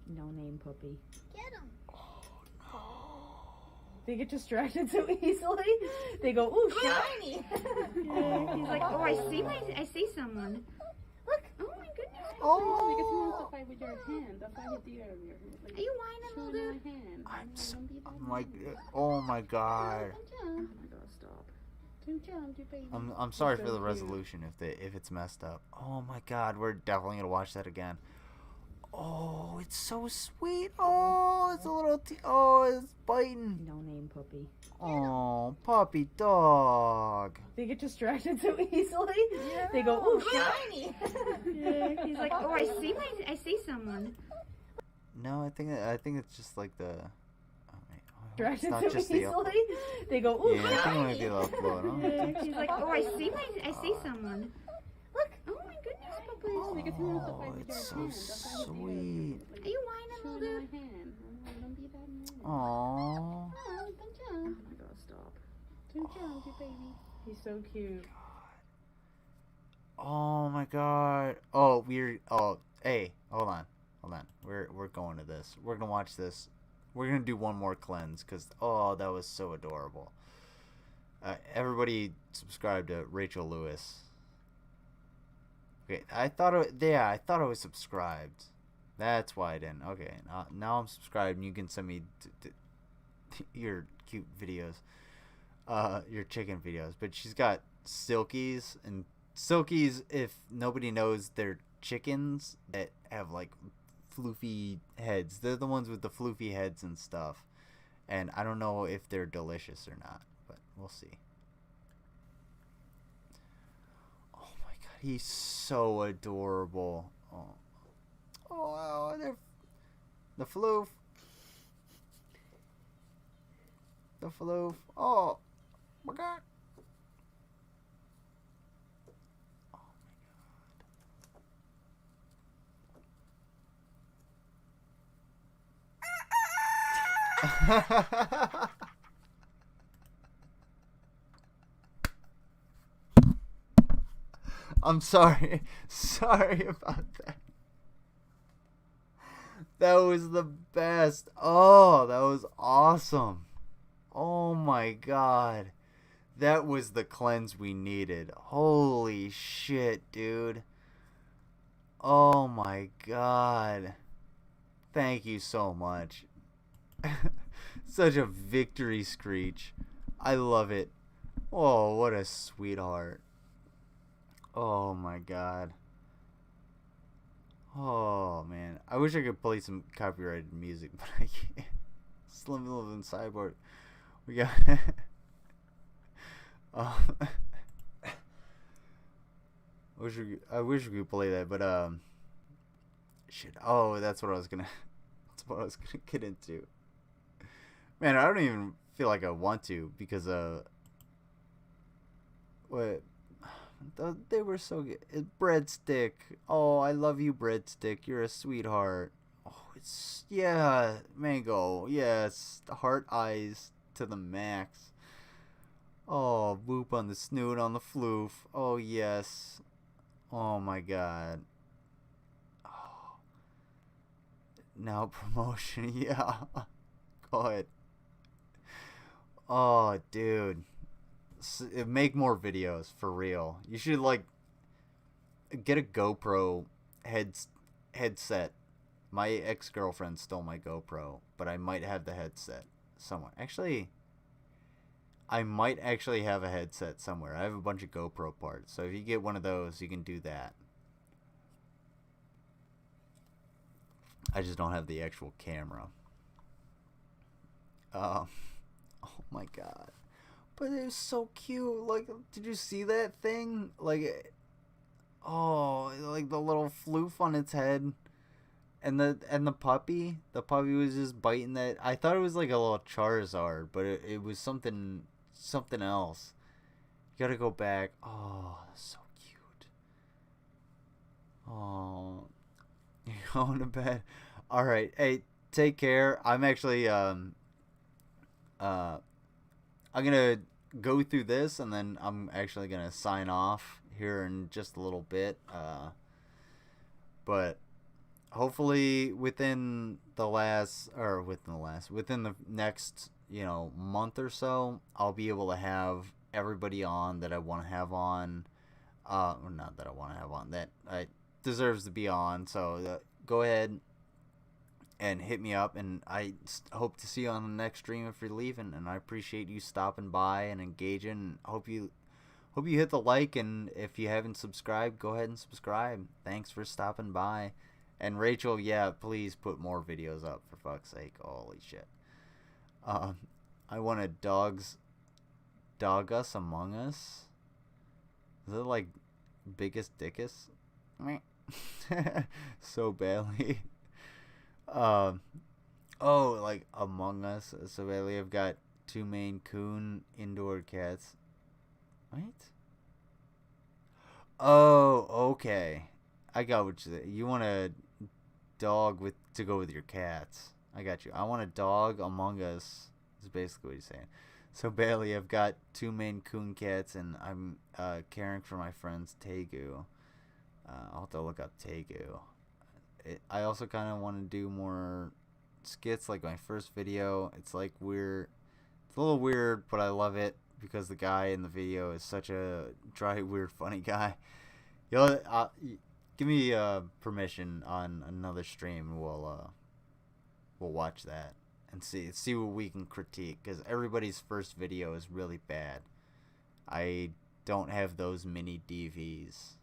No name puppy. Get him. They get distracted so easily. They go, ooh, shiny. Yeah, he's like, oh, I see someone. Look. Oh my goodness. Oh, because he wants to fight with your hand. That's why he did earlier. Like, are you whining, little dude? Oh my god. Oh my god, stop. I'm sorry for the resolution if it's messed up. Oh my god, we're definitely gonna watch that again. Oh, it's so sweet. Oh, it's a little. Oh, it's biting. No name puppy. Oh, puppy dog. They get distracted so easily. Yeah. They go, ooh, shiny. Yeah, he's like, oh, I see someone. No, I think it's just like the. Distracted so easily. They go, ooh, yeah, shiny. I think it might be the upload. Yeah, he's like, oh, I see someone. Look. Oh my goodness. Oh, it's so sweet. Are you whining, little dude? Aww. Oh my god, stop. He's so cute. Oh my god. Oh, hey, hold on. We're going to this. We're gonna watch this. We're gonna do one more cleanse because that was so adorable. Everybody subscribe to Rachel Lewis. Okay, I thought I was subscribed. That's why I didn't. Okay, now I'm subscribed, and you can send me your cute videos, your chicken videos. But she's got silkies, and silkies, if nobody knows, they're chickens that have like floofy heads. They're the ones with the floofy heads and stuff. And I don't know if they're delicious or not, but we'll see. He's so adorable. Oh, the floof. The floof. Oh, I'm sorry. Sorry about that. That was the best. Oh, that was awesome. Oh my god. That was the cleanse we needed. Holy shit, dude. Oh my god. Thank you so much. Such a victory screech. I love it. Oh, what a sweetheart. Oh my god. Oh man. I wish I could play some copyrighted music, but I can't. Slim Living Cyborg. We got I wish we could play that, but shit. Oh, that's what I was gonna get into. Man, I don't even feel like I want to, because what, they were so good. Breadstick. Oh, I love you, Breadstick. You're a sweetheart. Oh, it's, yeah, Mango. Yes, the heart eyes to the max. Oh, boop on the snoot, on the floof. Oh, yes. Oh, my God. Oh. Now promotion. Yeah. Go ahead. Oh, dude. Make more videos, for real. You should, like, get a GoPro headset. My ex-girlfriend stole my GoPro, but I might have the headset somewhere. Actually, I might actually have a headset somewhere. I have a bunch of GoPro parts, so if you get one of those, you can do that. I just don't have the actual camera. Oh my god. But it was so cute. Like, did you see that thing? Like, oh, like the little floof on its head. And the puppy. The puppy was just biting that. I thought it was like a little Charizard, but it was something else. You gotta go back. Oh, so cute. Oh, you're going to bed. All right. Hey, take care. I'm actually I'm gonna go through this, and then I'm actually gonna sign off here in just a little bit. But hopefully within the next, month or so, I'll be able to have everybody on that I want to have on. Or not that I want to have on, that deserves to be on. So go ahead and hit me up, and I hope to see you on the next stream if you're leaving. And I appreciate you stopping by and engaging. Hope you hit the like, and if you haven't subscribed, go ahead and subscribe. Thanks for stopping by. And Rachel, yeah, please put more videos up, for fuck's sake. Holy shit. I wanted Dog Us Among Us. Is it like Biggest Dickus? So badly. Oh, like Among Us. So badly. I've got 2 Maine Coon indoor cats. What? Oh, okay. I got what you said. You want a dog to go with your cats. I got you. I want a dog Among Us. Is basically what he's saying. So Bailey, I've got 2 Maine Coon cats, and I'm caring for my friend's Tegu. I'll have to look up Tegu. I also kind of want to do more skits, like my first video. It's like weird. It's a little weird, but I love it because the guy in the video is such a dry, weird, funny guy. Give me permission on another stream, and we'll watch that and see what we can critique, because everybody's first video is really bad. I don't have those mini DVs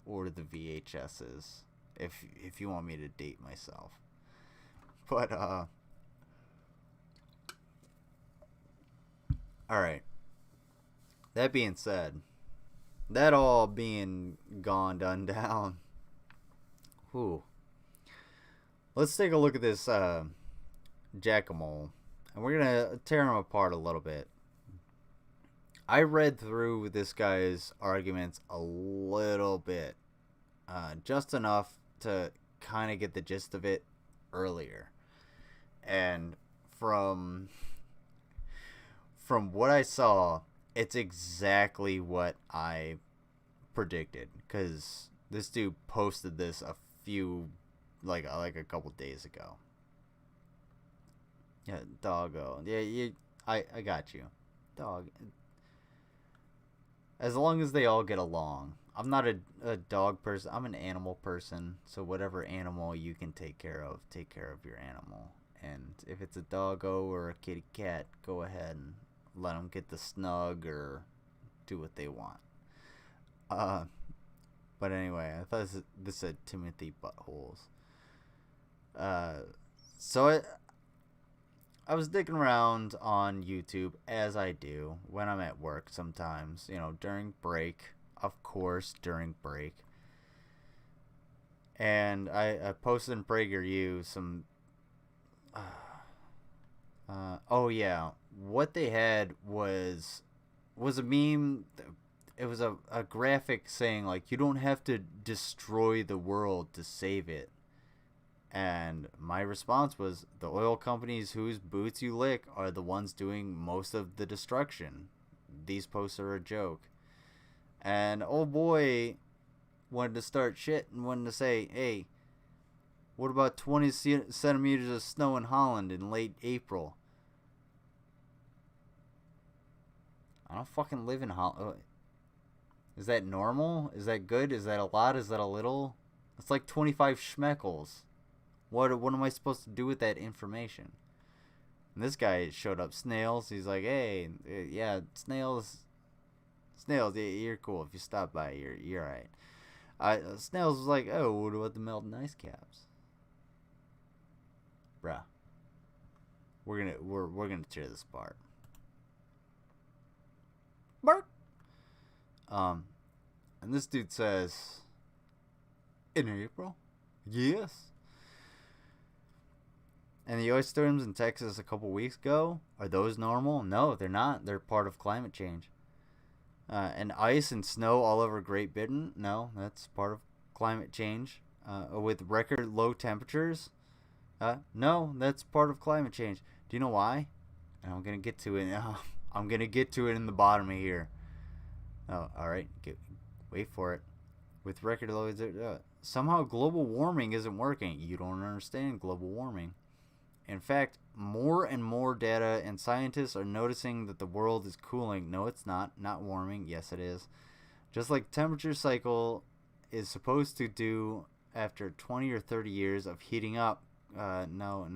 or the VHSs, if you want me to date myself. But all right. That being said, that all being done down. Whew. Let's take a look at this Jack-a-mole, and we're gonna tear him apart a little bit. I read through this guy's arguments a little bit, just enough to kind of get the gist of it earlier. And from what I saw, it's exactly what I predicted, because this dude posted this a few, like a couple days ago. Yeah, doggo. Yeah, I got you. Dog. As long as they all get along. I'm not a dog person. I'm an animal person. So whatever animal you can take care of your animal. And if it's a doggo or a kitty cat, go ahead and let them get the snug or do what they want. But anyway, I thought this said Timothy Buttholes. So I was digging around on YouTube, as I do when I'm at work sometimes, during break, of course, during break. And I posted in PragerU some, oh yeah, what they had was a meme. It was a graphic saying, like, you don't have to destroy the world to save it. And my response was, the oil companies whose boots you lick are the ones doing most of the destruction. These posts are a joke. And oh boy wanted to start shit and wanted to say, hey, what about 20 centimeters of snow in Holland in late April? I don't fucking live in Holland. Is that normal? Is that good? Is that a lot? Is that a little? It's like 25 schmeckles. What am I supposed to do with that information? And this guy showed up, snails. He's like, hey, yeah, snails, yeah, you're cool. If you stop by, you're alright. Snails was like, oh, what about the melting ice caps? Bruh. We're gonna tear this apart. Bark. And this dude says, in April? Yes. And the ice storms in Texas a couple weeks ago, are those normal? No, they're not. They're part of climate change. And ice and snow all over Great Britain? No, that's part of climate change. With record low temperatures? No, that's part of climate change. Do you know why? And I'm going to get to it. I'm going to get to it in the bottom of here. Oh, all right. Wait for it. With record lows, somehow global warming isn't working. You don't understand global warming. In fact, more and more data and scientists are noticing that the world is cooling. No, it's not. Not warming. Yes, it is. Just like temperature cycle is supposed to do after 20 or 30 years of heating up. No,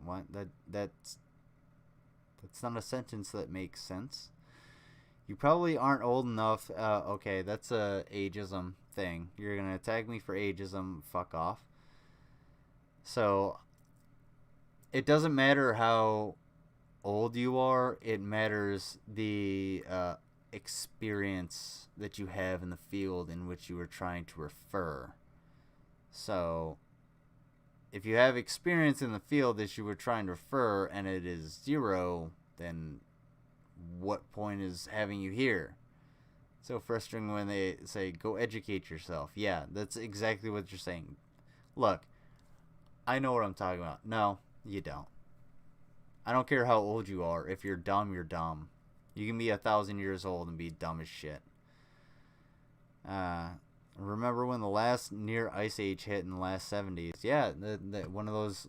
what? That's not a sentence that makes sense. You probably aren't old enough. Okay, that's a ageism thing. You're gonna attack me for ageism. Fuck off. So it doesn't matter how old you are. It matters the experience that you have in the field in which you are trying to refer. So if you have experience in the field that you were trying to refer and it is 0, then what point is having you here? So frustrating when they say, go educate yourself. Yeah, that's exactly what you're saying. Look, I know what I'm talking about. No, you don't. I don't care how old you are. If you're dumb, you're dumb. You can be 1,000 years old and be dumb as shit. Remember when the last near ice age hit in the last 70s? Yeah, one of those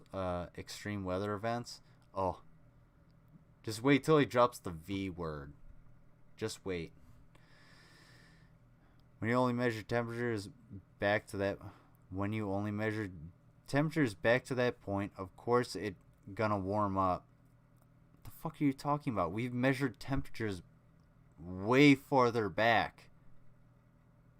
extreme weather events. Oh, just wait till he drops the V word. Just wait. When you only measure temperatures back to that point, of course it gonna warm up. The fuck are you talking about? We've measured temperatures way farther back.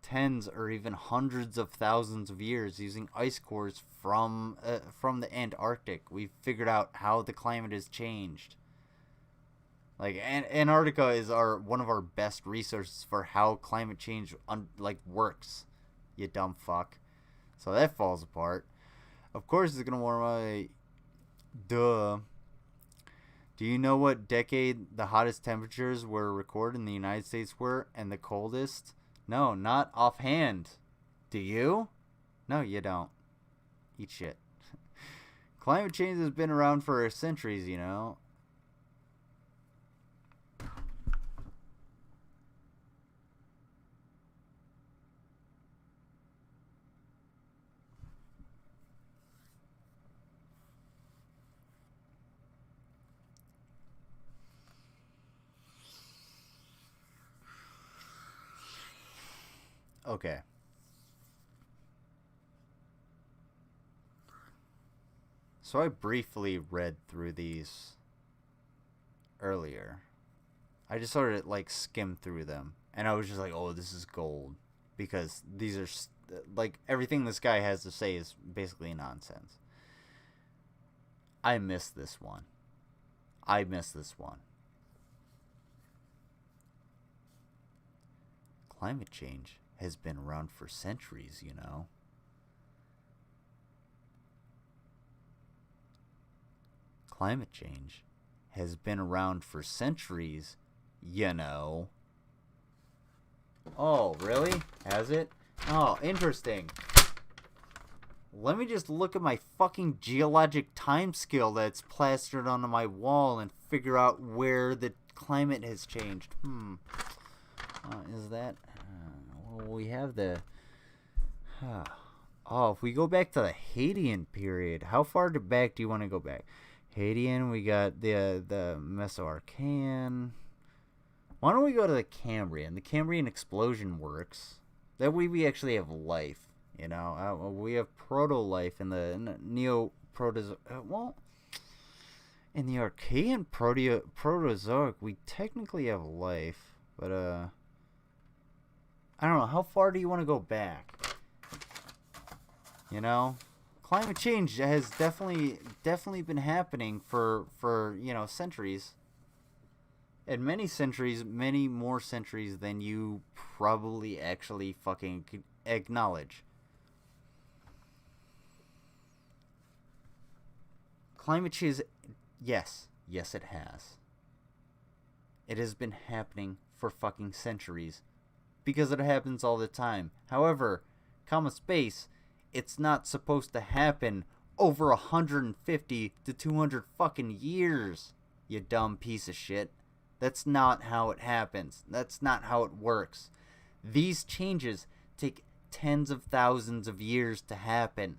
Tens or even hundreds of thousands of years using ice cores from the Antarctic. We've figured out how the climate has changed. Like, Antarctica is one of our best resources for how climate change works. You dumb fuck. So that falls apart. Of course it's gonna warm up. Duh. Do you know what decade the hottest temperatures were recorded in the United States were, and the coldest? No, not offhand. Do you? No, you don't. Eat shit. Climate change has been around for centuries, you know. Okay. So I briefly read through these earlier. I just sort of like skimmed through them, and I was just like, "Oh, this is gold," because these are like everything this guy has to say is basically nonsense. I missed this one. Climate change has been around for centuries, you know. Climate change has been around for centuries, you know. Oh, really? Has it? Oh, interesting. Let me just look at my fucking geologic time scale that's plastered onto my wall and figure out where the climate has changed. Is that... well, we have the... oh, if we go back to the Hadean period, how far back do you want to go back? Hadean, we got the Mesoarchean. Why don't we go to the Cambrian? The Cambrian explosion works. That way we actually have life, you know. We have proto-life in the Neo-Protozoic. Well, in the Archean Protozoic, we technically have life. But, I don't know. How far do you want to go back? You know? Climate change has definitely been happening for you know, centuries. And many more centuries than you probably actually fucking acknowledge. Climate change, yes, it has. It has been happening for fucking centuries. Because it happens all the time. However, space, it's not supposed to happen over 150 to 200 fucking years, you dumb piece of shit. That's not how it happens. That's not how it works. These changes take tens of thousands of years to happen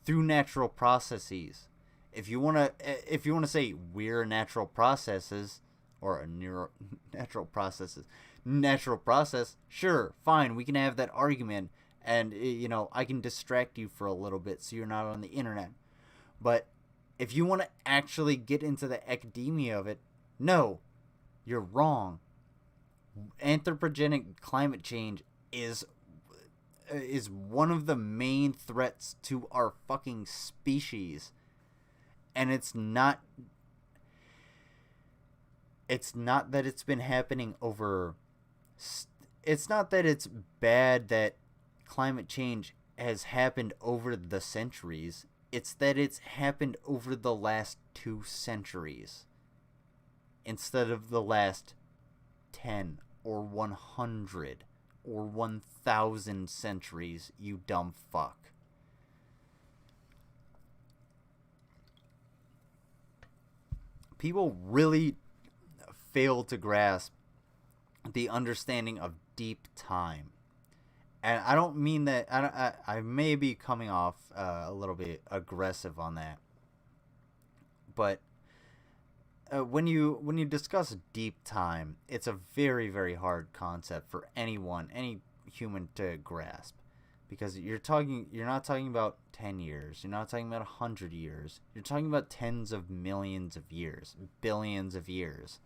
through natural processes. If you want to say we're natural processes or natural process, sure, fine, we can have that argument. And, you know, I can distract you for a little bit so you're not on the internet. But if you want to actually get into the academia of it, no, you're wrong. Anthropogenic climate change is one of the main threats to our fucking species. And it's not that it's been happening over... It's not that it's bad that climate change has happened over the centuries. It's that it's happened over the last 2 centuries instead of the last 10 or 100 or 1,000 centuries, you dumb fuck. People really fail to grasp the understanding of deep time. And I don't mean that... I may be coming off a little bit aggressive on that. But when you discuss deep time, it's a very, very hard concept for any human to grasp. Because you're not talking about 10 years. You're not talking about 100 years. You're talking about tens of millions of years. Billions of years.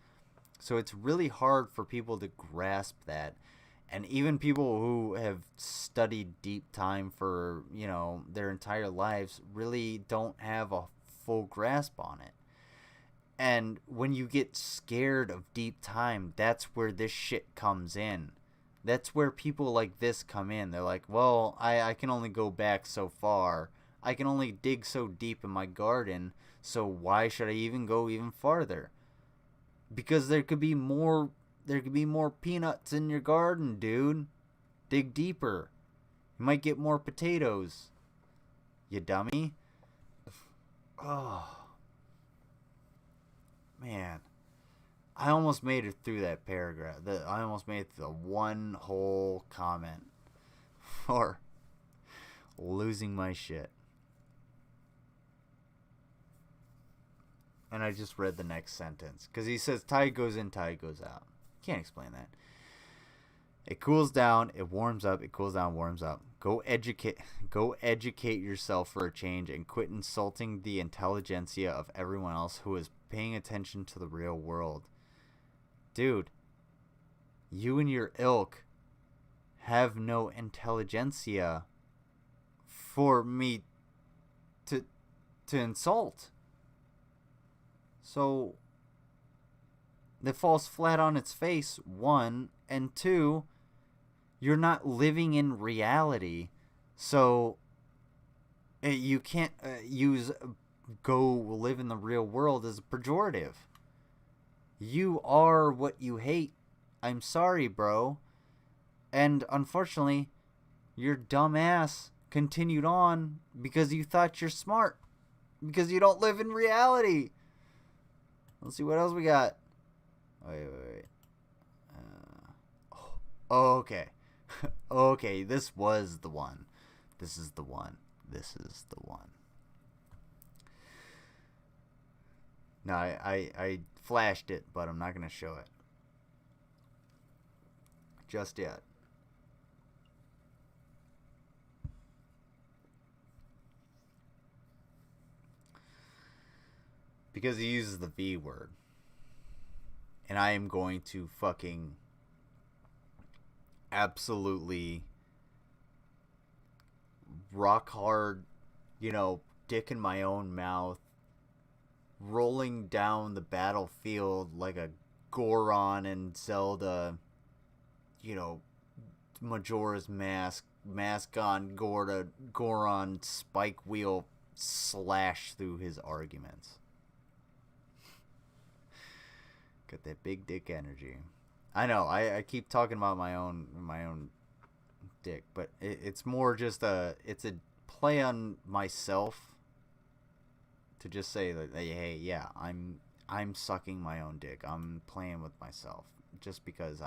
So it's really hard for people to grasp that. And even people who have studied deep time for, you know, their entire lives really don't have a full grasp on it. And when you get scared of deep time, that's where this shit comes in. That's where people like this come in. They're like, well, I can only go back so far. I can only dig so deep in my garden, so why should I even go even farther? Because there could be more peanuts in your garden, dude. Dig deeper. You might get more potatoes. You dummy. Oh. Man. I almost made it through that paragraph. I almost made it through the one whole comment for losing my shit. And I just read the next sentence. Because he says, tide goes in, tide goes out. Can't explain that. It cools down, it warms up, it cools down, warms up. Go educate yourself for a change and quit insulting the intelligentsia of everyone else who is paying attention to the real world. Dude, you and your ilk have no intelligentsia for me to insult. So that falls flat on its face, one, and two, you're not living in reality, so you can't use go live in the real world as a pejorative. You are what you hate. I'm sorry, bro. And unfortunately, your dumb ass continued on because you thought you're smart. Because you don't live in reality. Let's see what else we got. Wait. Okay. Okay, this was the one. This is the one. No, I flashed it, but I'm not going to show it just yet. Because he uses the V word. And I am going to fucking absolutely rock hard, dick in my own mouth, rolling down the battlefield like a Goron and Zelda, Majora's Mask on Goron spike wheel slash through his arguments. Got that big dick energy. I know, I keep talking about my own dick, but it's more just it's a play on myself to just say that, hey, yeah, I'm sucking my own dick. I'm playing with myself just because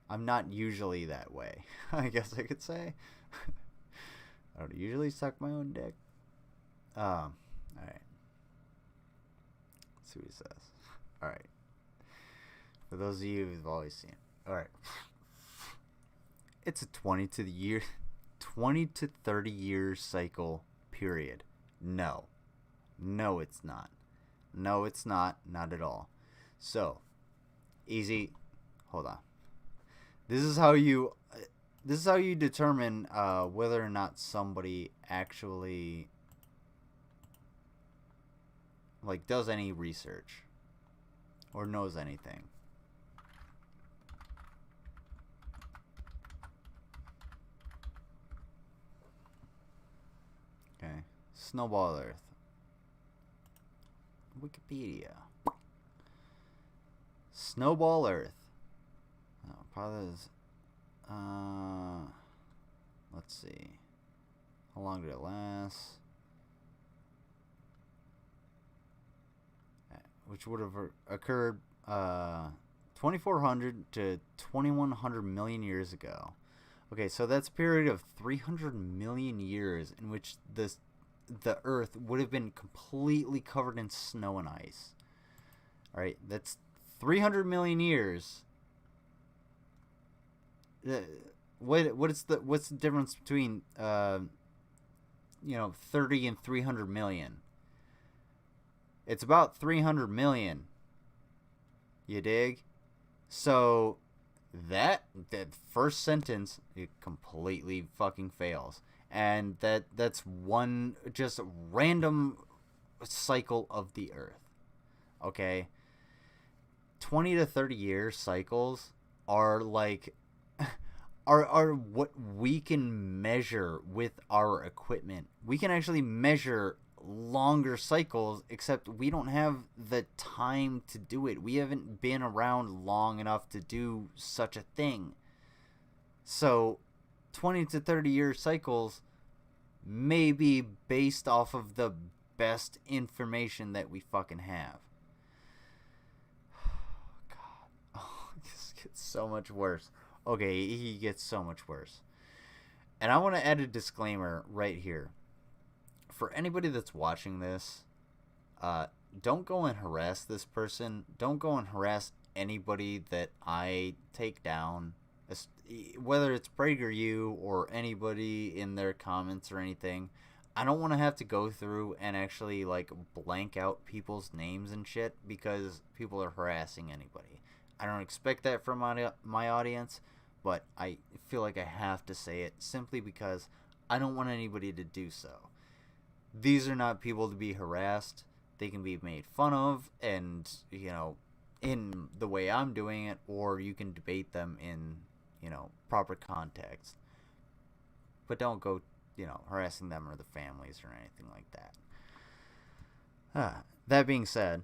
I'm not usually that way. I guess I could say. I don't usually suck my own dick. All right. Let's see what he says. All right. For those of you who've always seen it. All right. It's a 20 to 30 year cycle period. No, it's not. No, it's not. Not at all. So, easy. Hold on. This is how you determine whether or not somebody actually does any research or knows anything. Okay. Snowball Earth. Wikipedia. Snowball Earth. Oh, probably is, let's see. How long did it last? Which would have occurred 2,400 to 2,100 million years ago. Okay, so that's a period of 300 million years in which the Earth would have been completely covered in snow and ice. All right, that's 300 million years. What's the difference between 30 and 300 million? It's about 300 million. You dig? So that first sentence, it completely fucking fails. And that's one just random cycle of the Earth. Okay? 20 to 30 year cycles are like are what we can measure with our equipment. We can actually measure longer cycles, except we don't have the time to do it. We haven't been around long enough to do such a thing. So 20 to 30 year cycles may be based off of the best information that we fucking have. God. Oh, this gets so much worse. Okay, he gets so much worse. And I want to add a disclaimer right here. For anybody that's watching this, don't go and harass this person. Don't go and harass anybody that I take down, whether it's PragerU or anybody in their comments or anything. I don't want to have to go through and actually like blank out people's names and shit because people are harassing anybody. I don't expect that from my audience, but I feel like I have to say it simply because I don't want anybody to do so. These are not people to be harassed. They can be made fun of, and, you know, in the way I'm doing it, or you can debate them in, you know, proper context. But don't go, you know, harassing them or the families or anything like that. That being said,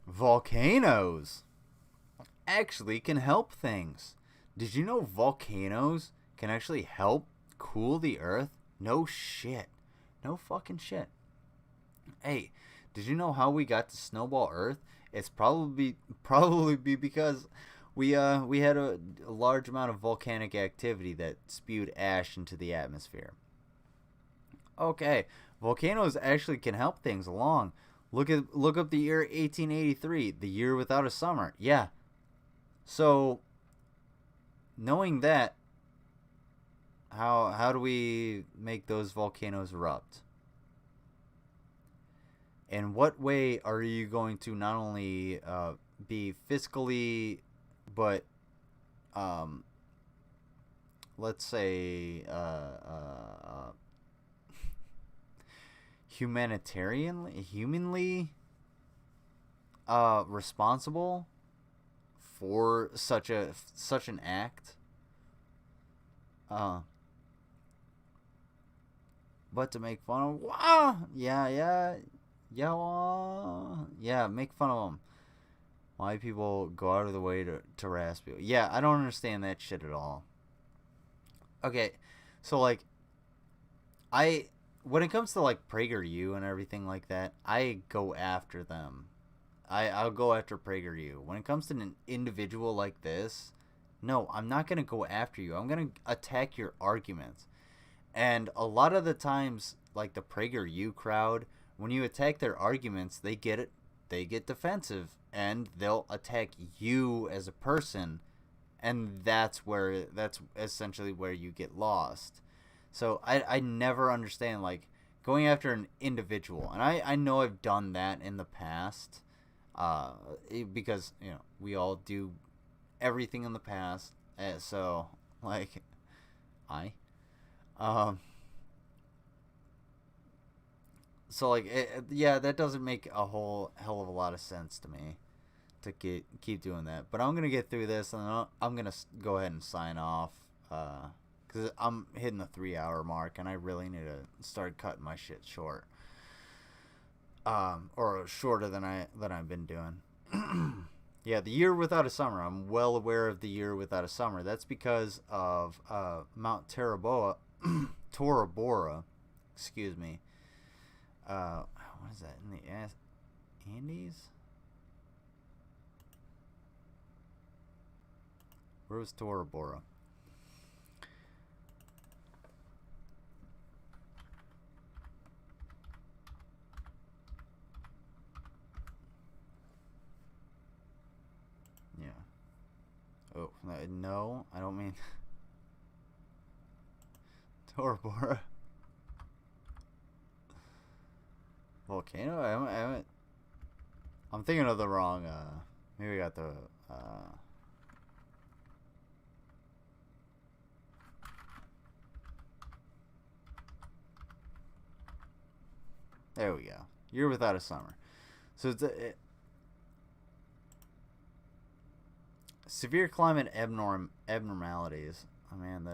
volcanoes actually can help things. Did you know volcanoes can actually help cool the earth? No shit. No fucking shit. Hey, did you know how we got to snowball earth? It's probably because we had a large amount of volcanic activity that spewed ash into the atmosphere. Okay, volcanoes actually can help things along. Look up the year 1883, the year without a summer. Yeah. So, knowing that, how do we make those volcanoes erupt? In what way are you going to not only be fiscally, but let's say humanly responsible for such an act? But to make fun of, make fun of them. Why people go out of the way to harass people? Yeah, I don't understand that shit at all. Okay, so like, when it comes to like PragerU and everything like that, I go after them. I'll go after PragerU. When it comes to an individual like this, no, I'm not gonna go after you. I'm gonna attack your arguments. And a lot of the times, like the PragerU crowd, when you attack their arguments, they get defensive, and they'll attack you as a person, and that's essentially where you get lost. So I never understand, like, going after an individual, and I know I've done that in the past, because, you know, we all do everything in the past, so, like, so like, that doesn't make a whole hell of a lot of sense to me to keep doing that. But I'm gonna get through this, and I'm gonna go ahead and sign off, because I'm hitting the 3-hour mark, and I really need to start cutting my shit short, or shorter than I've been doing. Yeah, the year without a summer. I'm well aware of the year without a summer. That's because of Mount Tora Bora, excuse me. What is that, in the Andes? Where was Tora Bora? Yeah. Oh, no, I don't mean Tora Bora. Volcano? I'm thinking of the wrong, maybe I got the, there we go. Year without a summer. So severe climate abnormalities. Oh man,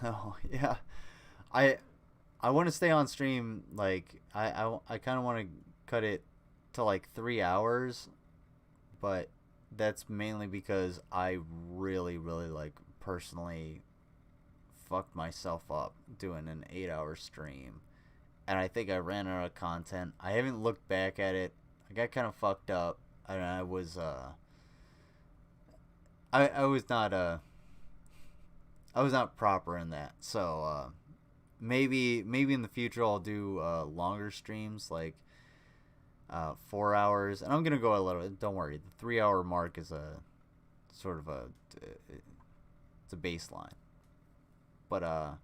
oh yeah, I want to stay on stream. Like I kind of want to cut it to like 3 hours, but that's mainly because I really like personally fucked myself up doing an 8-hour stream, and I think I ran out of content. I haven't looked back at it. I got kind of fucked up, and I was I was not proper in that. So maybe in the future I'll do longer streams, like 4 hours, and I'm gonna go a little. Don't worry, the 3-hour mark is a sort of it's a baseline. But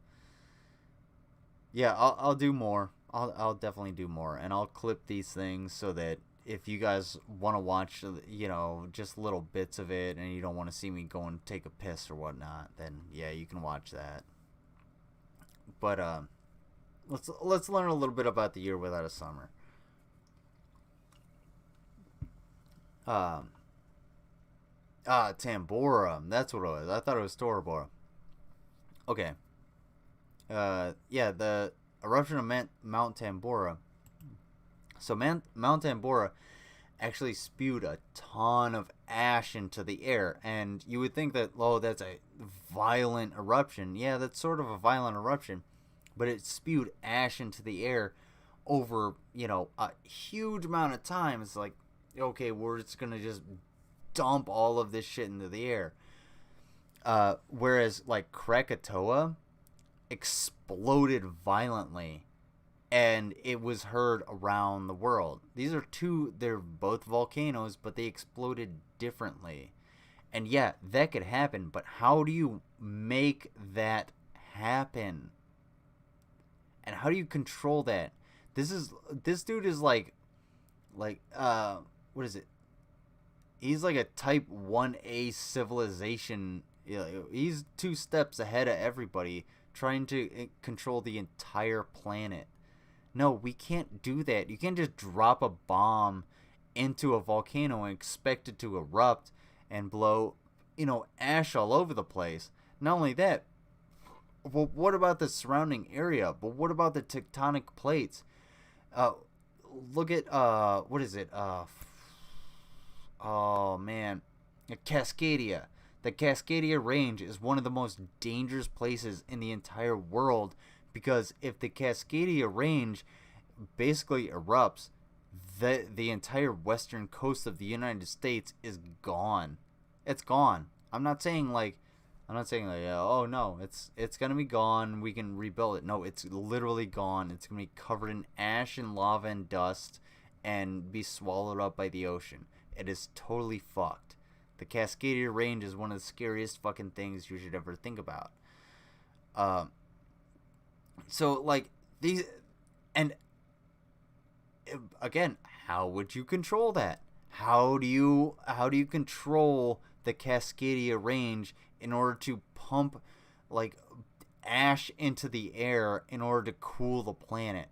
yeah, I'll do more. I'll definitely do more, and I'll clip these things so that if you guys want to watch, you know, just little bits of it, and you don't want to see me go and take a piss or whatnot, then yeah, you can watch that. But let's learn a little bit about the year without a summer. Tambora. That's what it was. I thought it was Tora Bora. Okay. Yeah, the eruption of Mount Tambora. So Mount Tambora actually spewed a ton of ash into the air, and you would think that, oh, that's a violent eruption. Yeah, that's sort of a violent eruption, but it spewed ash into the air over, you know, a huge amount of time. It's like, okay, we're just gonna just dump all of this shit into the air. Whereas like Krakatoa exploded violently, and it was heard around the world. They're both volcanoes, but they exploded differently. And yeah, that could happen, but how do you make that happen? And how do you control that? This dude is like what is it? He's like a type 1A civilization. He's 2 steps ahead of everybody, trying to control the entire planet. No, we can't do that. You can't just drop a bomb into a volcano and expect it to erupt and blow, you know, ash all over the place. Not only that, well, what about the surrounding area? But what about the tectonic plates? Look at, what is it? Oh, man. Cascadia. The Cascadia Range is one of the most dangerous places in the entire world, because if the Cascadia Range basically erupts, the entire western coast of the United States is gone. It's gone. I'm not saying like, oh no, it's gonna be gone, we can rebuild it. No, it's literally gone. It's gonna be covered in ash and lava and dust and be swallowed up by the ocean. It is totally fucked. The Cascadia Range is one of the scariest fucking things you should ever think about. So like these, and again, how would you control that? How do you control the Cascadia Range in order to pump like ash into the air in order to cool the planet?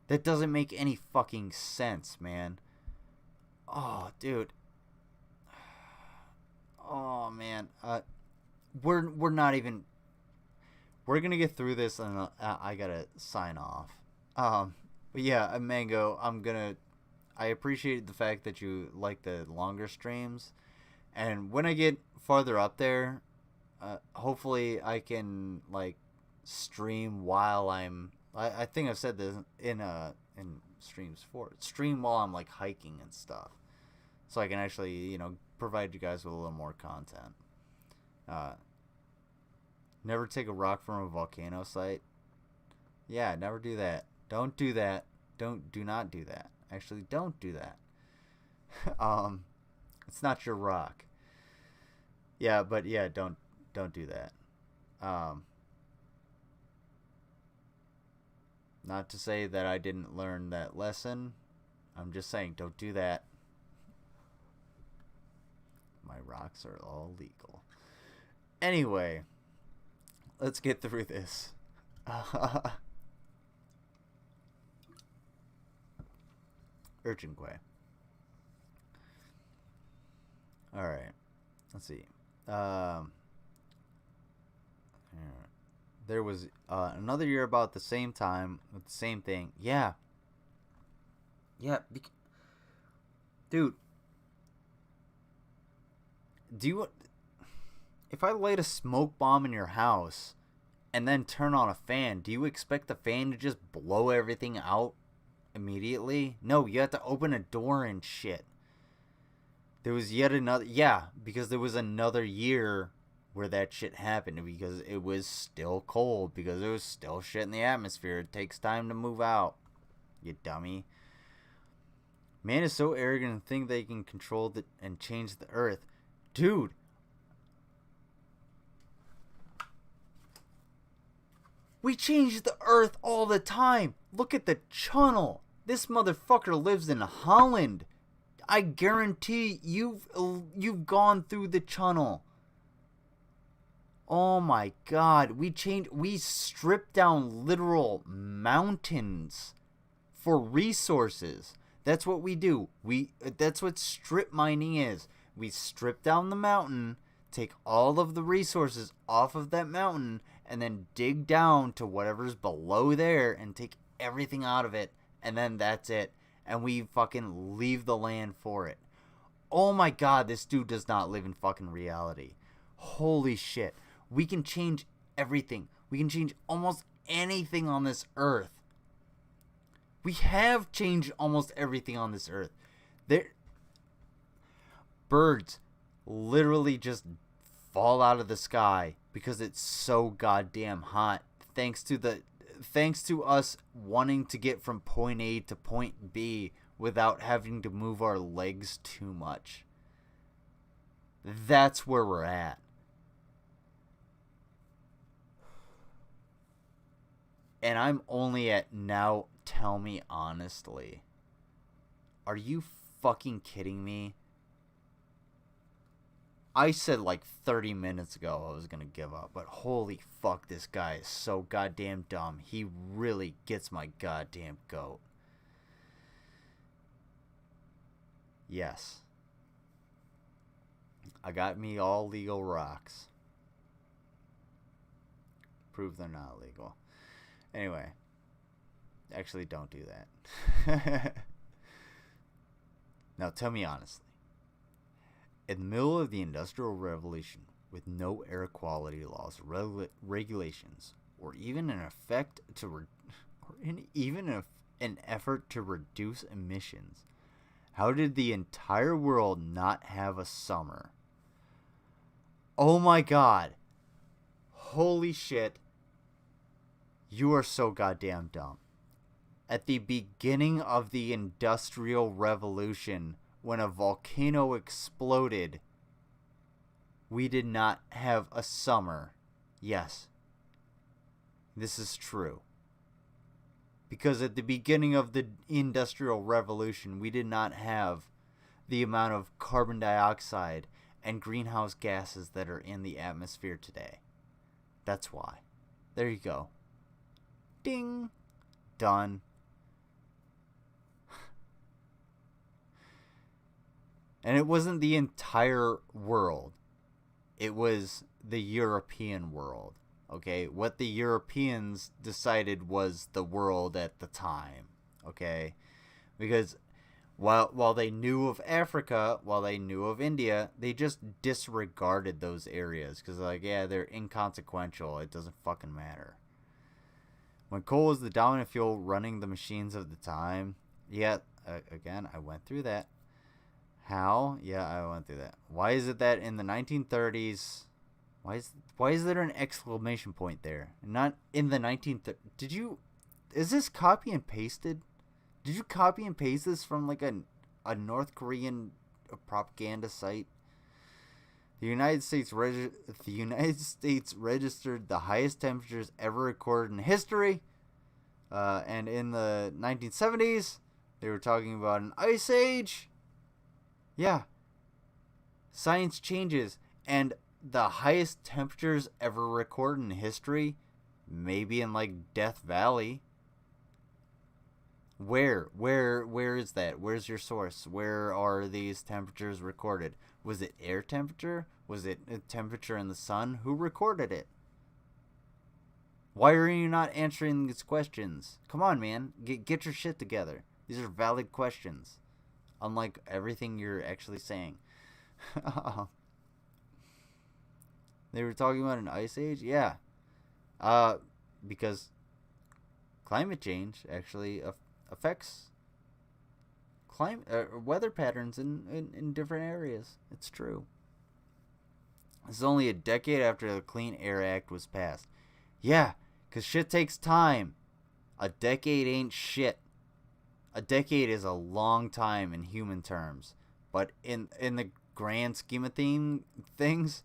That doesn't make any fucking sense, man. Oh, dude. Oh, man. We're not even. We're gonna get through this, and I gotta sign off. But yeah, Mango, I appreciate the fact that you like the longer streams, and when I get farther up there, hopefully I can like stream while I think I've said this in streams before. Stream while I'm like hiking and stuff, so I can actually, you know, provide you guys with a little more content. Never take a rock from a volcano site. Yeah, never do that. Don't do that. Do not do that. Actually, don't do that. It's not your rock. Yeah, but yeah, don't do that. Not to say that I didn't learn that lesson. I'm just saying, don't do that. My rocks are all legal. Anyway, let's get through this. Urchin Quay. All right. Let's see. There was another year about the same time with the same thing. Yeah. Yeah. Dude. If I light a smoke bomb in your house and then turn on a fan, do you expect the fan to just blow everything out immediately? No, you have to open a door and shit. There was yet another... Yeah, because there was another year where that shit happened, because it was still cold, because there was still shit in the atmosphere. It takes time to move out, you dummy. Man is so arrogant to think they can control and change the earth. Dude. We change the earth all the time. Look at the channel. This motherfucker lives in Holland. I guarantee you've gone through the channel. Oh my God. We strip down literal mountains for resources. That's what we do. That's what strip mining is. We strip down the mountain, take all of the resources off of that mountain, and then dig down to whatever's below there and take everything out of it, and then that's it. And we fucking leave the land for it. Oh my God, this dude does not live in fucking reality. Holy shit. We can change everything. We can change almost anything on this earth. We have changed almost everything on this earth. Birds literally just fall out of the sky because it's so goddamn hot. Thanks to us wanting to get from point A to point B without having to move our legs too much. That's where we're at. And I'm only at now. Tell me honestly. Are you fucking kidding me? I said like 30 minutes ago I was going to give up, but holy fuck, this guy is so goddamn dumb. He really gets my goddamn goat. Yes. I got me all legal rocks. Prove they're not legal. Anyway. Actually, don't do that. Now, tell me honestly. In the middle of the Industrial Revolution, with no air quality laws, regulations, or even an effort to reduce emissions, how did the entire world not have a summer? Oh my God. Holy shit. You are so goddamn dumb. At the beginning of the Industrial Revolution, when a volcano exploded, we did not have a summer. Yes. This is true. Because at the beginning of the Industrial Revolution, we did not have the amount of carbon dioxide and greenhouse gases that are in the atmosphere today. That's why. There you go. Ding. Done. And it wasn't the entire world. It was the European world. Okay? What the Europeans decided was the world at the time. Okay? Because while they knew of Africa, while they knew of India, they just disregarded those areas. Because, like, yeah, they're inconsequential. It doesn't fucking matter. When coal was the dominant fuel running the machines of the time, yeah, again, I went through that. How? Yeah, I went through that. Why is it that in the 1930s... Why is there an exclamation point there? Not in the 1930s... Is this copy and pasted? Did you copy and paste this from like a North Korean propaganda site? The United States registered the highest temperatures ever recorded in history. And in the 1970s, they were talking about an ice age. Yeah. Science changes. And the highest temperatures ever recorded in history, maybe in like Death Valley, Where is that? Where's your source? Where are these temperatures recorded? Was it air temperature? Was it a temperature in the sun? Who recorded it? Why are you not answering these questions? Come on, man. Get your shit together. These are valid questions. Unlike everything you're actually saying. They were talking about an ice age? Yeah. Because climate change actually affects weather patterns in different areas. It's true. This is only a decade after the Clean Air Act was passed. Yeah, because shit takes time. A decade ain't shit. A decade is a long time in human terms. But in the grand scheme of things,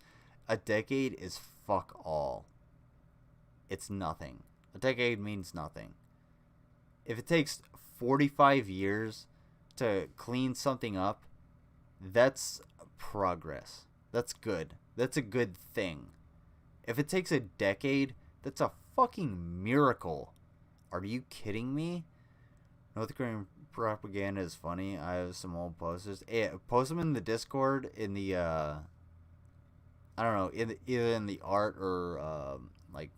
a decade is fuck all. It's nothing. A decade means nothing. If it takes 45 years to clean something up, that's progress. That's good. That's a good thing. If it takes a decade, that's a fucking miracle. Are you kidding me? North Korean propaganda is funny. I have some old posters. Yeah, post them in the Discord, in the I don't know, either in the art or like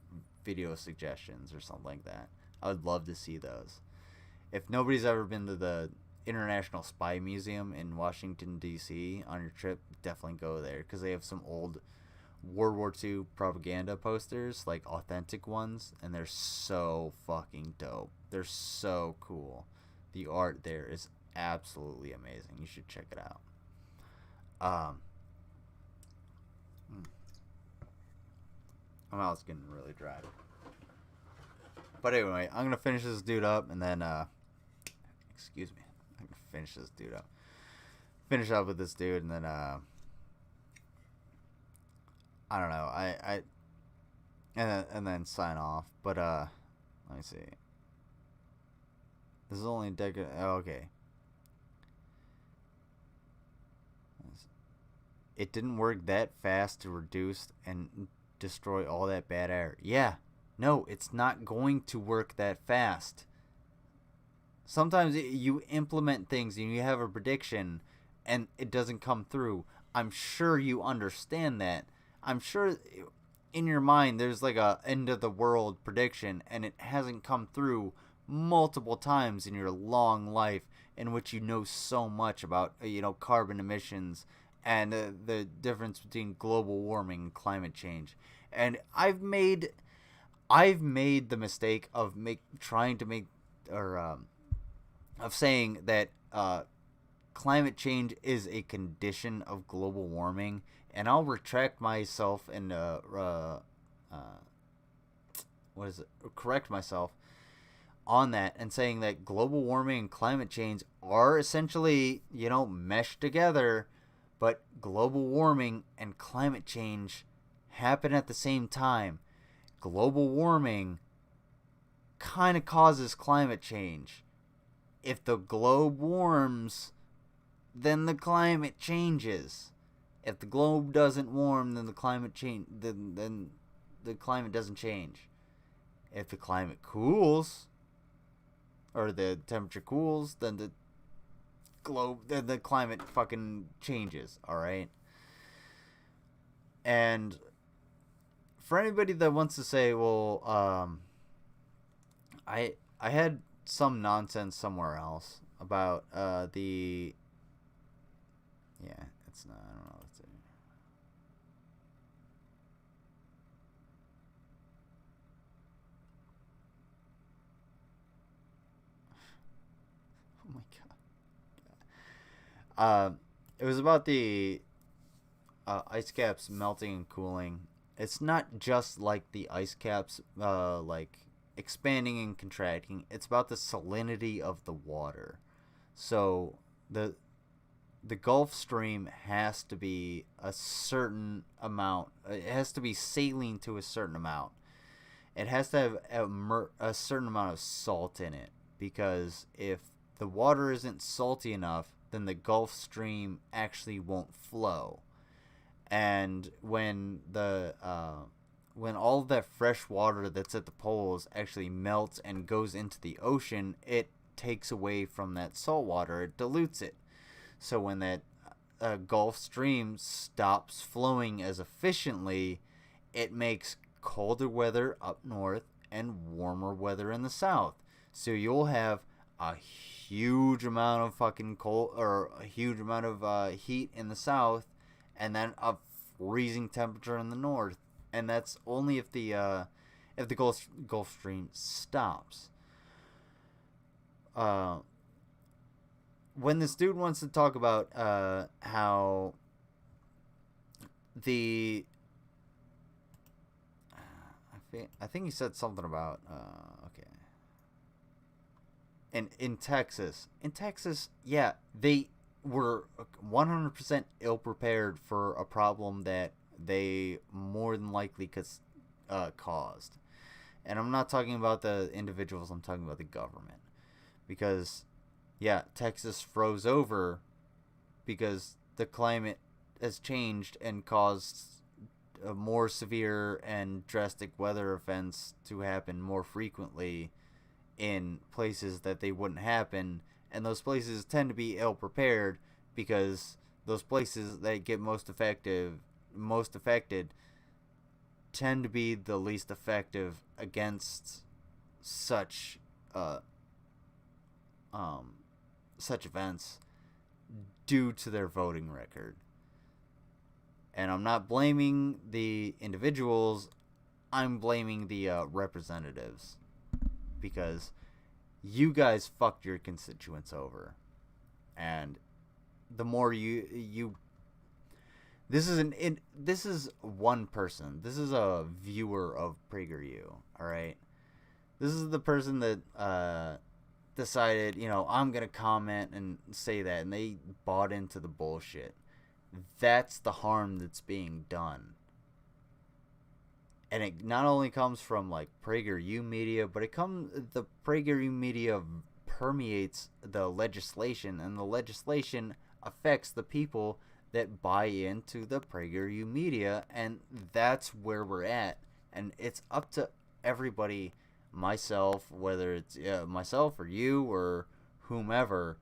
video suggestions or something like that. I would love to see those. If nobody's ever been to the International Spy Museum in Washington, D.C. on your trip, definitely go there, because they have some old World War II propaganda posters, like authentic ones, and they're so fucking dope. They're so cool. The art there is absolutely amazing. You should check it out. My mouth's getting really dry. But anyway, I'm going to finish this dude up, and then, excuse me. I'm going to finish this dude up. Finish up with this dude, and then, I don't know. And then sign off. But, let me see. This is only a decade. Oh, okay. It didn't work that fast to reduce and destroy all that bad air. Yeah. No, it's not going to work that fast. Sometimes you implement things and you have a prediction and it doesn't come through. I'm sure you understand that. I'm sure in your mind there's like a end of the world prediction and it hasn't come through multiple times in your long life, in which you know so much about carbon emissions and the difference between global warming and climate change. And I've made the mistake of saying that climate change is a condition of global warming, and I'll retract myself and correct myself on that, and saying that global warming and climate change are essentially, meshed together, but global warming and climate change happen at the same time. Global warming kind of causes climate change. If the globe warms, then the climate changes. If the globe doesn't warm, then the climate then the climate doesn't change. If the climate cools, or the temperature cools, then the climate fucking changes, alright? And for anybody that wants to say, well, I had some nonsense somewhere else about it's not, I don't know. Oh my god. It was about the ice caps melting and cooling. It's not just like the ice caps like expanding and contracting. It's about the salinity of the water. So the Gulf Stream has to be a certain amount. It has to be saline to a certain amount. It has to have a certain amount of salt in it, because if the water isn't salty enough, then the Gulf Stream actually won't flow. And when all of that fresh water that's at the poles actually melts and goes into the ocean, it takes away from that salt water. It dilutes it. So when that Gulf Stream stops flowing as efficiently, it makes colder weather up north and warmer weather in the south. So you'll have a huge amount of fucking cold, or a huge amount of heat in the south, and then a freezing temperature in the north. And that's only if the Gulf Stream stops. When this dude wants to talk about how the I think he said something about okay. And in Texas, yeah, they were 100% ill prepared for a problem that they more than likely caused. And I'm not talking about the individuals, I'm talking about the government. Because, yeah, Texas froze over because the climate has changed and caused more severe and drastic weather events to happen more frequently in places that they wouldn't happen. And those places tend to be ill prepared because those places that get most affected tend to be the least effective against such events due to their voting record. And I'm not blaming the individuals, I'm blaming the representatives, because you guys fucked your constituents over. And the more this is one person. This is a viewer of PragerU, all right? This is the person that decided, I'm going to comment and say that, and they bought into the bullshit. That's the harm that's being done. And it not only comes from like PragerU media, but the PragerU media permeates the legislation, and the legislation affects the people that buy into the PragerU media, and that's where we're at. And it's up to everybody, myself, whether it's myself or you or whomever,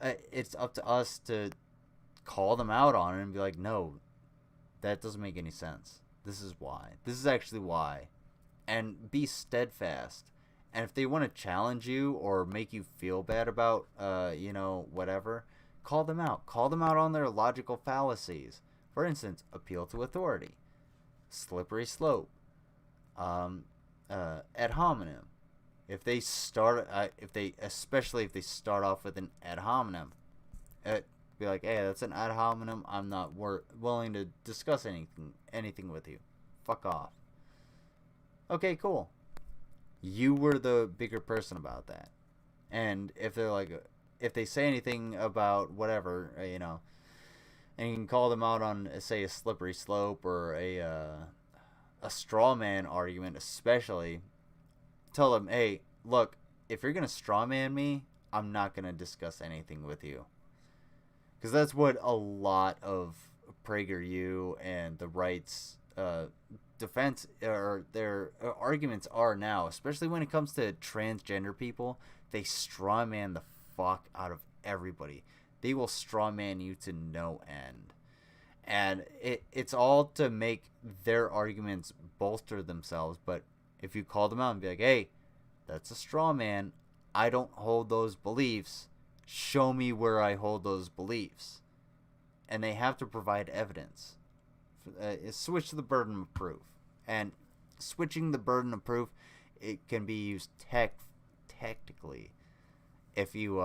it's up to us to call them out on it and be like, no, that doesn't make any sense. This is why. This is actually why. And be steadfast. And if they want to challenge you or make you feel bad about, whatever, call them out. Call them out on their logical fallacies. For instance, appeal to authority, slippery slope, ad hominem. Especially if they start off with an ad hominem, be like, hey, that's an ad hominem. I'm not willing to discuss anything with you. Fuck off. Okay, cool. You were the bigger person about that. And if they say anything about whatever, and you can call them out on, say, a slippery slope or a straw man argument, especially, tell them, hey, look, if you're gonna straw man me, I'm not gonna discuss anything with you. Because that's what a lot of PragerU and the right's defense or their arguments are now, especially when it comes to transgender people. They straw man the fuck out of everybody. They will straw man you to no end. And it's all to make their arguments bolster themselves. But if you call them out and be like, hey, that's a straw man, I don't hold those beliefs, show me where I hold those beliefs. And they have to provide evidence. Switch the burden of proof. And switching the burden of proof, it can be used tactically if you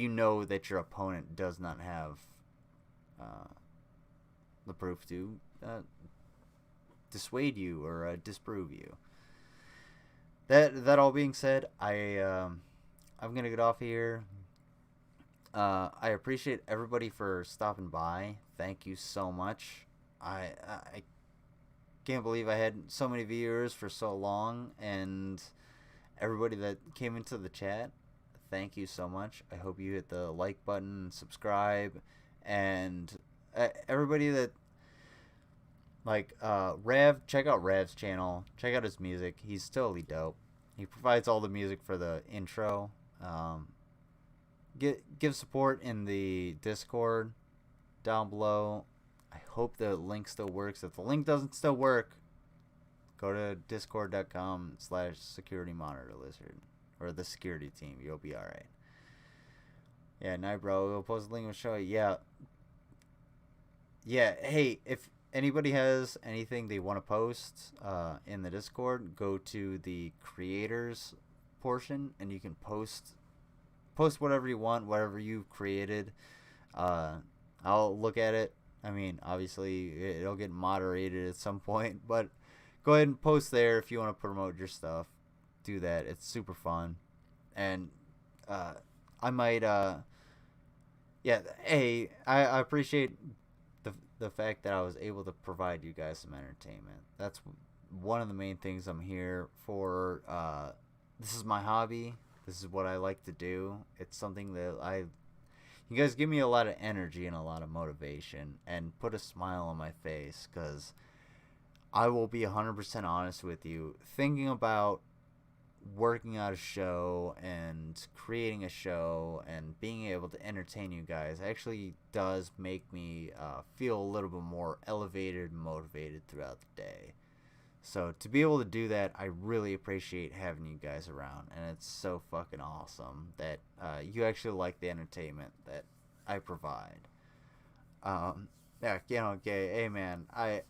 know that your opponent does not have the proof to dissuade you or disprove you. That all being said, I'm gonna get off here. I appreciate everybody for stopping by. Thank you so much. I can't believe I had so many viewers for so long, and everybody that came into the chat, thank you so much. I hope you hit the like button, subscribe, and everybody that Rav, check out Rav's channel. Check out his music. He's totally dope. He provides all the music for the intro, Give support in the Discord down below. I hope the link still works. If the link doesn't still work, go to discord.com/security-monitor-lizard or the security team. You'll be alright. Yeah, night, bro. We'll post the link. We'll show you. Yeah. Hey, if anybody has anything they want to post in the Discord, go to the creators portion and you can post whatever you want, whatever you've created. I'll look at it. I mean, obviously it'll get moderated at some point, but go ahead and post there if you want to promote your stuff. Do that. It's super fun. And I might hey, I appreciate the fact that I was able to provide you guys some entertainment. That's one of the main things I'm here for. This is my hobby. This is what I like to do. It's something that you guys give me a lot of energy and a lot of motivation and put a smile on my face, because I will be 100% honest with you. Thinking about working out a show and creating a show and being able to entertain you guys actually does make me feel a little bit more elevated and motivated throughout the day. So to be able to do that, I really appreciate having you guys around, and it's so fucking awesome that you actually like the entertainment that I provide. Hey man, I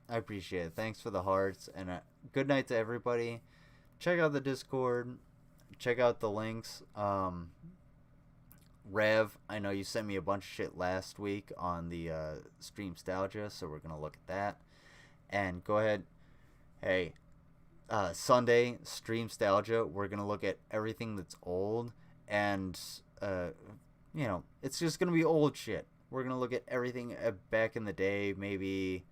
appreciate it. Thanks for the hearts, and good night to everybody. Check out the Discord. Check out the links. Rev, I know you sent me a bunch of shit last week on the Streamstalgia, so we're gonna look at that. And go ahead. Hey, Sunday, Streamstalgia, we're gonna look at everything that's old, and it's just gonna be old shit. We're gonna look at everything back in the day, maybe.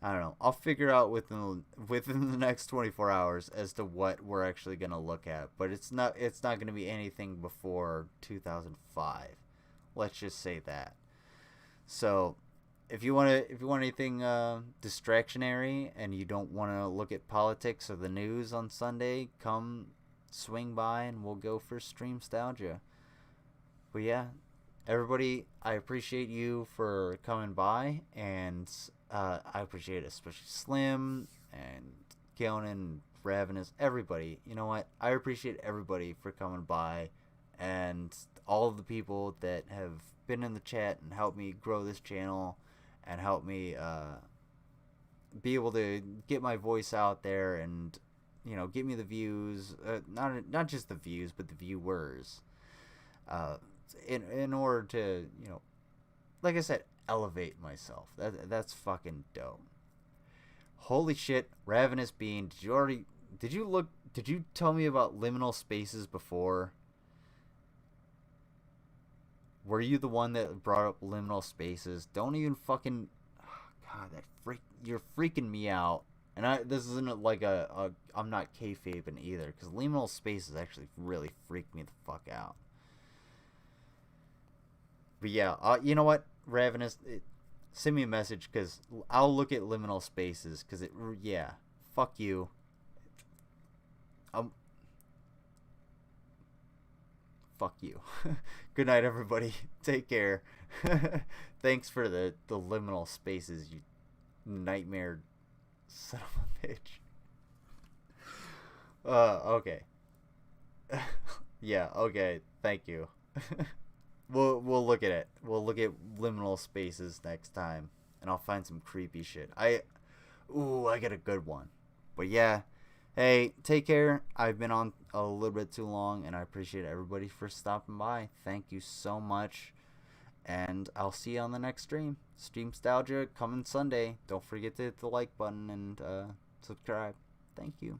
I don't know. I'll figure out within the next 24 hours as to what we're actually gonna look at. But it's not gonna be anything before 2005. Let's just say that. So, if you want anything distractionary and you don't want to look at politics or the news on Sunday, come swing by and we'll go for Streamstalgia. But yeah, everybody, I appreciate you for coming by, and I appreciate it, especially Slim and Keonan, Ravenous, everybody. You know what? I appreciate everybody for coming by, and all of the people that have been in the chat and helped me grow this channel and help me be able to get my voice out there and, get me the views, not just the views, but the viewers, in order to, like I said, elevate myself. That's fucking dope. Holy shit, Ravenous Bean, did you tell me about liminal spaces before? Were you the one that brought up liminal spaces? Don't even fucking... Oh, God, you're freaking me out. And this isn't like I'm not kayfabing either, because liminal spaces actually really freak me the fuck out. But yeah, you know what, Ravenous, send me a message, because I'll look at liminal spaces, because fuck you. Fuck you. Good night, everybody. Take care. Thanks for the liminal spaces, you nightmare son of a bitch. Okay. Yeah, okay. Thank you. We'll look at it. We'll look at liminal spaces next time, and I'll find some creepy shit. I got a good one. But yeah. Hey, take care. I've been on a little bit too long, and I appreciate everybody for stopping by. Thank you so much, and I'll see you on the next stream. Streamstalgia coming Sunday. Don't forget to hit the like button and subscribe. Thank you.